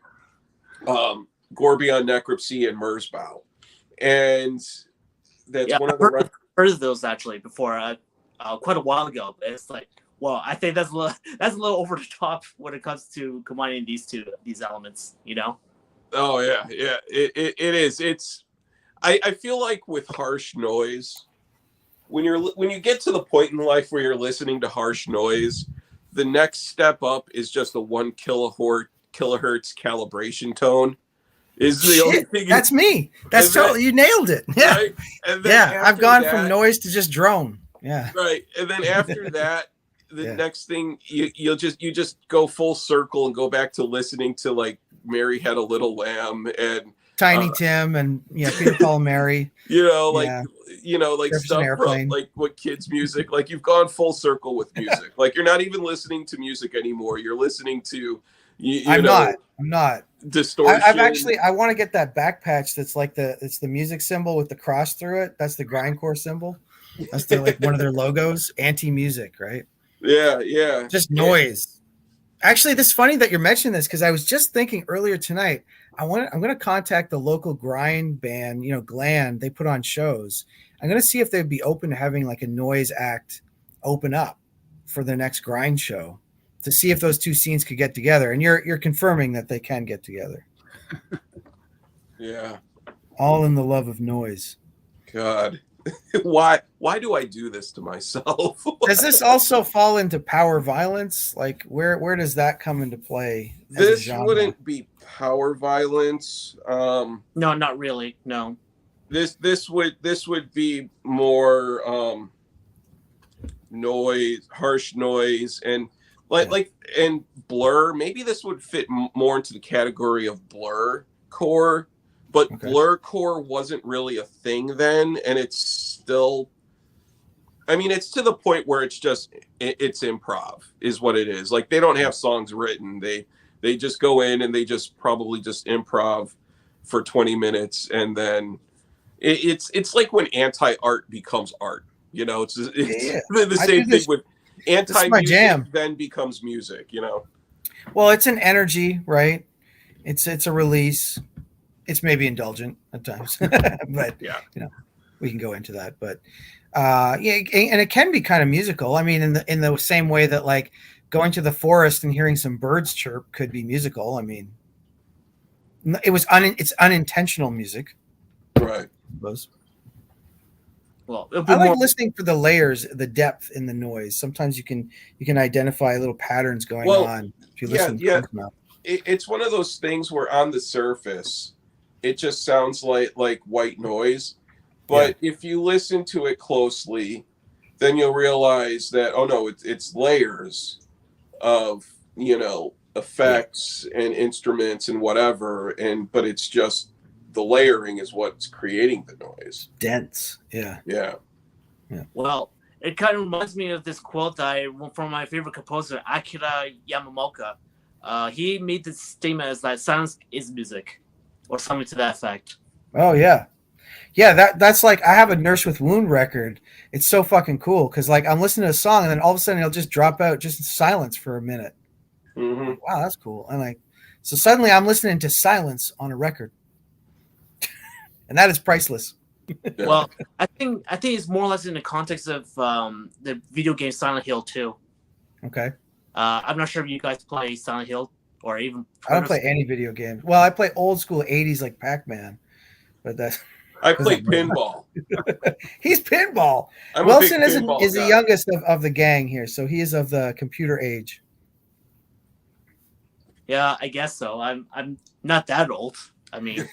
Gore Beyond Necropsy and Merzbow, and that's one of the heard of those actually before, quite a while ago. It's like, well, I think that's a little over the top when it comes to combining these elements, you know? Oh yeah, it is. I feel like with harsh noise, when you get to the point in life where you're listening to harsh noise, the next step up is just a 1 kilohertz calibration tone. Is the only thing. That's me. That's totally, you nailed it. Yeah. Right? And then I've gone from noise to just drone. Yeah. Right. And then after that, the next thing you just go full circle and go back to listening to like Mary Had a Little Lamb and Tiny Tim and Peter Paul and Mary. Like stuff from like what kids music. Like you've gone full circle with music. Like you're not even listening to music anymore. You're listening to I'm not distortion. I want to get that back patch that's like it's the music symbol with the cross through it. That's the Grindcore symbol. That's like one of their logos. Anti-music, right? Yeah. Just noise. Actually, this is funny that you're mentioning this because I was just thinking earlier tonight. I'm going to contact the local grind band, Gland. They put on shows. I'm going to see if they'd be open to having like a noise act open up for the next grind show to see if those two scenes could get together. And you're confirming that they can get together. Yeah. All in the love of noise. God. Why do I do this to myself? Does this also fall into power violence? Like where does that come into play? This genre. wouldn't be power violence. No, not really. No. This would be more noise, harsh noise, and and blur. Maybe this would fit more into the category of blur core, but blur core wasn't really a thing then, and it's still. I mean, it's to the point where it's just it's improv is what it is. Like they don't have songs written. They just go in and they just probably just improv for 20 minutes, and then it's like when anti-art becomes art. You know, it's the same thing with anti-music then becomes music, you know. Well, it's an energy, right? It's a release. It's maybe indulgent at times, but yeah, you know, we can go into that. But yeah, and it can be kind of musical. I mean, in the same way that like going to the forest and hearing some birds chirp could be musical. I mean, it's unintentional music, right? Well, I like listening for the layers, the depth in the noise. Sometimes you can identify little patterns going on if you listen. Yeah. It's one of those things where on the surface, it just sounds like white noise, but if you listen to it closely, then you'll realize that it's layers of effects and instruments and whatever, but it's just. The layering is what's creating the noise. Dense. Yeah. Well, it kind of reminds me of this quote from my favorite composer, Akira Yamamoto. He made this statement as that silence is music, or something to that effect. Oh yeah. Yeah, that's like I have a Nurse with Wound record. It's so fucking cool because like I'm listening to a song and then all of a sudden it'll just drop out just in silence for a minute. Mm-hmm. Wow, that's cool. And like so suddenly I'm listening to silence on a record. And that is priceless. Well, I think it's more or less in the context of the video game Silent Hill 2. Okay. I'm not sure if you guys play Silent Hill or even. I don't play any video games. Well, I play old school 80s like Pac-Man, but that's. I play pinball. He's pinball. Wilson is the youngest of the gang here, so he is of the computer age. Yeah, I guess so. I'm not that old. I mean.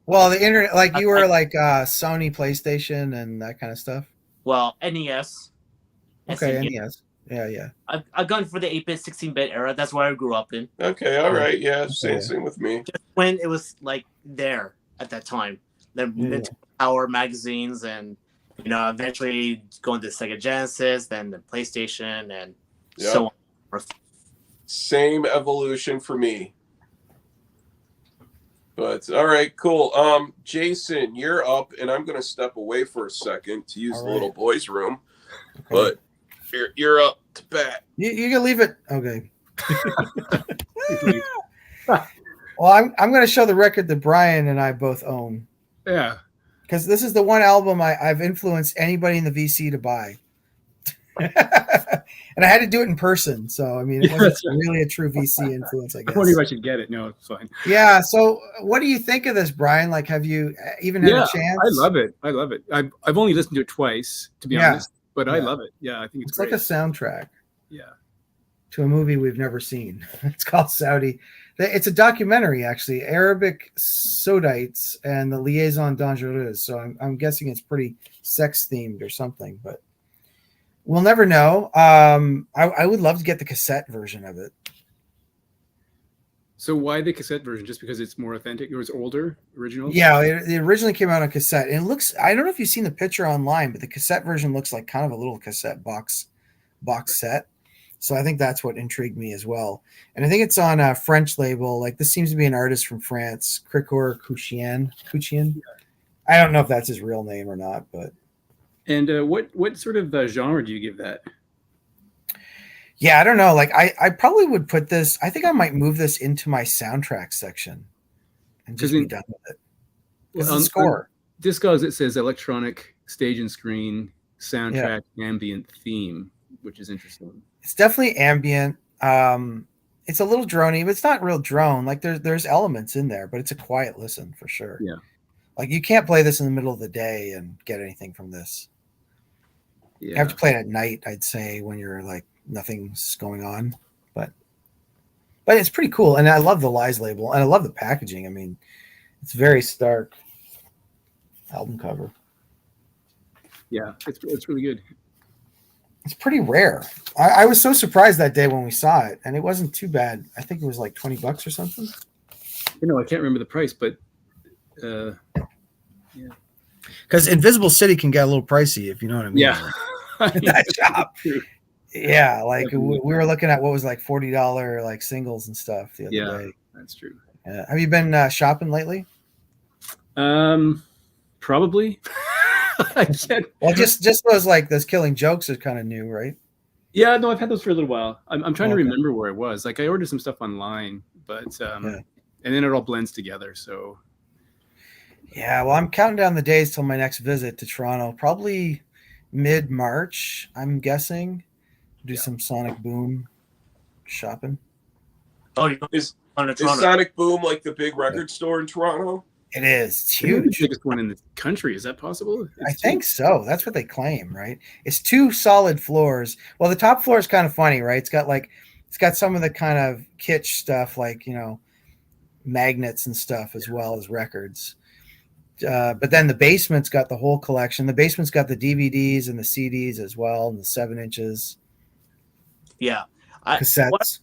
Well, the internet, like you were like Sony, PlayStation, and that kind of stuff. Well, NES. Okay, NES. Yeah. I've gone for the 8-bit, 16-bit era. That's what I grew up in. Okay, all right, yeah, same with me. Just when it was like there at that time, then Power magazines, and eventually going to Sega Genesis, then the PlayStation, and so on. Same evolution for me. But all right, cool. Jason, you're up, and I'm going to step away for a second to use the little boys' room. Okay. But you're up to bat. You can leave it. Okay. Well, I'm going to show the record that Brian and I both own. Yeah. Because this is the one album I've influenced anybody in the VC to buy. And I had to do it in person, so I mean, it wasn't really a true VC influence, I guess. I wonder if I should get it. No, it's fine. Yeah. So, what do you think of this, Brian? Like, have you even had a chance? I love it. I've only listened to it twice, to be honest, but I love it. Yeah, I think it's great. Like a soundtrack. Yeah. To a movie we've never seen. It's called Saudi. It's a documentary, actually, Arabic Sodites and the Liaison Dangereuse. So I'm guessing it's pretty sex themed or something, but. We'll never know. I would love to get the cassette version of it. So why the cassette version? Just because it's more authentic? It was older, original? Yeah, it originally came out on cassette. And it looks, I don't know if you've seen the picture online, but the cassette version looks like kind of a little cassette box set. So I think that's what intrigued me as well. And I think it's on a French label. Like this seems to be an artist from France, Grindcore Couchien. I don't know if that's his real name or not, but. And what sort of genre do you give that? Yeah, I don't know. Like I probably would put this. I think I might move this into my soundtrack section and just be done with it. It's the score. Discogs, it says electronic stage and screen soundtrack ambient theme, which is interesting. It's definitely ambient. It's a little droney, but it's not real drone. Like there's elements in there, but it's a quiet listen for sure. Yeah. Like you can't play this in the middle of the day and get anything from this. Yeah. You have to play it at night, I'd say, when you're like nothing's going on. But but it's pretty cool. And I love the Lies label, and I love the packaging. I mean, it's very stark album cover. Yeah, it's really good. It's pretty rare. I was so surprised that day when we saw it, and it wasn't too bad. I think it was like $20 or something. You know, I can't remember the price, but yeah. Because Invisible City can get a little pricey, if you know what I mean. Yeah. That shop. Yeah, like we were looking at what was like $40 like singles and stuff the other day. That's true. Have you been shopping lately? Probably. I can't. Well, just those Killing Jokes are kind of new, right? Yeah, no, I've had those for a little while. I'm trying to remember where it was. Like I ordered some stuff online, but and then it all blends together. So yeah, well, I'm counting down the days till my next visit to Toronto. Probably mid-March, I'm guessing. Do some Sonic Boom shopping. Oh, is Sonic Boom like the big record store in Toronto? It is. It's huge. huge. The biggest one in the country. Is that possible? I think so. That's what they claim, right? It's 2 solid floors. Well, the top floor is kind of funny, right? It's got some of the kind of kitsch stuff, like, you know, magnets and stuff, as well as records. But then the basement's got the whole collection. The basement's got the DVDs and the CDs as well, and the 7 inches. Yeah. Cassettes.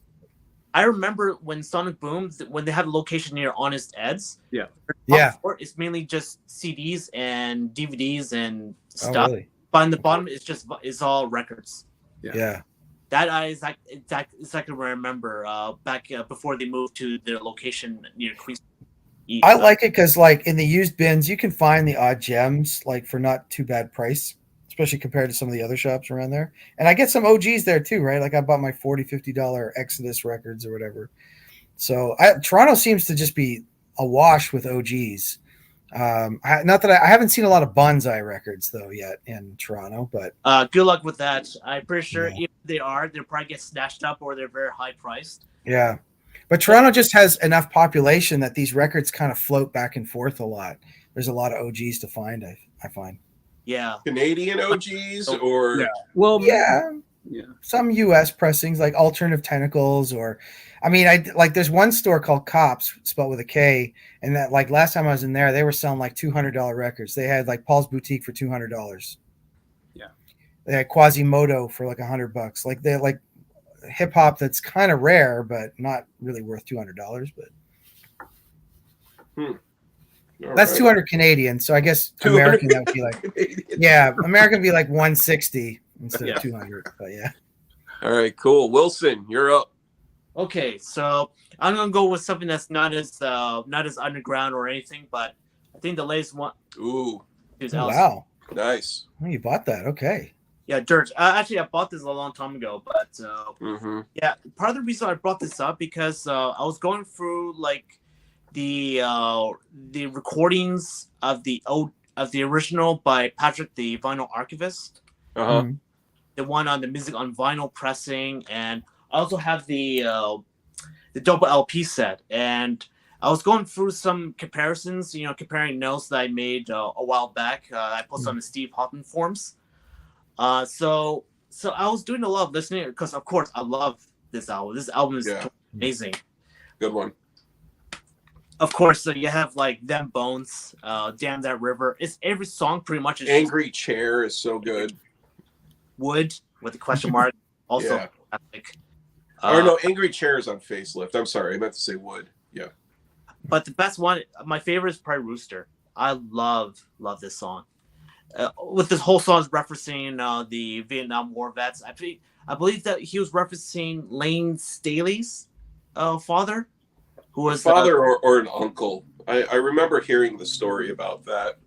I remember when Sonic Boom, when they had a location near Honest Ed's. Yeah. It's mainly just CDs and DVDs and stuff. Oh, really? But on the bottom, it's all records. Yeah. That is exactly what I remember back before they moved to their location near Queens. I like it because, like, in the used bins, you can find the odd gems, like, for not too bad price, especially compared to some of the other shops around there. And I get some OGs there too, right? Like I bought my $40-$50 Exodus records or whatever. So Toronto seems to just be awash with OGs. Not that I haven't seen a lot of Bonsai records though yet in Toronto, but good luck with that. I'm pretty sure if they'll probably get snatched up or they're very high priced. Yeah. But Toronto just has enough population that these records kind of float back and forth a lot. There's a lot of OGs to find, I find. Yeah. Canadian OGs or some US pressings like Alternative Tentacles, or I mean, there's one store called Cops, spelled with a K, and that, like, last time I was in there, they were selling like $200 records. They had like Paul's Boutique for $200. Yeah. They had Quasimodo for like $100. Like they like hip hop that's kind of rare but not really worth $200, but that's right. 200 Canadian, so I guess American that would be like Canadian. American would be like 160 instead of 200. But yeah. All right, cool. Wilson, you're up. Okay, so I'm gonna go with something that's not as underground or anything, but I think the latest one. Ooh. Wow. Nice. Oh, you bought that? Okay. Yeah, Dirt. Actually, I bought this a long time ago, but yeah, part of the reason I brought this up because I was going through like the recordings of the original by Patrick, the vinyl archivist. The one on the music on vinyl pressing, and I also have the double LP set. And I was going through some comparisons, comparing notes that I made a while back. I posted on the Steve Hoffman forums. So I was doing a lot of listening because, of course, I love this album. This album is amazing. Good one. Of course, so you have like Them Bones, Damn That River. It's every song pretty much. Is Angry Chair is so good. Wood with the question mark. Also, epic. Or no, Angry Chair is on Facelift. I'm sorry, I meant to say Wood. Yeah. But the best one, my favorite is probably Rooster. I love this song. With this whole song is referencing the Vietnam War vets. I believe that he was referencing Lane Staley's father, who was father or an uncle. I remember hearing the story about that.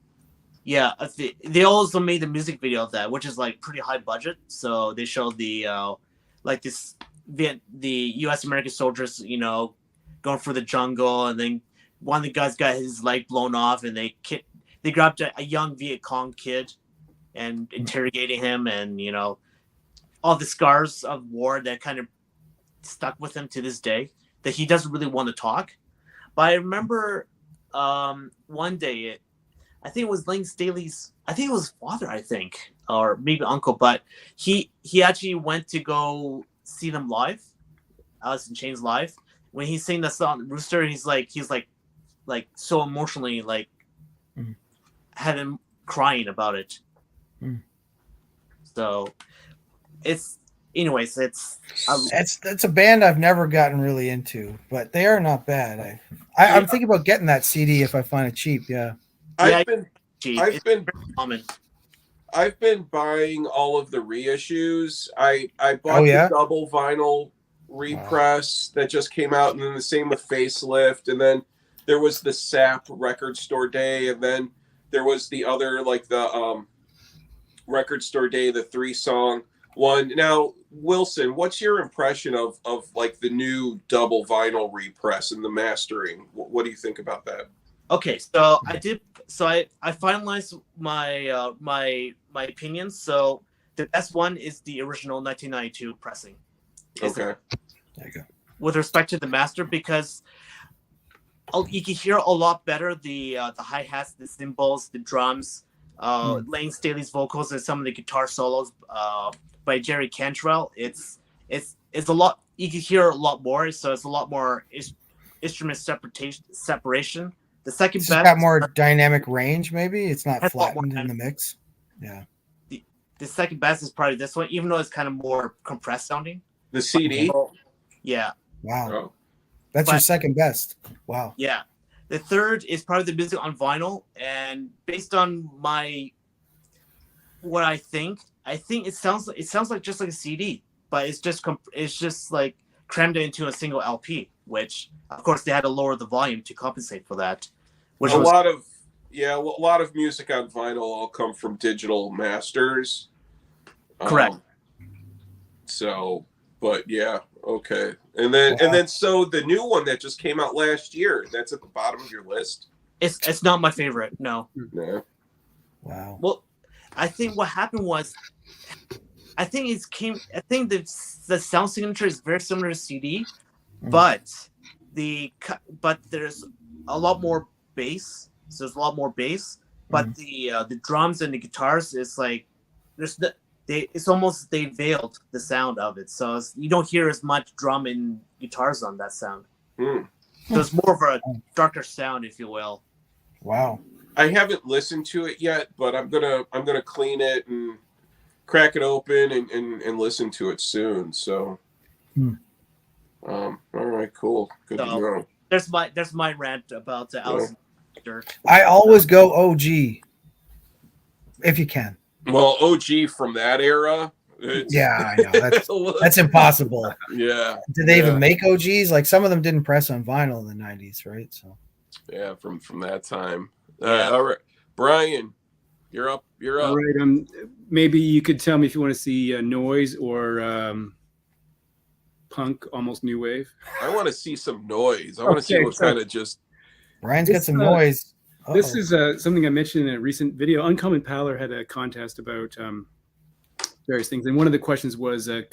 Yeah, they also made the music video of that, which is like pretty high budget. So they showed the U.S. American soldiers, going through the jungle, and then one of the guys got his leg blown off, and they grabbed a young Viet Cong kid and interrogating him, and all the scars of war that kind of stuck with him to this day, that he doesn't really want to talk. But I remember one day, I think it was Lane Staley's, I think it was father, or maybe uncle, but he actually went to go see them live, Alice in Chains live, when he's singing the song Rooster, he's like so emotionally like had him crying about it. So it's it's a band I've never gotten really into, but they are not bad. I'm thinking about getting that CD if I find it cheap. Yeah. I've been buying all of the reissues. I bought the double vinyl repress that just came out, and then the same with Facelift, and then there was the Sap Record Store Day, and then there was the other like the Record Store Day, the 3-song one. Now, Wilson, what's your impression of like the new double vinyl repress and the mastering? What do you think about that? Okay, so I finalized my my opinions. So the best one is the original 1992 pressing. Okay. There you go. With respect to the master, because you can hear a lot better the hi-hats, the cymbals, the drums, Lane Staley's vocals, and some of the guitar solos by Jerry Cantrell. It's a lot. You can hear a lot more, so it's a lot more instrument separation. The second best got more dynamic range. Maybe it's not flattened in the mix. Yeah. The second best is probably this one, even though it's kind of more compressed sounding. The CD. Yeah. Wow. Oh. That's your second best. Wow. Yeah. The third is probably the music on vinyl, and based on what I think it sounds like just like a CD, but it's just like crammed into a single LP, which of course they had to lower the volume to compensate for that. A lot of music on vinyl all come from digital masters. Correct. So, but yeah, okay. And then so the new one that just came out last year, that's at the bottom of your list. It's not my favorite. No. No. Wow. Well, I think what happened was, I think the sound signature is very similar to CD, but there's a lot more bass. So there's a lot more bass, but the drums and the guitars is like it's almost they veiled the sound of it, so you don't hear as much drum and guitars on that sound. So it's more of a darker sound, if you will. Wow. I haven't listened to it yet, but I'm gonna clean it and crack it open and listen to it soon. So, all right, cool, good to know. There's my rant about Allison Dirt. I always go OG if you can. Well, OG from that era. Yeah, I know that's impossible. Yeah. Did they even make OGs? Like some of them didn't press on vinyl in the 90s, right? So. Yeah, from that time. All right, Brian, you're up. All right. Maybe you could tell me if you want to see noise or punk, almost new wave. I want to see some noise. I want to see what kind of just. Brian's got some noise. This is something I mentioned in a recent video. Uncommon Pallor had a contest about various things, and one of the questions was a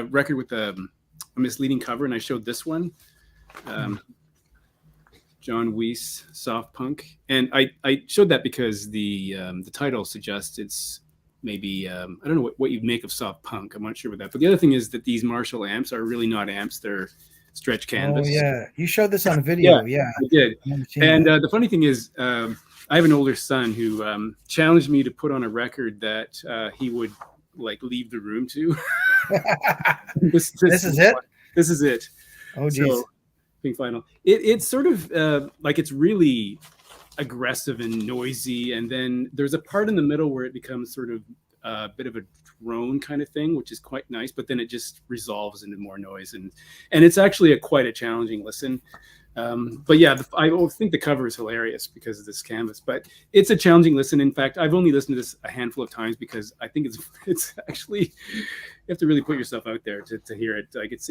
record with a misleading cover, and I showed this one. John Weiss, soft punk, and I showed that because the title suggests it's maybe I don't know what you'd make of soft punk. I'm not sure with that. But the other thing is that these Marshall amps are really not amps; they're stretch canvas. Oh yeah, you showed this on a video. Yeah, I did. And the funny thing is, I have an older son who challenged me to put on a record that he would like leave the room to. this is it. This is it. Oh geez. So, Pink Final. It's sort of like it's really aggressive and noisy, and then there's a part in the middle where it becomes sort of a bit of a drone kind of thing, which is quite nice, but then it just resolves into more noise, and it's actually quite a challenging listen. But yeah, I think the cover is hilarious because of this canvas, but it's a challenging listen. In fact, I've only listened to this a handful of times because I think it's actually, you have to really put yourself out there to hear it. Like it's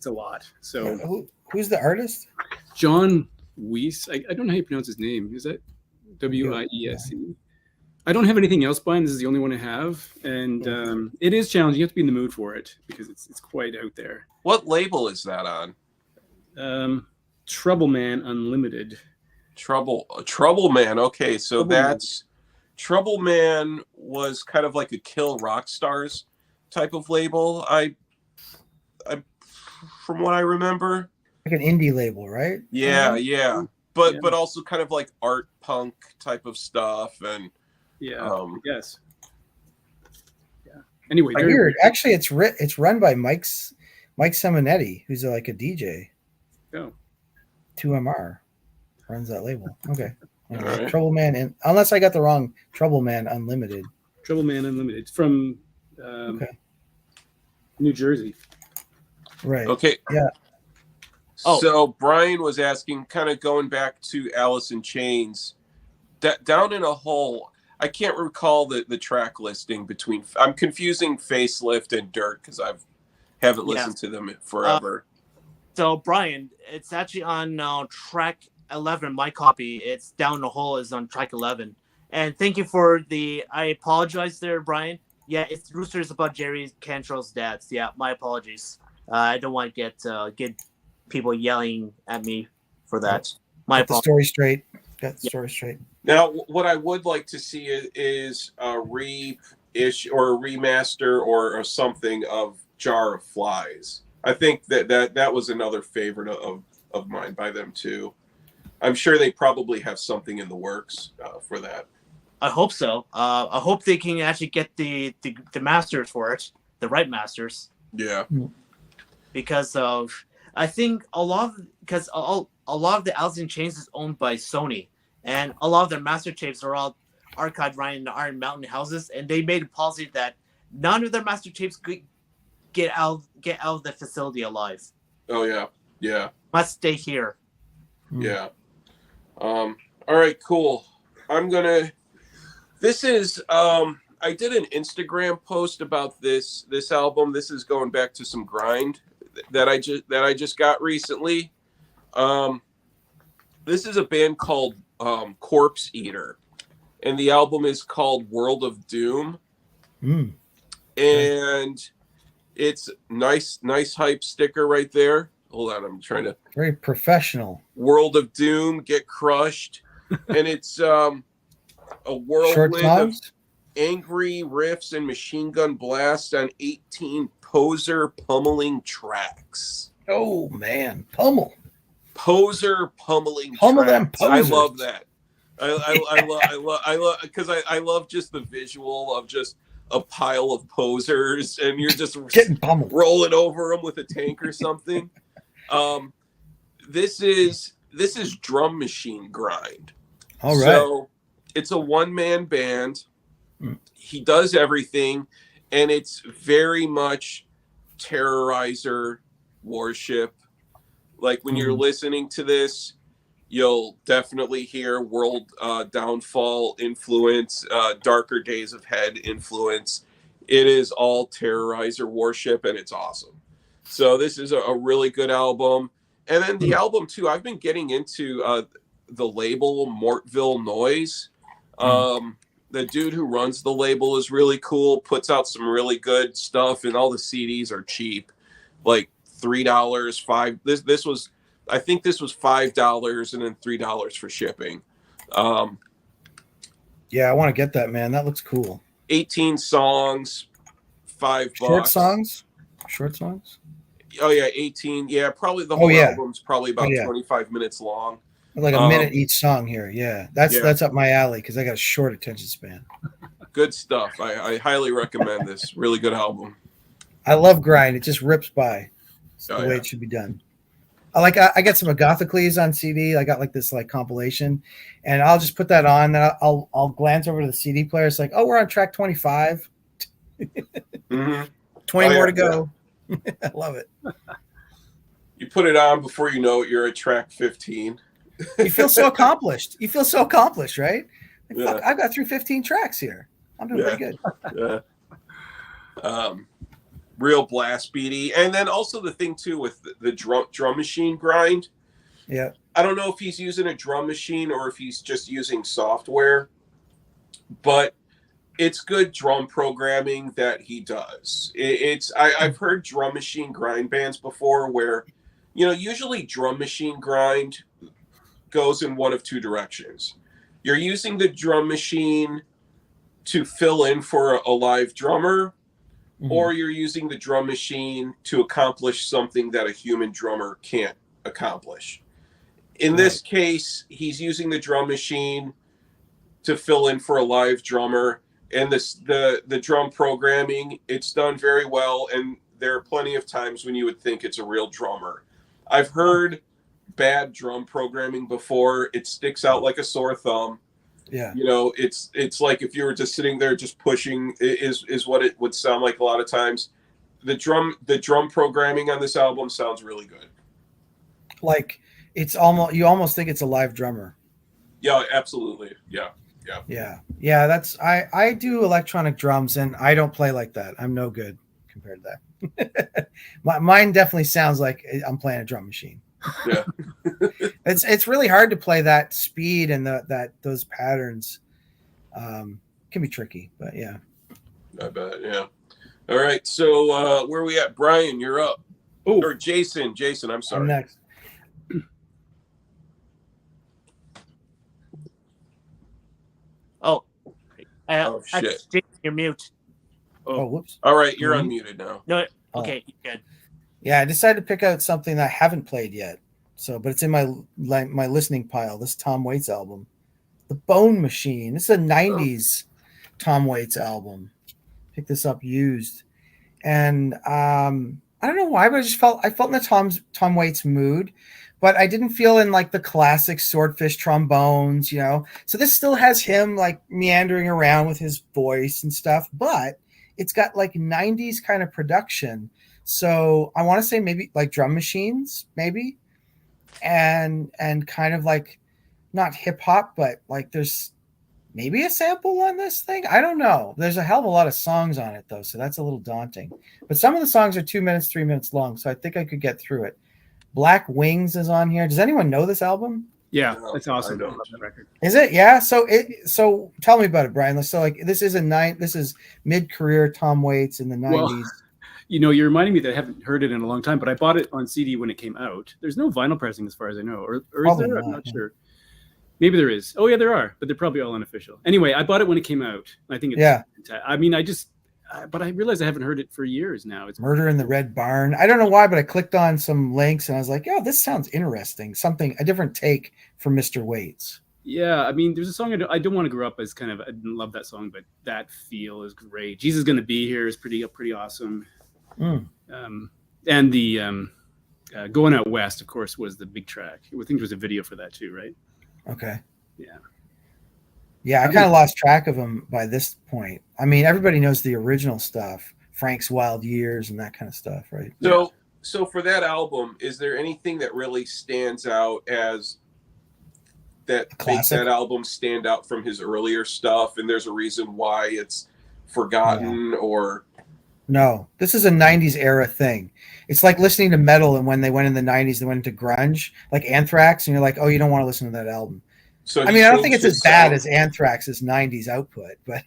a lot. So who's the artist? John Weiss. I don't know how you pronounce his name. Is that W-I-E-S-E? I don't have anything else by him. This is the only one I have, and it is challenging. You have to be in the mood for it because it's quite out there. What label is that on? Trouble Man Unlimited. Trouble Man. Okay, so Trouble Man was kind of like a Kill Rock Stars type of label. I from what I remember. an indie label, right? Yeah, yeah. But Yeah. but also kind of like art punk type of stuff, and Yeah. Yes. Yeah. Anyway, I hear it. Actually, it's run by Mike Simonetti, who's like a DJ. Oh. 2MR runs that label. Okay. All right. Trouble Man, and unless I got the wrong, Trouble Man Unlimited. Trouble Man Unlimited. It's from New Jersey. Right. Okay. Yeah. So Brian was asking, kind of going back to Alice in Chains, Down in a Hole. I can't recall the track listing between. I'm confusing Facelift and Dirt because haven't listened to them forever. So Brian, it's actually on track 11. My copy, it's Down the Hole is on track 11. And thank you for I apologize there, Brian. Yeah, it's Roosters about Jerry Cantrell's dads. Yeah, my apologies. I don't want to get people yelling at me for that. Got the story straight. Got the story straight. Now, what I would like to see is a reissue or a remaster or something of Jar of Flies. I think that was another favorite of mine by them too. I'm sure they probably have something in the works for that. I hope so. I hope they can actually get the masters for it, the right masters. Yeah. Because I think a lot of the Alice in Chains is owned by Sony, and a lot of their master tapes are all archived right in the Iron Mountain houses, and they made a policy that none of their master tapes could get out of the facility alive. Oh yeah, yeah. Must stay here. Yeah. All right, cool. This is I did an Instagram post about this album. This is going back to some grind that I just got recently. This is a band called Corpse Eater, and the album is called World of Doom. And it's nice hype sticker right there. Hold on, I'm trying to. Very professional. World of Doom, Get Crushed, and it's a whirlwind of angry riffs and machine gun blasts on 18 poser pummeling tracks. Oh man, poser pummeling pummel tracks. Them posers. I love that. I love because I love just the visual of just a pile of posers and you're just getting pummeled, rolling over them with a tank or something. This is drum machine grind. All right. So it's a one-man band. He does everything, and it's very much Terrorizer worship. Like when you're listening to this, you'll definitely hear World Downfall influence, Darker Days of Head influence. It is all Terrorizer worship, and it's awesome. So this is a really good album. And then the album, too, I've been getting into the label Mortville Noise. The dude who runs the label is really cool, puts out some really good stuff, and all the CDs are cheap, like $3, $5. This was, I think this was $5 and then $3 for shipping. Yeah, I want to get that, man. That looks cool. 18 songs, $5. Short songs. Oh yeah, 18. Yeah, probably the whole album's probably about 25 minutes long. Like a minute each song here. Yeah, that's up my alley because I got a short attention span. Good stuff. I highly recommend this. Really good album. I love grind. It just rips by. It's the way it should be done. I got some Agathocles on CD. I got like this compilation, and I'll just put that on. And I'll glance over to the CD player. It's like, oh, we're on track 25. 20 more to go. I love it. You put it on before you know it, you're at track 15. You feel so accomplished. Right? Like, fuck, I got through 15 tracks here. I'm doing pretty good. Real blast beaty. And then also the thing too with the drum machine grind. Yeah. I don't know if he's using a drum machine or if he's just using software, but it's good drum programming that he does. I've heard drum machine grind bands before where, usually drum machine grind goes in one of two directions. You're using the drum machine to fill in for a live drummer, or you're using the drum machine to accomplish something that a human drummer can't accomplish. In this case, he's using the drum machine to fill in for a live drummer, and the drum programming, it's done very well, and there are plenty of times when you would think it's a real drummer. I've heard bad drum programming before. It sticks out like a sore thumb. Yeah. You know, it's like if you were just sitting there just pushing is what it would sound like a lot of times. The drum programming on this album sounds really good. Like it's almost, you almost think it's a live drummer. Yeah, absolutely. Yeah. That's I do electronic drums, and I don't play like that. I'm no good compared to that. Mine definitely sounds like I'm playing a drum machine. Yeah. It's really hard to play that speed and those patterns. Can be tricky, but yeah. I bet. Yeah. All right. So where are we at? Brian, you're up. Oh, or Jason, I'm sorry. I'm next. Shit. You're mute. Oh, whoops. All right, you're unmuted now. No, okay, good. Yeah, I decided to pick out something that I haven't played yet. So, but it's in my listening pile. This Tom Waits album, The Bone Machine. This is a '90s Tom Waits album. Picked this up used, and I don't know why, but I felt in the Tom Waits mood, but I didn't feel in like the classic swordfish trombones, you know. So this still has him like meandering around with his voice and stuff, but it's got like '90s kind of production. So I want to say maybe like drum machines, maybe, and kind of like not hip hop, but like there's maybe a sample on this thing. I don't know. There's a hell of a lot of songs on it though, so that's a little daunting. But some of the songs are 2 minutes, 3 minutes long, so I think I could get through it. Black Wings is on here. Does anyone know this album? Yeah, No, that's awesome. I I don't. love that record. Is it? Yeah. So tell me about it, Brian. So like this is mid-career Tom Waits in the 90s. Well, you know, you're reminding me that I haven't heard it in a long time, but I bought it on CD when it came out. There's no vinyl pressing as far as I know. Or is Probably there? I'm not, not sure. Maybe there is. Oh, yeah, there are, but they're probably all unofficial. Anyway, I bought it when it came out. I think it's, I mean, but I realized I haven't heard it for years now. It's Murder in the Red Barn. I don't know why, but I clicked on some links and I was like, "Oh, this sounds interesting. A different take from Mr. Waits." Yeah, I mean, there's a song I don't want to grow up as kind of. I didn't love that song, but that feel is great. Jesus Gonna Be Here is pretty awesome. And the Going Out West, of course, was the big track. I think there was a video for that too, right? Okay. Yeah, I kind of lost track of him by this point. I mean, everybody knows the original stuff, Frank's Wild Years and that kind of stuff, right? So for that album, is there anything that really stands out as that makes that album stand out from his earlier stuff, and there's a reason why it's forgotten or? No, this is a 90s era thing. It's like listening to metal, and when they went in the 90s, they went into grunge, like Anthrax, and you're like, oh, you don't want to listen to that album. So I mean, I don't think it's as bad as Anthrax's 90s output, but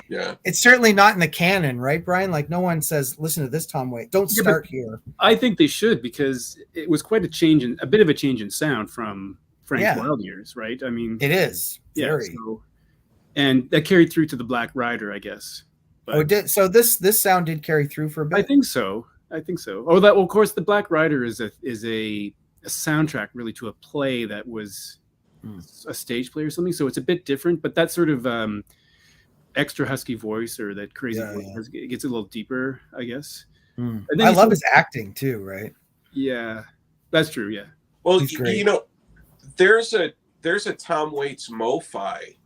yeah, it's certainly not in the canon, right, Brian? Like no one says, listen to this Tom Waits. Don't start here. I think they should, because it was quite a bit of a change in sound from Frank's Wild Years, right? I mean, it is. Very. And that carried through to the Black Rider, I guess. But it did. So this sound did carry through for a bit. I think so. Oh, of course, the Black Rider is a soundtrack really to a play that was a stage play or something. So it's a bit different, but that sort of extra husky voice or that crazy voice, it gets a little deeper, I guess. And then I love his acting too, right? Yeah, that's true. Yeah. Well, you know, there's a Tom Waits MoFi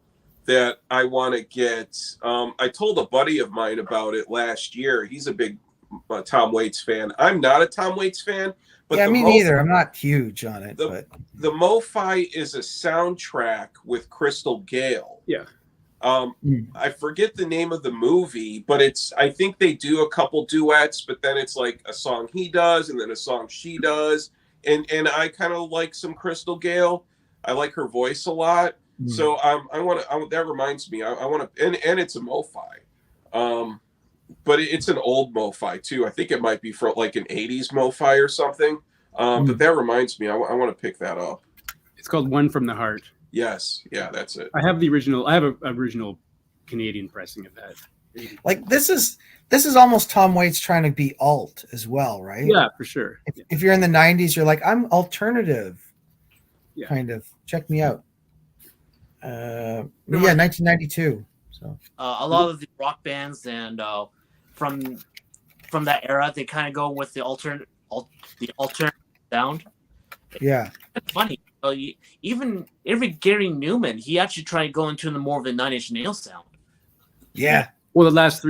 that I want to get. I told a buddy of mine about it last year. He's a big Tom Waits fan. I'm not a Tom Waits fan. But me neither. I'm not huge on it. But the MoFi is a soundtrack with Crystal Gale. Yeah. I forget the name of the movie, but I think they do a couple duets, but then it's like a song he does and then a song she does. And I kind of like some Crystal Gale. I like her voice a lot. So that reminds me, I want to, and it's a MoFi. But it's an old MoFi too. I think it might be from like an 80s MoFi or something. But that reminds me, I want to pick that up. It's called One from the Heart. Yes. Yeah, that's it. I have the original. I have an original Canadian pressing of that. Like this is almost Tom Waits trying to be alt as well, right? Yeah, for sure. If you're in the 90s, you're like, I'm alternative. Yeah. Kind of. Check me out. 1992. So a lot of the rock bands and from that era, they kind of go with the alternate sound. Yeah. It's funny. Even Gary Newman, he actually tried going to the more of the Nine Inch Nails sound. Yeah. Well, the last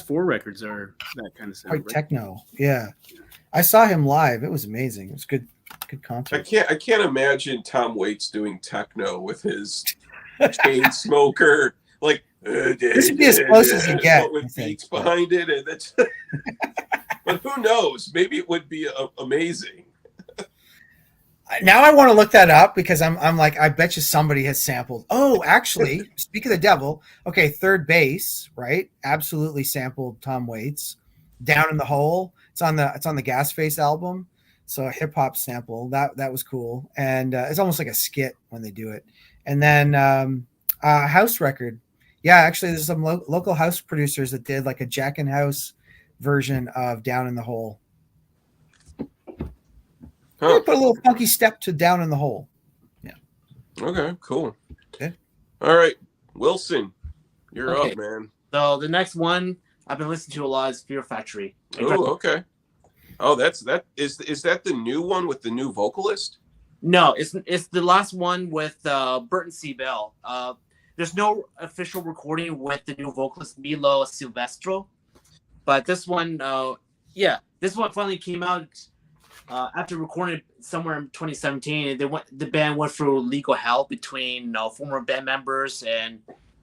four records are that kind of sound. Quite techno. Yeah. I saw him live. It was amazing. It was good concert. I can't imagine Tom Waits doing techno with his chain smoker. Like this would be as close as you get with beats behind it, and that's. But who knows? Maybe it would be amazing. Now I want to look that up because I'm like, I bet you somebody has sampled. Oh, actually, speak of the devil. Okay, Third Base, right? Absolutely sampled Tom Waits. Down in the Hole. It's on the Gas Face album. So a hip hop sample that was cool, and it's almost like a skit when they do it. And then house record. Yeah, actually, there's some local house producers that did like a Jack and House version of Down in the Hole. Huh. Put a little funky step to Down in the Hole. Yeah. Okay, cool. Okay. All right, Wilson, you're up, man. So the next one I've been listening to a lot is Fear Factory. Oh, okay. Oh, is that the new one with the new vocalist? No, it's the last one with Burton C. Bell. There's no official recording with the new vocalist Milo Silvestro, but this one finally came out after recording it somewhere in 2017. The band went through legal hell between former band members and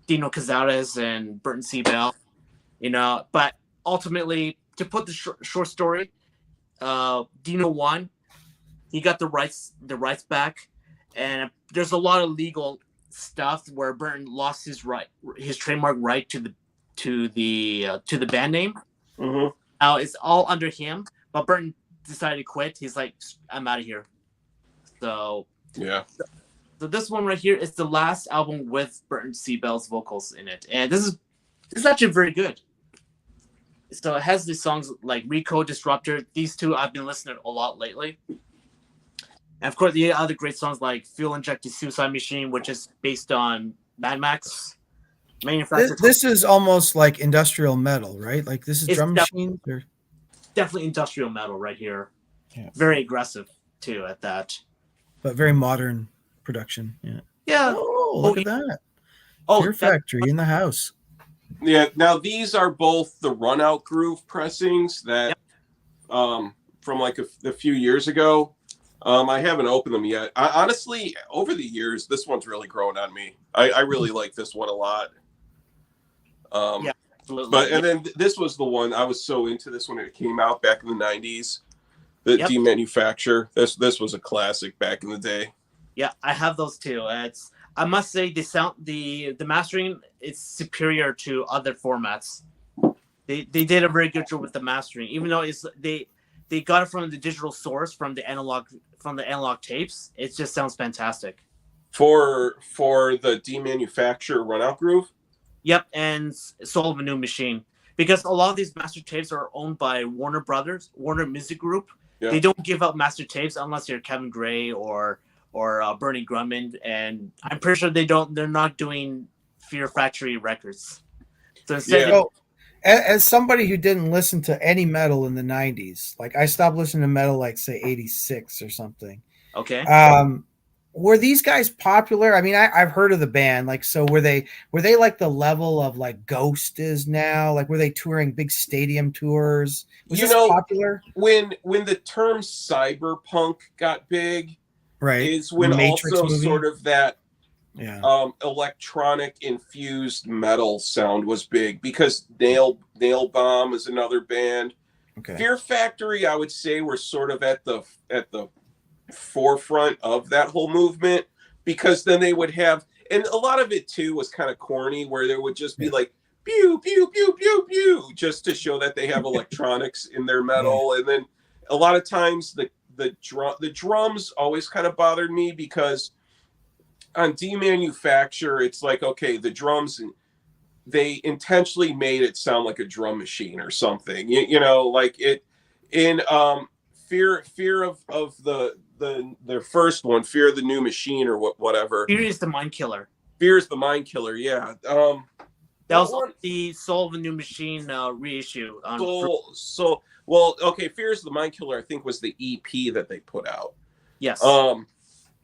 Dino Cazares and Burton C. Bell. But ultimately, to put the short story, Dino won. He got the rights back, and there's a lot of legal stuff where Burton lost his trademark right to the band name. Mm-hmm. Now it's all under him, but Burton decided to quit. He's like, I'm out of here. So yeah. So this one right here is the last album with Burton C. Bell's vocals in it, and this is actually very good. So it has these songs like Rico, Disruptor. These two I've been listening to a lot lately. And of course, the other great songs like Fuel Injected Suicide Machine, which is based on Mad Max. This is almost like industrial metal, right? Like this is drum machines? Definitely industrial metal right here. Yeah. Very aggressive, too, at that. But very modern production. Yeah. Yeah. Oh, look at that. Fear Factory in the house. Yeah. Now, these are both the Run Out Groove pressings that from like a few years ago. I haven't opened them yet. Honestly, over the years, this one's really grown on me. I really like this one a lot. Yeah, absolutely. But and then this was the one I was so into this when it came out back in the 90s. The Demanufacture. This was a classic back in the day. Yeah, I have those too. I must say the mastering is superior to other formats. They did a very good job with the mastering, even though they got it from the digital source from the analog tapes. It just sounds fantastic. For the Demanufacture Run Out Groove. Yep, and Soul of a New Machine, because a lot of these master tapes are owned by Warner Music Group. Yeah. They don't give out master tapes unless you're Kevin Gray or Bernie Grunman, and I'm pretty sure they're not doing Fear Factory records. So instead, as somebody who didn't listen to any metal in the 90s, like I stopped listening to metal like say 86 or something. Okay. Were these guys popular? I mean, I've heard of the band. Like, so were they like the level of like Ghost is now? Like, were they touring big stadium tours? Was this popular? When the term cyberpunk got big, right, is when also movie? Sort of that electronic infused metal sound was big, because Nail Bomb is another band. Okay. Fear Factory, I would say, were sort of at the forefront of that whole movement, because then they would have, and a lot of it too was kind of corny, where there would just be like pew pew pew pew pew, just to show that they have electronics in their metal. And then a lot of times the drums always kind of bothered me, because on Demanufacture it's like, okay, the drums, they intentionally made it sound like a drum machine or something. You know, like it in fear of the first one, Fear of the New Machine or whatever. Fear is the Mind Killer. Fear is the Mind Killer. Yeah. That was on the Soul of the New Machine reissue. Well, okay. Fear is the Mind Killer, I think, was the EP that they put out. Yes.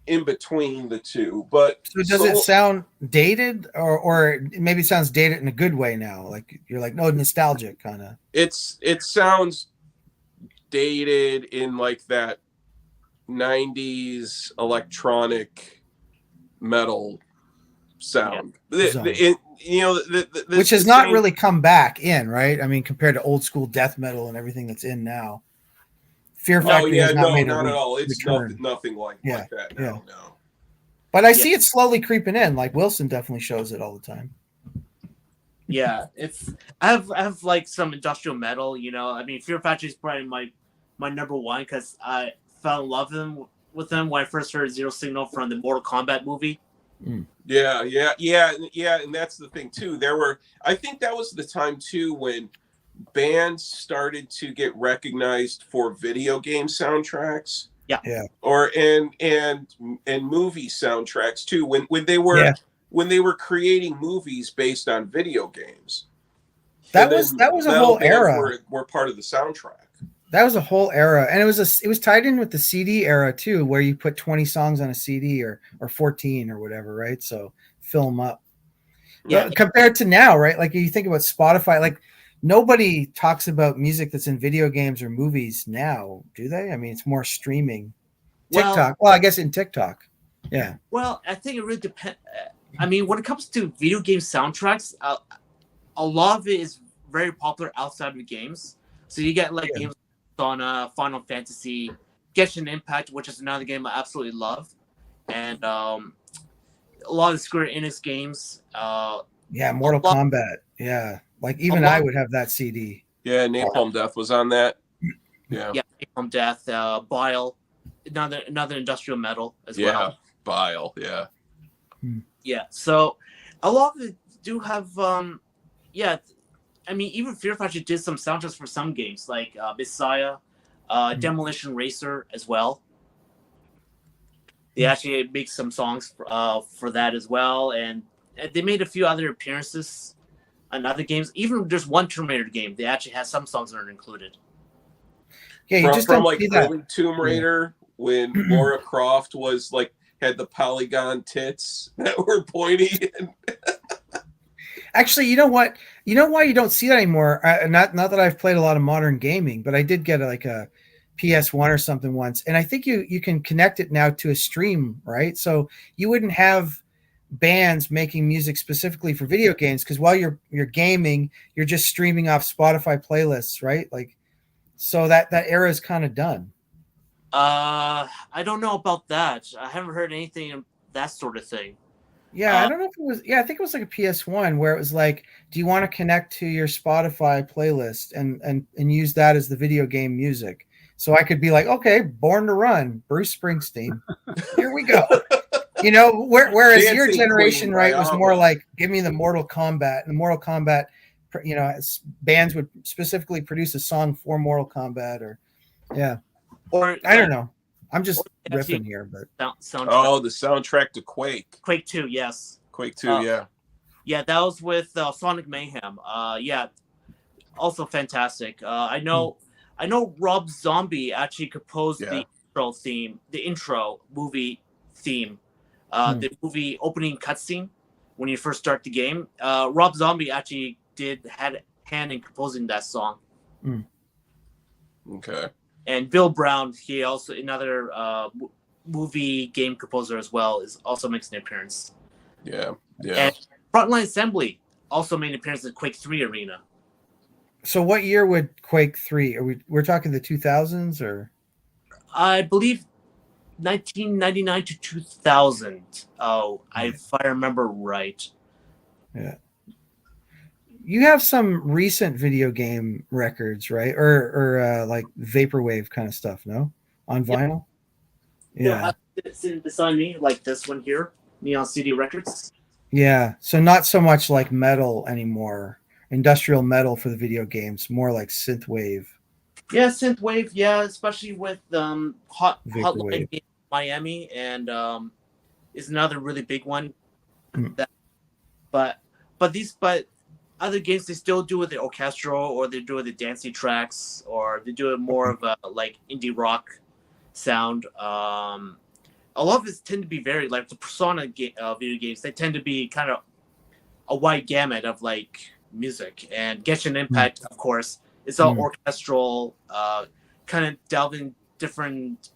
In between the two, but so does it sound dated, or maybe it sounds dated in a good way now? Like you're like, no, nostalgic kind of. It sounds dated in like that 90s electronic metal sound. Which has not really come back in, right? I mean, compared to old school death metal and everything that's in now. Fear Factory has not made not at all. It's nothing like that now. No. But I see it slowly creeping in. Like Wilson definitely shows it all the time. Yeah, I have like some industrial metal. You know, I mean, Fear Factory is probably my number one because I fell in love with them when I first heard Zero Signal from the Mortal Kombat movie. Yeah, and that's the thing too. I think that was the time too when bands started to get recognized for video game soundtracks. Yeah. Or and movie soundtracks too. When they were creating movies based on video games. That was a whole era. Were part of the soundtrack. That was a whole era, and it was tied in with the CD era too, where you put 20 songs on a CD or 14 or whatever, right? So fill them up. Yeah. Compared to now, right? Like you think about Spotify, like nobody talks about music that's in video games or movies now, do they? I mean, it's more streaming. TikTok. Well, I guess in TikTok. Yeah. Well, I think it really depends. I mean, when it comes to video game soundtracks, a lot of it is very popular outside of the games. So you get like games on Final Fantasy, Genshin Impact, which is another game I absolutely love, and a lot of Square Enix games. Mortal Kombat. Yeah, like even I would have that CD. Yeah, Napalm Death was on that. Yeah, Napalm Death, Bile, another industrial metal as well. Yeah, Bile. Yeah. Yeah, so a lot of it do have. I mean, even Fear Factory did some soundtracks for some games, like Messiah, Demolition Racer as well. They actually make some songs for that as well, and they made a few other appearances on other games. Even there's one Terminator game, they actually have some songs that are included. Yeah, you just don't see that. Early Tomb Raider, when Lara Croft was like had the polygon tits that were pointy. Actually, you know what? You know why you don't see that anymore? Not that I've played a lot of modern gaming, but I did get a PS1 or something once, and I think you can connect it now to a stream, right? So you wouldn't have bands making music specifically for video games because while you're gaming, you're just streaming off Spotify playlists, right? Like, so that era is kind of done. I don't know about that. I haven't heard anything of that sort of thing. Yeah, I don't know if it was. Yeah, I think it was like a PS1 where it was like, do you want to connect to your Spotify playlist and use that as the video game music? So I could be like, okay, Born to Run, Bruce Springsteen. Here we go. You know, whereas Dancing your generation, Queen, right, was more like, give me the Mortal Kombat. And the Mortal Kombat, you know, bands would specifically produce a song for Mortal Kombat or, or I don't know. I'm just riffing here, but the soundtrack to Quake. Quake 2, yes. Quake 2, yeah. Yeah, that was with Sonic Mayhem. Also fantastic. I know Rob Zombie actually composed the intro movie theme, the movie opening cutscene when you first start the game. Rob Zombie actually had a hand in composing that song. Okay. And Bill Brown, he also another movie game composer as well, also makes an appearance. Yeah. And Frontline Assembly also made an appearance in Quake 3 arena. So what year would Quake 3? We're talking the 2000s or? I believe 1999 to 2000. If I remember right. Yeah. You have some recent video game records, right? Or like vaporwave kind of stuff, no? On vinyl? Yeah. It's beside me, like this one here, Neon CD Records. Yeah. So not so much like metal anymore. Industrial metal for the video games, more like synthwave, Yeah, synthwave. Yeah, especially with vaporwave. Hotline Game Miami, and is another really big one. Mm. That, but but other games they still do it the orchestral, or they do it the dancey tracks, or they do it more of a like indie rock sound. A lot of it tend to be very like the Persona video games. They tend to be kind of a wide gamut of like music, and Genshin Impact, of course, is all orchestral, kind of delving different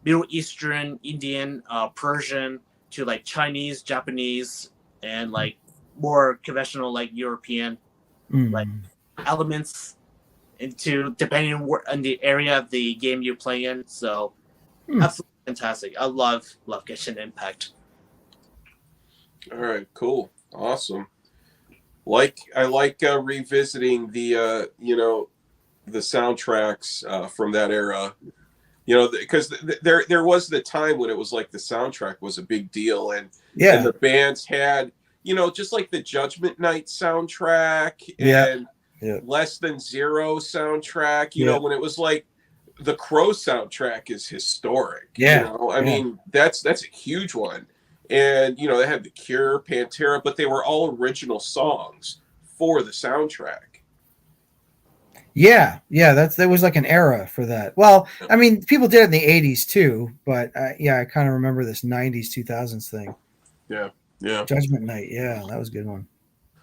Middle Eastern, Indian, Persian to like Chinese, Japanese, and like more conventional like European like elements into depending on the area of the game you play in. So absolutely fantastic. I love Genshin Impact. All right, cool, awesome. I like revisiting the the soundtracks from that era. Because there was the time when it was like the soundtrack was a big deal, and the bands had just like the Judgment Night soundtrack and Less Than Zero soundtrack. When it was like the Crow soundtrack is historic. I mean that's a huge one. And they had The Cure, Pantera, but they were all original songs for the soundtrack. Yeah, there was like an era for that. Well, I mean, people did it in the '80s too, but I kind of remember this '90s, 2000s thing. Yeah. Judgment Night, yeah, that was a good one.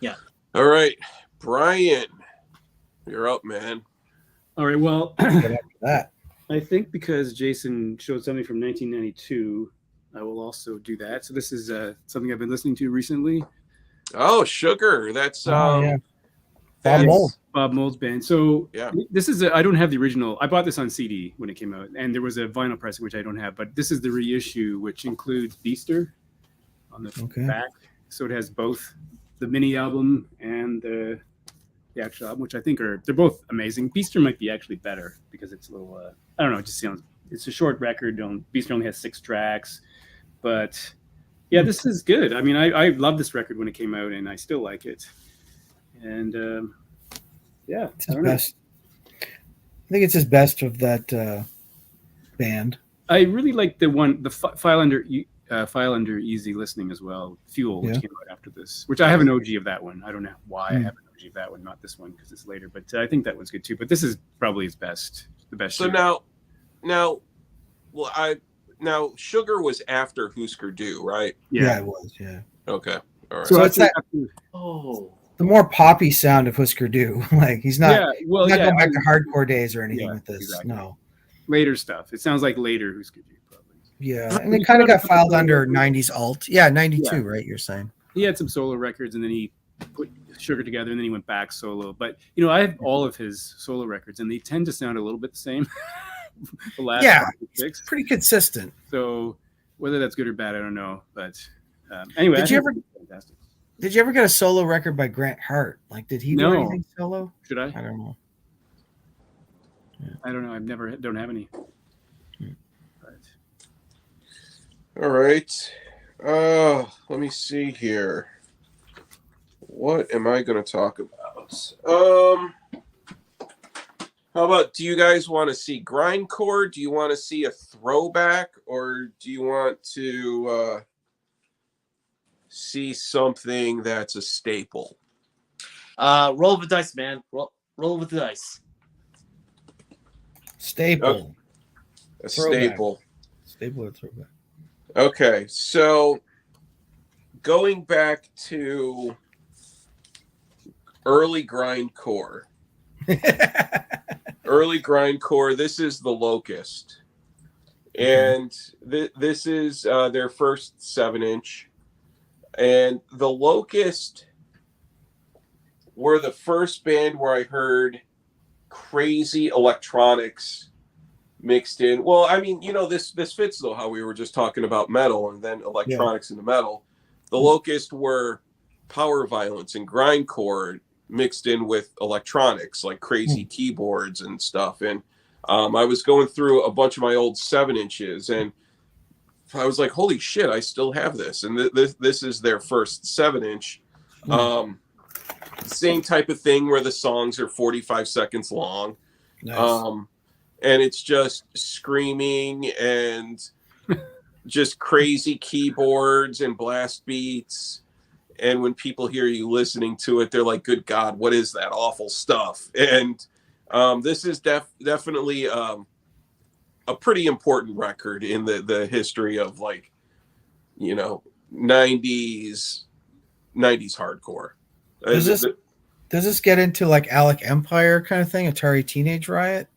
Yeah. All right, Brian, you're up, man. All right, well, after that, I think because Jason showed something from 1992, I will also do that. So this is something I've been listening to recently. Oh, Sugar, that's Bob Mold's band. So this is I don't have the original. I bought this on CD when it came out, and there was a vinyl pressing which I don't have. But this is the reissue, which includes Beaster on the back. So it has both the mini album and the actual album, which I think they're both amazing. Beaster might be actually better because it's a little I don't know. It just sounds. It's a short record. Beaster only has 6 tracks, but yeah, this is good. I mean, I loved this record when it came out, and I still like it. And it's his best. I think it's his best of that band. I really like the File Under Easy Listening as well. Fuel, which came out after this, which I have an OG of that one. I don't know why I have an OG of that one, not this one because it's later. But I think that one's good too. But this is probably his best, the best. So now, Sugar was after Husker Du, right? Yeah, it was. Yeah. Okay. All right. So it's that. The more poppy sound of Husker Du. Like he's not going back to hardcore days or anything with this. Exactly. No. Later stuff. It sounds like later Husker Du probably. Yeah, and it kind of got filed under 90s alt. Yeah, 92, right? You're saying. He had some solo records, and then he put Sugar together, and then he went back solo. But I have all of his solo records, and they tend to sound a little bit the same. The last it's pretty consistent. So whether that's good or bad, I don't know. But anyway, did you ever get a solo record by Grant Hart? Like, did he do anything solo? Should I? I don't know. Yeah. I don't know. Don't have any. All right. Let me see here. What am I going to talk about? How about, do you guys want to see grindcore? Do you want to see a throwback? Or do you want to see something that's a staple? Roll with the dice, man. Roll with the dice. Staple. A staple. Staple or throwback. Okay, so going back to early grindcore. Early grindcore, this is the Locust. And this is their first 7-inch. And the Locust were the first band where I heard crazy electronics mixed in. Well, I mean, this fits though how we were just talking about metal and then electronics into metal. The Locust were power violence and grindcore mixed in with electronics like crazy keyboards and stuff. And I was going through a bunch of my old 7-inches, and I was like, holy shit, I still have this. And this is their first 7-inch. Same type of thing where the songs are 45 seconds long. Nice. And it's just screaming and just crazy keyboards and blast beats. And when people hear you listening to it, they're like, good God, what is that awful stuff? And this is definitely a pretty important record in the history of, like, you know, 90s hardcore. Does this get into like Alec Empire kind of thing, Atari Teenage Riot?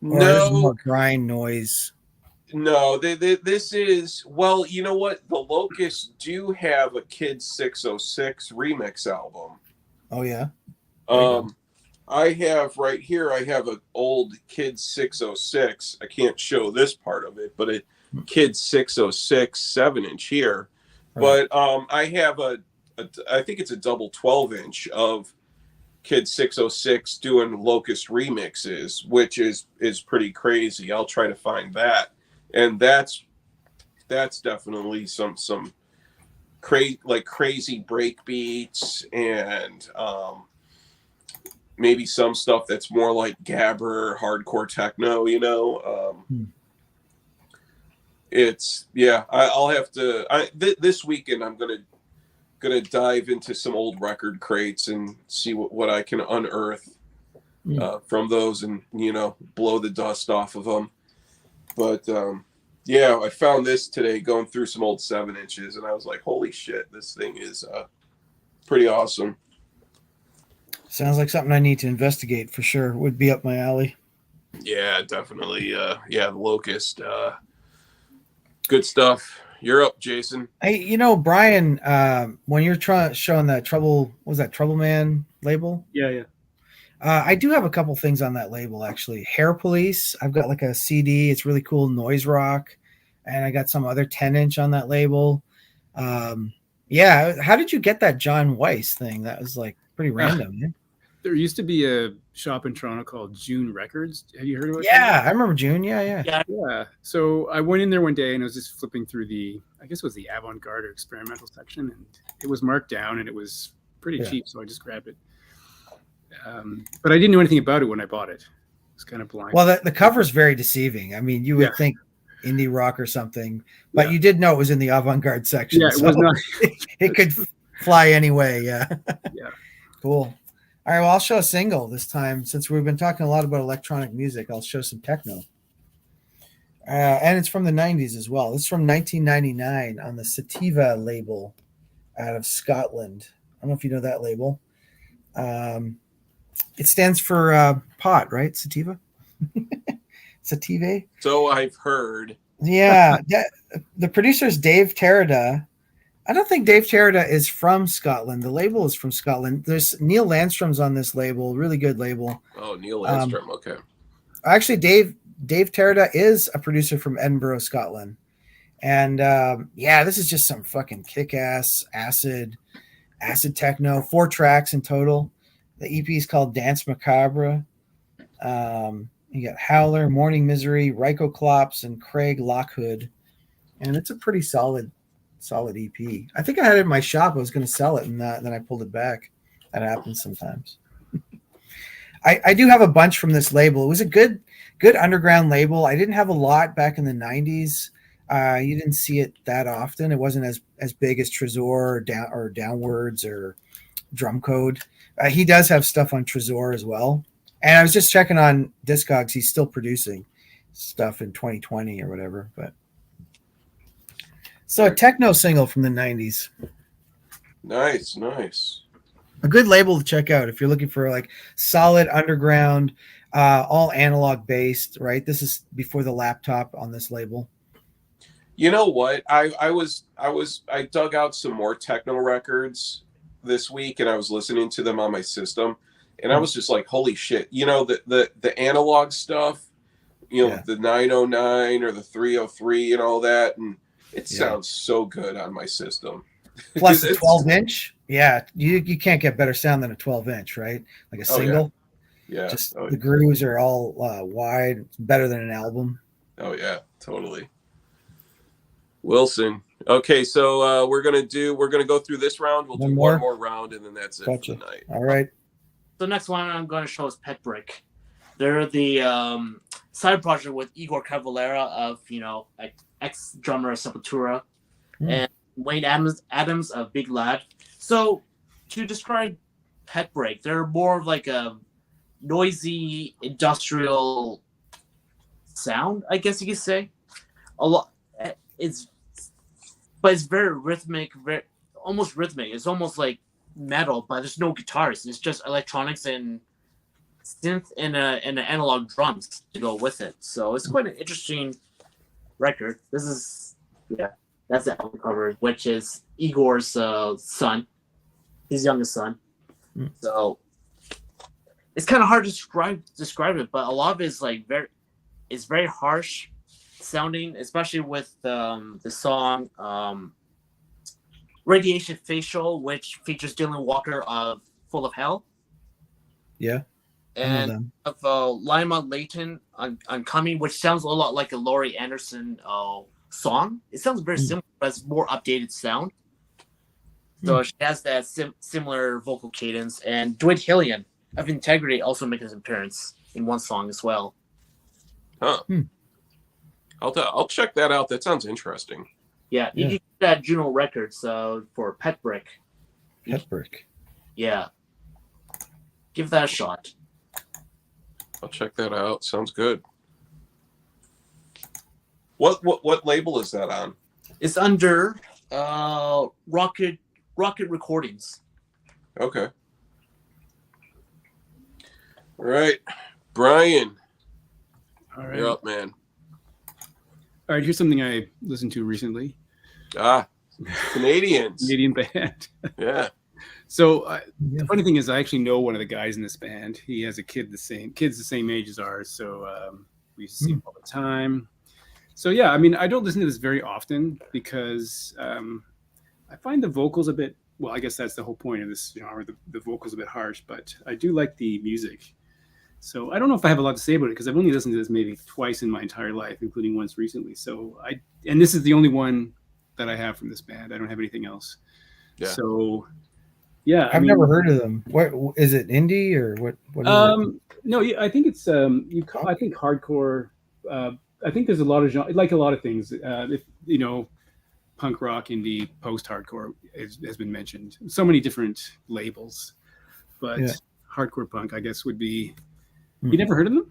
Or is it more grind noise? No, this is, well, you know what? The Locusts do have a Kid 606 remix album. Oh, yeah? I have right here, I have an old Kid 606. I can't show this part of it, but a Kid 606 7-inch here. Right. But I have I think it's a double 12-inch of Kid 606 doing Locust remixes, which is pretty crazy. I'll try to find that. And that's definitely some crazy break beats and maybe some stuff that's more like gabber, hardcore techno, you know. It's, yeah, I'll have to, this weekend I'm gonna dive into some old record crates and see what I can unearth from those, and, you know, blow the dust off of them. But yeah, I found this today going through some old 7-inches, and I was like, holy shit, this thing is pretty awesome. Sounds like something I need to investigate for sure. Would be up my alley. Yeah, definitely. Yeah, the Locust. Good stuff. You're up, Jason. Hey, you know, Brian, when you're showing that Trouble Man label? Yeah. I do have a couple things on that label, actually. Hair Police. I've got like a CD. It's really cool, noise rock. And I got some other 10-inch on that label. Yeah. How did you get that John Weiss thing? That was like pretty random. Man. There used to be a shop in Toronto called June Records. Have you heard of it? Yeah, I remember June. Yeah. So I went in there one day and I was just flipping through I guess it was the avant-garde or experimental section, and it was marked down and it was pretty cheap, so I just grabbed it. But I didn't know anything about it when I bought it. It was kind of blind. Well, the cover is very deceiving. I mean, you would think indie rock or something, but you did know it was in the avant-garde section. Yeah, it was not. It could fly anyway. Yeah. Yeah. Cool. All right. Well, I'll show a single this time. Since we've been talking a lot about electronic music, I'll show some techno. And it's from the 90s as well. This is from 1999 on the Sativa label out of Scotland. I don't know if you know that label. It stands for pot, right? Sativa? Sativa? So I've heard. Yeah. The producer's Dave Terada. I don't think Dave Terada is from Scotland. The label is from Scotland. There's Neil Landstrom's on this label. Really good label. Oh, Neil Landstrom. Okay. Actually, Dave Terada is a producer from Edinburgh, Scotland. And this is just some fucking kick-ass acid techno. 4 tracks in total. The EP is called Dance Macabre. You got Howler, Morning Misery, Rycoclops, and Craig Lockwood. And it's a pretty solid EP. I think I had it in my shop. I was going to sell it, and then I pulled it back. That happens sometimes. I do have a bunch from this label. It was a good underground label. I didn't have a lot back in the 90s. You didn't see it that often. It wasn't as big as Trésor or Downwards or Drum Code. He does have stuff on Trésor as well. And I was just checking on Discogs. He's still producing stuff in 2020 or whatever. But so a techno single from the 90s. Nice. A good label to check out if you're looking for like solid underground, all analog based, right? This is before the laptop on this label. You know what? I dug out some more techno records this week, and I was listening to them on my system, and I was just like, holy shit. You know, the analog stuff, you know, the 909 or the 303 and all that, and it sounds so good on my system. Plus a 12-inch. Yeah, you can't get better sound than a 12-inch, right? Like a single. Yeah. Just the grooves are all wide. It's better than an album. Oh yeah, totally. Wilson. Okay, so we're gonna go through this round. We'll do one more round, and then that's it Gotcha. for the night. All right. The next one I'm going to show is Pet Brick. They're the side project with Igor Cavalera of ex drummer of Sepultura, and Wayne Adams of Big Lad. So to describe Pet Brick, they're more of like a noisy industrial sound, I guess you could say. A lot. It's very rhythmic, almost rhythmic. It's almost like metal, but there's no guitars. It's just electronics and synth and an analog drums to go with it. So it's quite an interesting record. That's the album cover, which is Igor's son, his youngest son. So it's kind of hard to describe it, but a lot of it is it's very harsh sounding, especially with the song Radiation Facial, which features Dylan Walker of Full of Hell. Yeah. And of Lima Layton on Coming, which sounds a lot like a Laurie Anderson song. It sounds very similar, but it's more updated sound. So she has that similar vocal cadence. And Dwight Hillian of Integrity also makes his appearance in one song as well. Huh. I'll check that out. That sounds interesting. Yeah, you can get that Juno Records for Pet Brick. Pet Brick. Yeah. Give that a shot. I'll check that out. Sounds good. What label is that on? It's under Rocket Recordings. Okay. All right. Brian. All right. You're up, man. All right, here's something I listened to recently. Canadians. Canadian band. Yeah. So the funny thing is, I actually know one of the guys in this band. He has a kid the same age as ours, so we used to see him all the time. So yeah, I mean, I don't listen to this very often because I find the vocals a bit. Well, I guess that's the whole point of this genre. The vocals a bit harsh, but I do like the music. So I don't know if I have a lot to say about it because I've only listened to this maybe twice in my entire life, including once recently. So and this is the only one that I have from this band. I don't have anything else. Yeah. So yeah, I've never heard of them. What is it? Indie or what is it? No, I think it's I think hardcore. I think there's a lot of genre, like a lot of things. If punk rock, indie, post-hardcore has been mentioned. So many different labels, but hardcore punk, I guess, would be. You never heard of them?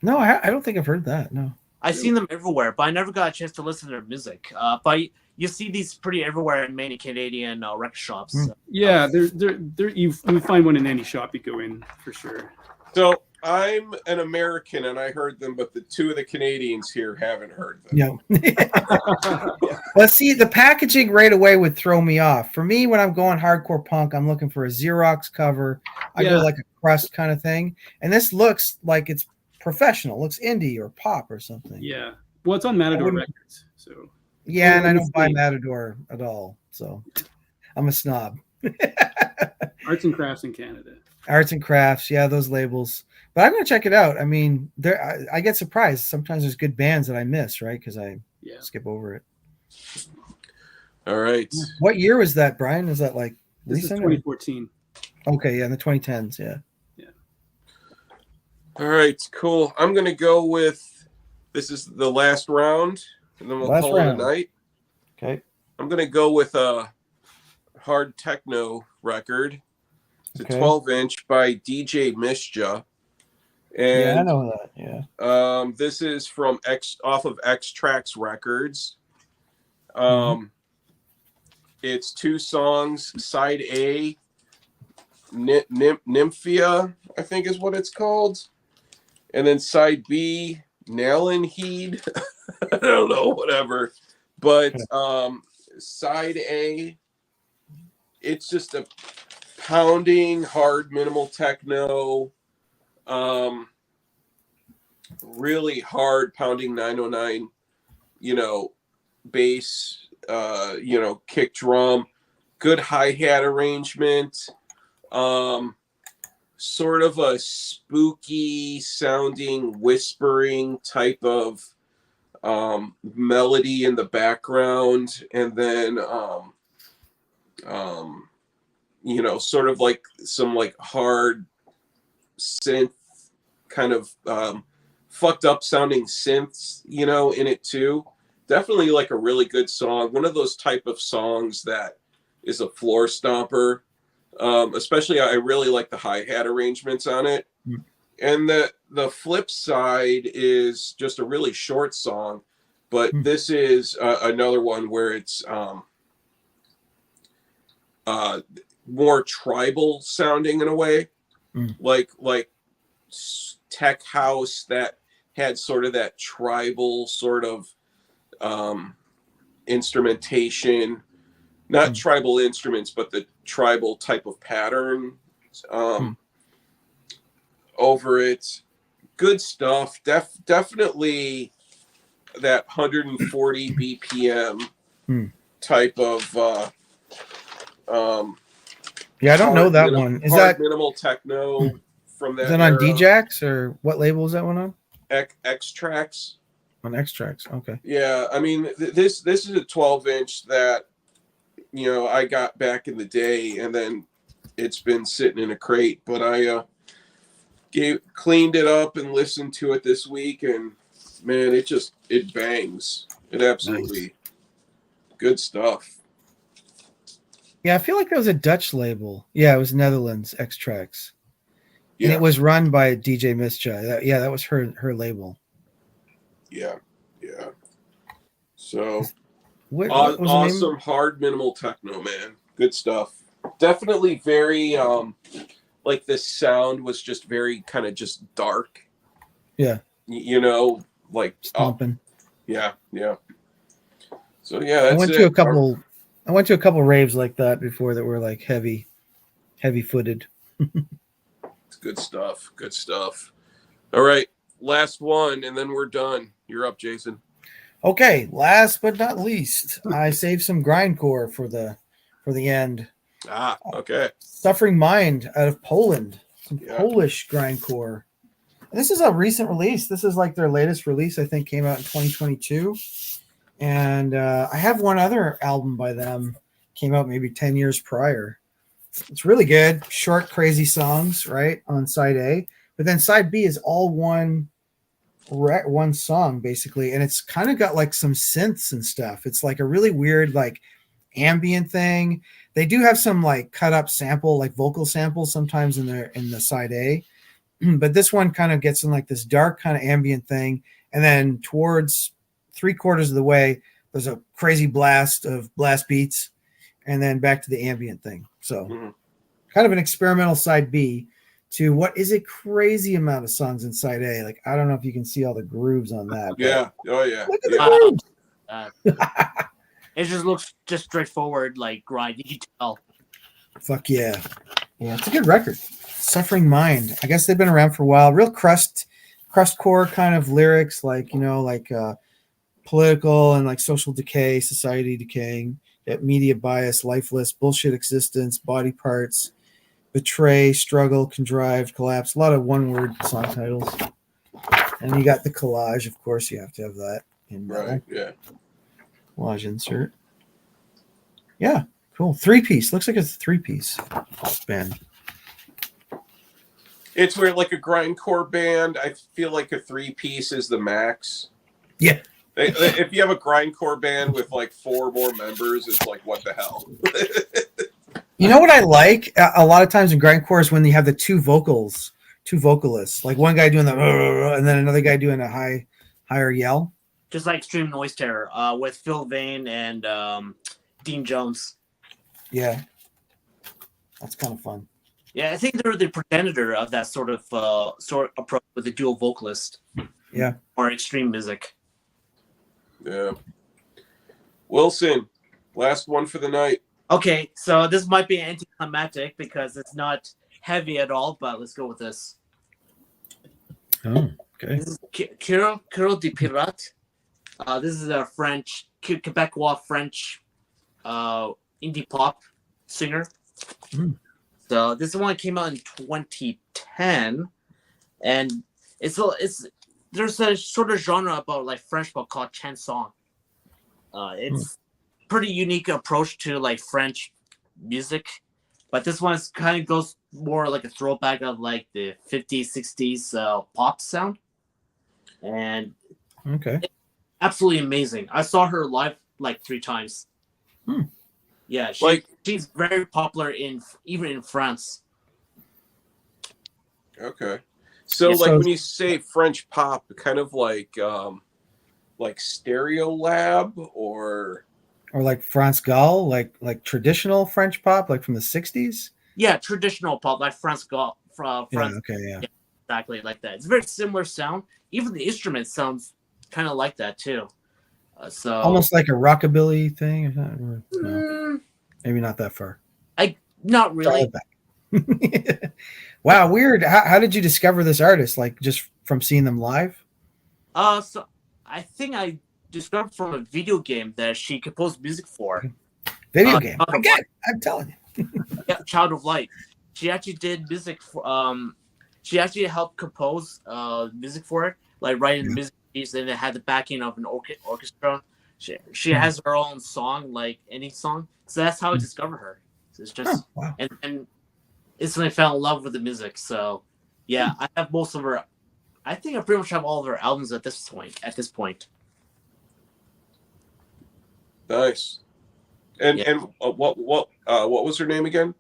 No, I don't think I've heard that. No, I've seen them everywhere, but I never got a chance to listen to their music. But you see these pretty everywhere in many Canadian record shops. Yeah, you find one in any shop you go in for sure. So I'm an American and I heard them, but the two of the Canadians here haven't heard them. No. Well, see, the packaging right away would throw me off. For me, when I'm going hardcore punk, I'm looking for a Xerox cover. I go like a crust kind of thing. And this looks like it's professional. It looks indie or pop or something. Yeah. Well, it's on Matador Records. So yeah, and I don't buy Matador at all. So I'm a snob. Arts and Crafts in Canada. Arts and Crafts, yeah, those labels. But I'm gonna check it out. I mean, I get surprised. Sometimes there's good bands that I miss, right? Because I skip over it. All right. What year was that, Brian? Is that like recent? 2014. Okay, yeah, in the 2010s, yeah. All right, cool. I'm gonna go with this is the last round, and then we'll call it a night. Okay. I'm gonna go with a hard techno record. It's a 12-inch by DJ Misja. And yeah, I know that. Yeah. This is from off of X Tracks Records. It's two songs. Side A, Nymphia, I think is what it's called, and then side B, Nalenheed. I don't know, whatever. But side A, it's just a pounding, hard, minimal techno. Really hard pounding 909, bass, kick drum, good hi-hat arrangement, sort of a spooky sounding whispering type of melody in the background, and then sort of like some like hard synth kind of fucked up sounding synths, in it too. Definitely like a really good song. One of those type of songs that is a floor stomper. Especially I really like the hi-hat arrangements on it. Mm. And the flip side is just a really short song, but this is another one where it's more tribal sounding in a way, like tech house that had sort of that tribal sort of instrumentation, not tribal instruments, but the tribal type of pattern over it. Good stuff. Definitely that 140 BPM type of yeah, I don't know that one. Is that minimal techno from that? Is that on DJax or what label is that one on? X Tracks. On X Tracks, okay. Yeah, I mean this is a 12-inch that I got back in the day, and then it's been sitting in a crate. But I cleaned it up and listened to it this week, and man, it bangs. It absolutely good stuff. Yeah, I feel like that was a Dutch label. Yeah, it was Netherlands, X Tracks. Yeah. And it was run by DJ Mischa. That was her label. Yeah. So what awesome hard minimal techno, man. Good stuff. Definitely very like the sound was just very kind of just dark. Yeah. Like stomping. Yeah. So yeah, that's I went to a couple raves like that before that were like heavy footed. It's good stuff. All right, last one, and then we're done. You're up, Jason. Okay, last but not least, I saved some grindcore for the end. Okay. Suffering Mind out of Poland, some Polish grindcore. And this is a recent release. This is like their latest release. I think came out in 2022. And I have one other album by them, came out maybe 10 years prior. It's really good. Short, crazy songs, right, on side A. But then side B is all one song, basically. And it's kind of got like some synths and stuff. It's like a really weird, like, ambient thing. They do have some like cut up sample, like vocal samples sometimes in the side A. But this one kind of gets in like this dark kind of ambient thing. And then towards 3/4 of the way, there's a crazy blast beats, and then back to the ambient thing. So kind of an experimental side B to what is a crazy amount of songs in side A. Like, I don't know if you can see all the grooves on that. Yeah. Oh yeah. Look at the grooves. It just looks just straightforward, like grind. You can tell. Fuck yeah. Yeah, it's a good record. Suffering Mind. I guess they've been around for a while. Real crustcore kind of lyrics, like, political and like social decay, society decaying, media bias, lifeless, bullshit existence, body parts, betray, struggle, contrived, collapse. A lot of one-word song titles. And you got the collage, of course. You have to have that in metal. Right. Yeah. Collage insert. Yeah, cool. 3-piece. Looks like it's a 3-piece band. It's where like a grindcore band, I feel like a 3-piece is the max. Yeah. If you have a grindcore band with like 4 more members, it's like, what the hell? You know what I like a lot of times in grindcore is when you have the two vocalists, like one guy doing the and then another guy doing a higher yell. Just like Extreme Noise Terror with Phil Vane and Dean Jones. Yeah. That's kind of fun. Yeah, I think they're the progenitor of that sort of approach with the dual vocalist. Yeah. Or extreme music. Yeah. Wilson, last one for the night. Okay, so this might be anticlimactic because it's not heavy at all, but let's go with this. Oh, okay. This is Kiro de Pirate. This is a French, Quebecois French indie pop singer. So this one came out in 2010, and it's there's a sort of genre about like French pop called chanson. It's pretty unique approach to like French music, but this one kind of goes more like a throwback of like the 50s, 60s pop sound, and Okay. absolutely amazing. I saw her live like 3 times. Yeah, she's very popular even in France. Okay. So, Yeah, when you say French pop, kind of like Stereo Lab or like France Gall, like traditional French pop, like from the 60s. Yeah, traditional pop like France Gall from France. Yeah. Okay. Yeah. Exactly like that. It's a very similar sound. Even the instrument sounds kind of like that too. So Almost like a rockabilly thing. Or no, maybe not that far. Not really. Wow, weird. How did you discover this artist? Like just from seeing them live? So I think I discovered from a video game that she composed music for. Video game. Again, I'm telling you. Yeah, Child of Light. She actually did music for. She actually helped compose music for it, like writing the music piece, and it had the backing of an orchestra. She has her own song, like any song. So that's how I discovered her. So it's just wow. and instantly fell in love with the music. So yeah, I have most of her. I think I pretty much have all of her albums at this point. Nice. And what was her name again?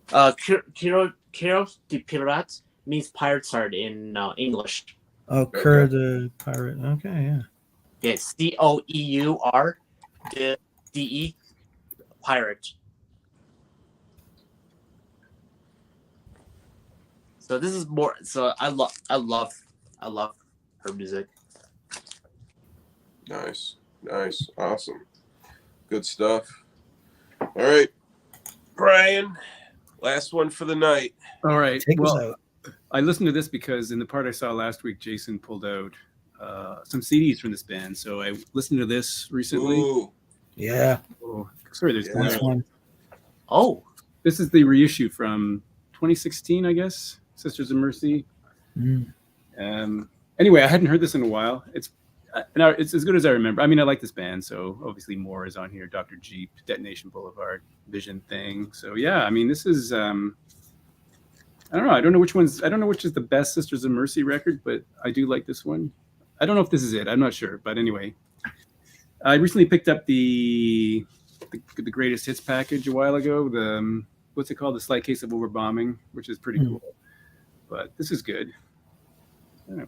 Kiro de Pirate means pirate's heart in English. Oh, Cur the Pirate. Okay, yeah. Yeah, COEUR DE pirate. So this is more. So I love her music. Nice, awesome, good stuff. All right, Brian, last one for the night. All right. Take us out. I listened to this because in the part I saw last week, Jason pulled out some CDs from this band. So I listened to this recently. Ooh. Yeah. Oh, sorry, there's Nice one. Oh, this is the reissue from 2016, I guess. Sisters of Mercy. Anyway, I hadn't heard this in a while. It's as good as I remember. I mean, I like this band, so obviously more is on here. Dr. Jeep, Detonation Boulevard, Vision Thing. So yeah, I mean, this is. I don't know. I don't know which is the best Sisters of Mercy record, but I do like this one. I don't know if this is it. I'm not sure, but anyway, I recently picked up the greatest hits package a while ago. The what's it called? The Slight Case of Overbombing, which is pretty cool. But this is good. I don't know.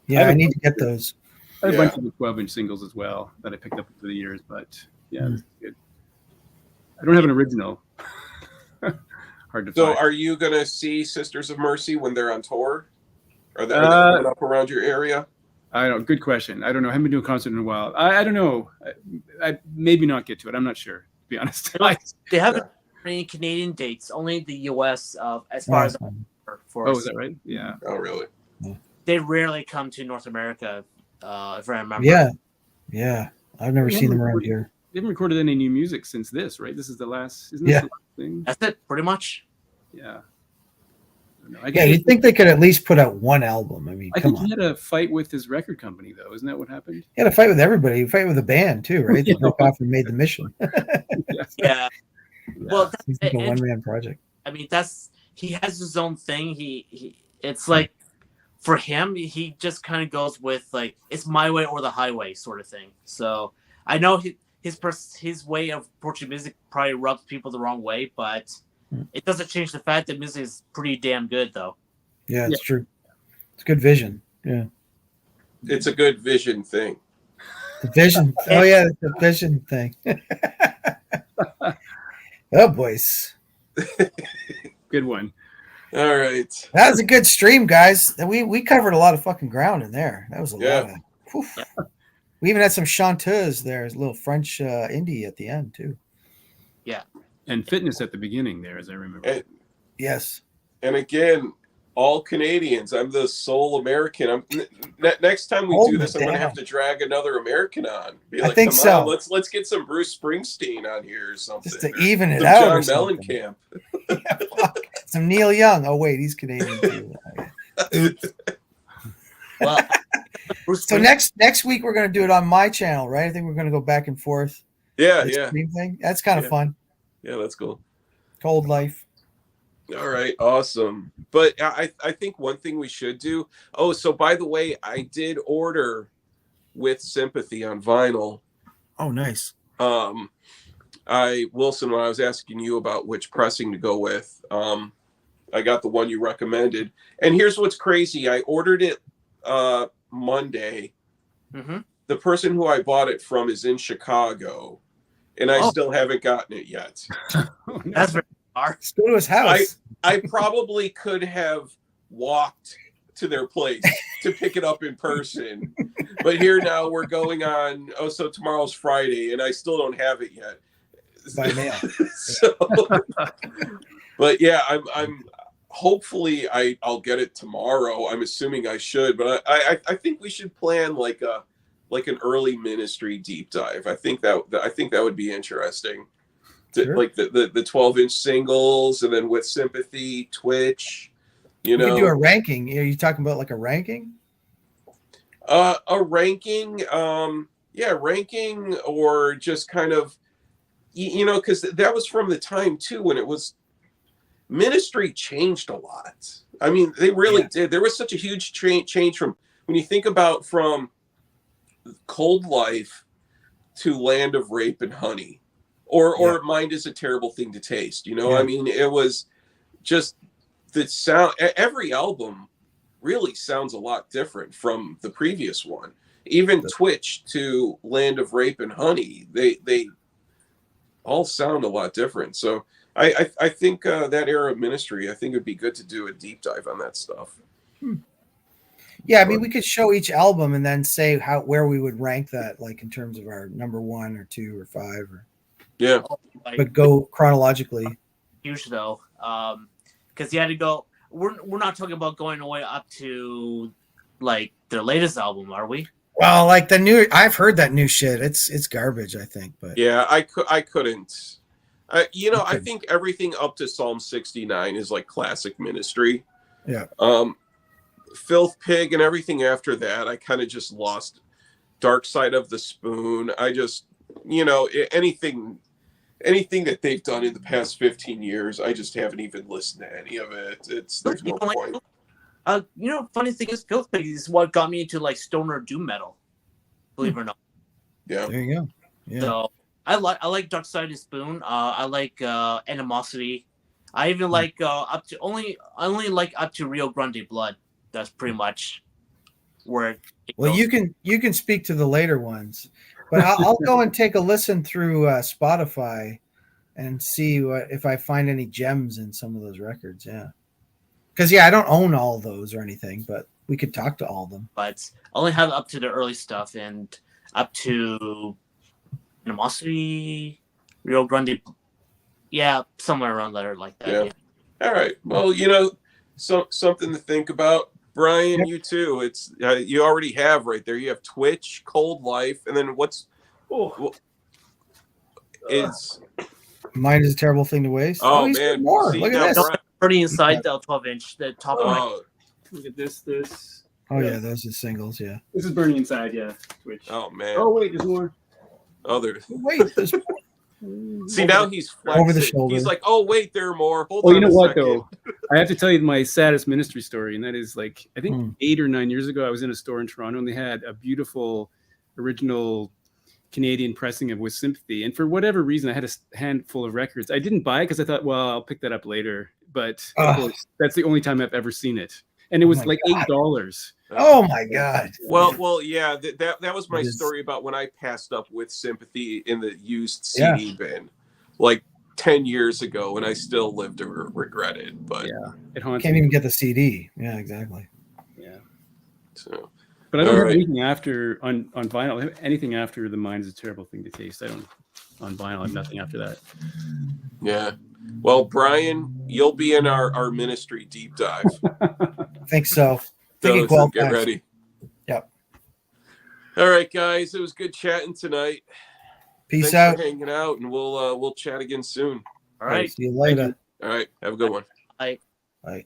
Yeah, I need to get those. I have a bunch of the 12-inch singles as well that I picked up over the years, but yeah, this is good. I don't have an original. Hard to find. So, are you gonna see Sisters of Mercy when they're on tour? Are they coming up around your area? I don't. Good question. I don't know. I haven't been to a concert in a while. I don't know. I maybe not get to it. I'm not sure, to be honest. They haven't any Canadian dates. Only the U.S. As far as for is that right? Yeah. Oh, really? They rarely come to North America, if I remember. Yeah. I've never seen them around here. They haven't recorded any new music since this, right? This is the last. Isn't this the last thing? That's it, pretty much. Yeah. You'd think they could at least put out one album. I mean, I think he had a fight with his record company, though. Isn't that what happened? He had a fight with everybody. He fight with the band too, right? They broke off and made the Mission. Yeah. Well, it's like a one-man project. I mean, he has his own thing. He it's like for him, he just kind of goes with like it's my way or the highway sort of thing. So I know his way of approaching music probably rubs people the wrong way, but it doesn't change the fact that music is pretty damn good, though. Yeah, it's true. It's good vision. Yeah. It's a good vision thing. The vision. Oh, yeah, it's a vision thing. Oh, boys. Good one. All right. That was a good stream, guys. We covered a lot of fucking ground in there. That was a lot of. We even had some chanteuses there, a little French indie at the end, too. Yeah. And fitness at the beginning there, as I remember. Yes. And again, all Canadians. I'm the sole American. Next time we do this, I'm going to have to drag another American on. Be like, I think so. On, let's get some Bruce Springsteen on here or something. Just to even it out. John Mellencamp. Some Neil Young. Oh, wait, he's Canadian too. Well, Bruce So Springsteen. next week we're going to do it on my channel, right? I think we're going to go back and forth. Yeah, The yeah, stream thing. That's kind of fun. yeah. That's cool. Cold life. All right, awesome. But I think one thing we should do. Oh, so by the way, I did order With Sympathy on vinyl. Oh, nice. Wilson, when I was asking you about which pressing to go with, I got the one you recommended. And here's what's crazy: I ordered it Monday. Mm-hmm. The person who I bought it from is in Chicago, and I still haven't gotten it yet. That's very far. Let's go to his house. I probably could have walked to their place to pick it up in person, but here now we're going on. Oh, so tomorrow's Friday, and I still don't have it yet. By mail. So, but yeah, I'm hopefully I'll get it tomorrow. I'm assuming I should, but I think we should plan like an early ministry deep dive. I think that would be interesting. Sure. Like the 12-inch singles, and then With Sympathy, Twitch. You We know, could do a ranking. Are you talking about like a ranking? a ranking, ranking, or just kind of, because that was from the time too when it was ministry changed a lot. I mean, they really did. There was such a huge change from when you think about from Cold Life to Land of Rape and Honey, or Mind is a Terrible Thing to Taste. I mean, it was just the sound. Every album really sounds a lot different from the previous one. Even Twitch to Land of Rape and Honey, they all sound a lot different. So I think that era of ministry, I think it'd be good to do a deep dive on that stuff. Yeah, I mean, we could show each album and then say where we would rank that, like in terms of our number 1 or 2 or 5, or but go chronologically. Huge though, because you had to go. We're not talking about going all the way up to like their latest album, are we? Well, like I've heard that new shit. It's garbage, I think. But yeah, I couldn't. I think everything up to Psalm 69 is like classic ministry. Yeah. Filth Pig and everything after that, I kind of just lost. Dark Side of the Spoon. I just, anything that they've done in the past 15 years, I just haven't even listened to any of it. There's no point. Funny thing is, Filth Pig is what got me into like stoner doom metal. Believe it or not. Yeah. There you go. Yeah. So I like Dark Side of the Spoon. I like Animosity. I even like up to only like up to Rio Grande Blood. That's pretty much where it goes. You can speak to the later ones, but I'll go and take a listen through Spotify and see if I find any gems in some of those records. Yeah, because I don't own all those or anything, but we could talk to all of them. But I only have up to the early stuff and up to Animosity, Rio Grande. Yeah, somewhere around there like that. Yeah. All right. Well, something to think about. Brian, you too. It's you already have right there. You have Twitch, Cold Life, and then is Mind is a Terrible Thing to Waste. Oh he's man, more. see, Look at this. Pretty inside the 12-inch, the top right. Look at this. Oh yeah, those are singles. Yeah. This is Burning Inside. Yeah. Twitch. Oh man. Oh wait, there's more. Oh, there's. Wait. See, now he's flexing. Over the shoulder. He's like, oh wait, there are more. Hold Well, on you know a what second. though? I have to tell you my saddest ministry story, and that is like I think 8 or 9 years ago, I was in a store in Toronto, and they had a beautiful original Canadian pressing of With Sympathy, and for whatever reason, I had a handful of records. I didn't buy it because I thought, well, I'll pick that up later. But of course, that's the only time I've ever seen it, and it was like $8. Oh my god. Well, yeah. That was my story about when I passed up With Sympathy in the used CD bin, like 10 years ago, and I still live to regret it. But it haunts Can't me. even get the CD. Yeah, exactly. Yeah. So. But I don't have anything after on vinyl. Anything after The Mind is a Terrible Thing to Taste. I don't on vinyl. I have nothing after that. Yeah. Well, Brian, you'll be in our ministry deep dive. I think so. So get ready. Yep. All right, guys. It was good chatting tonight. Peace Thanks out. for hanging out, and we'll chat again soon. All right. See you later. All right. Have a good one. Bye. Bye.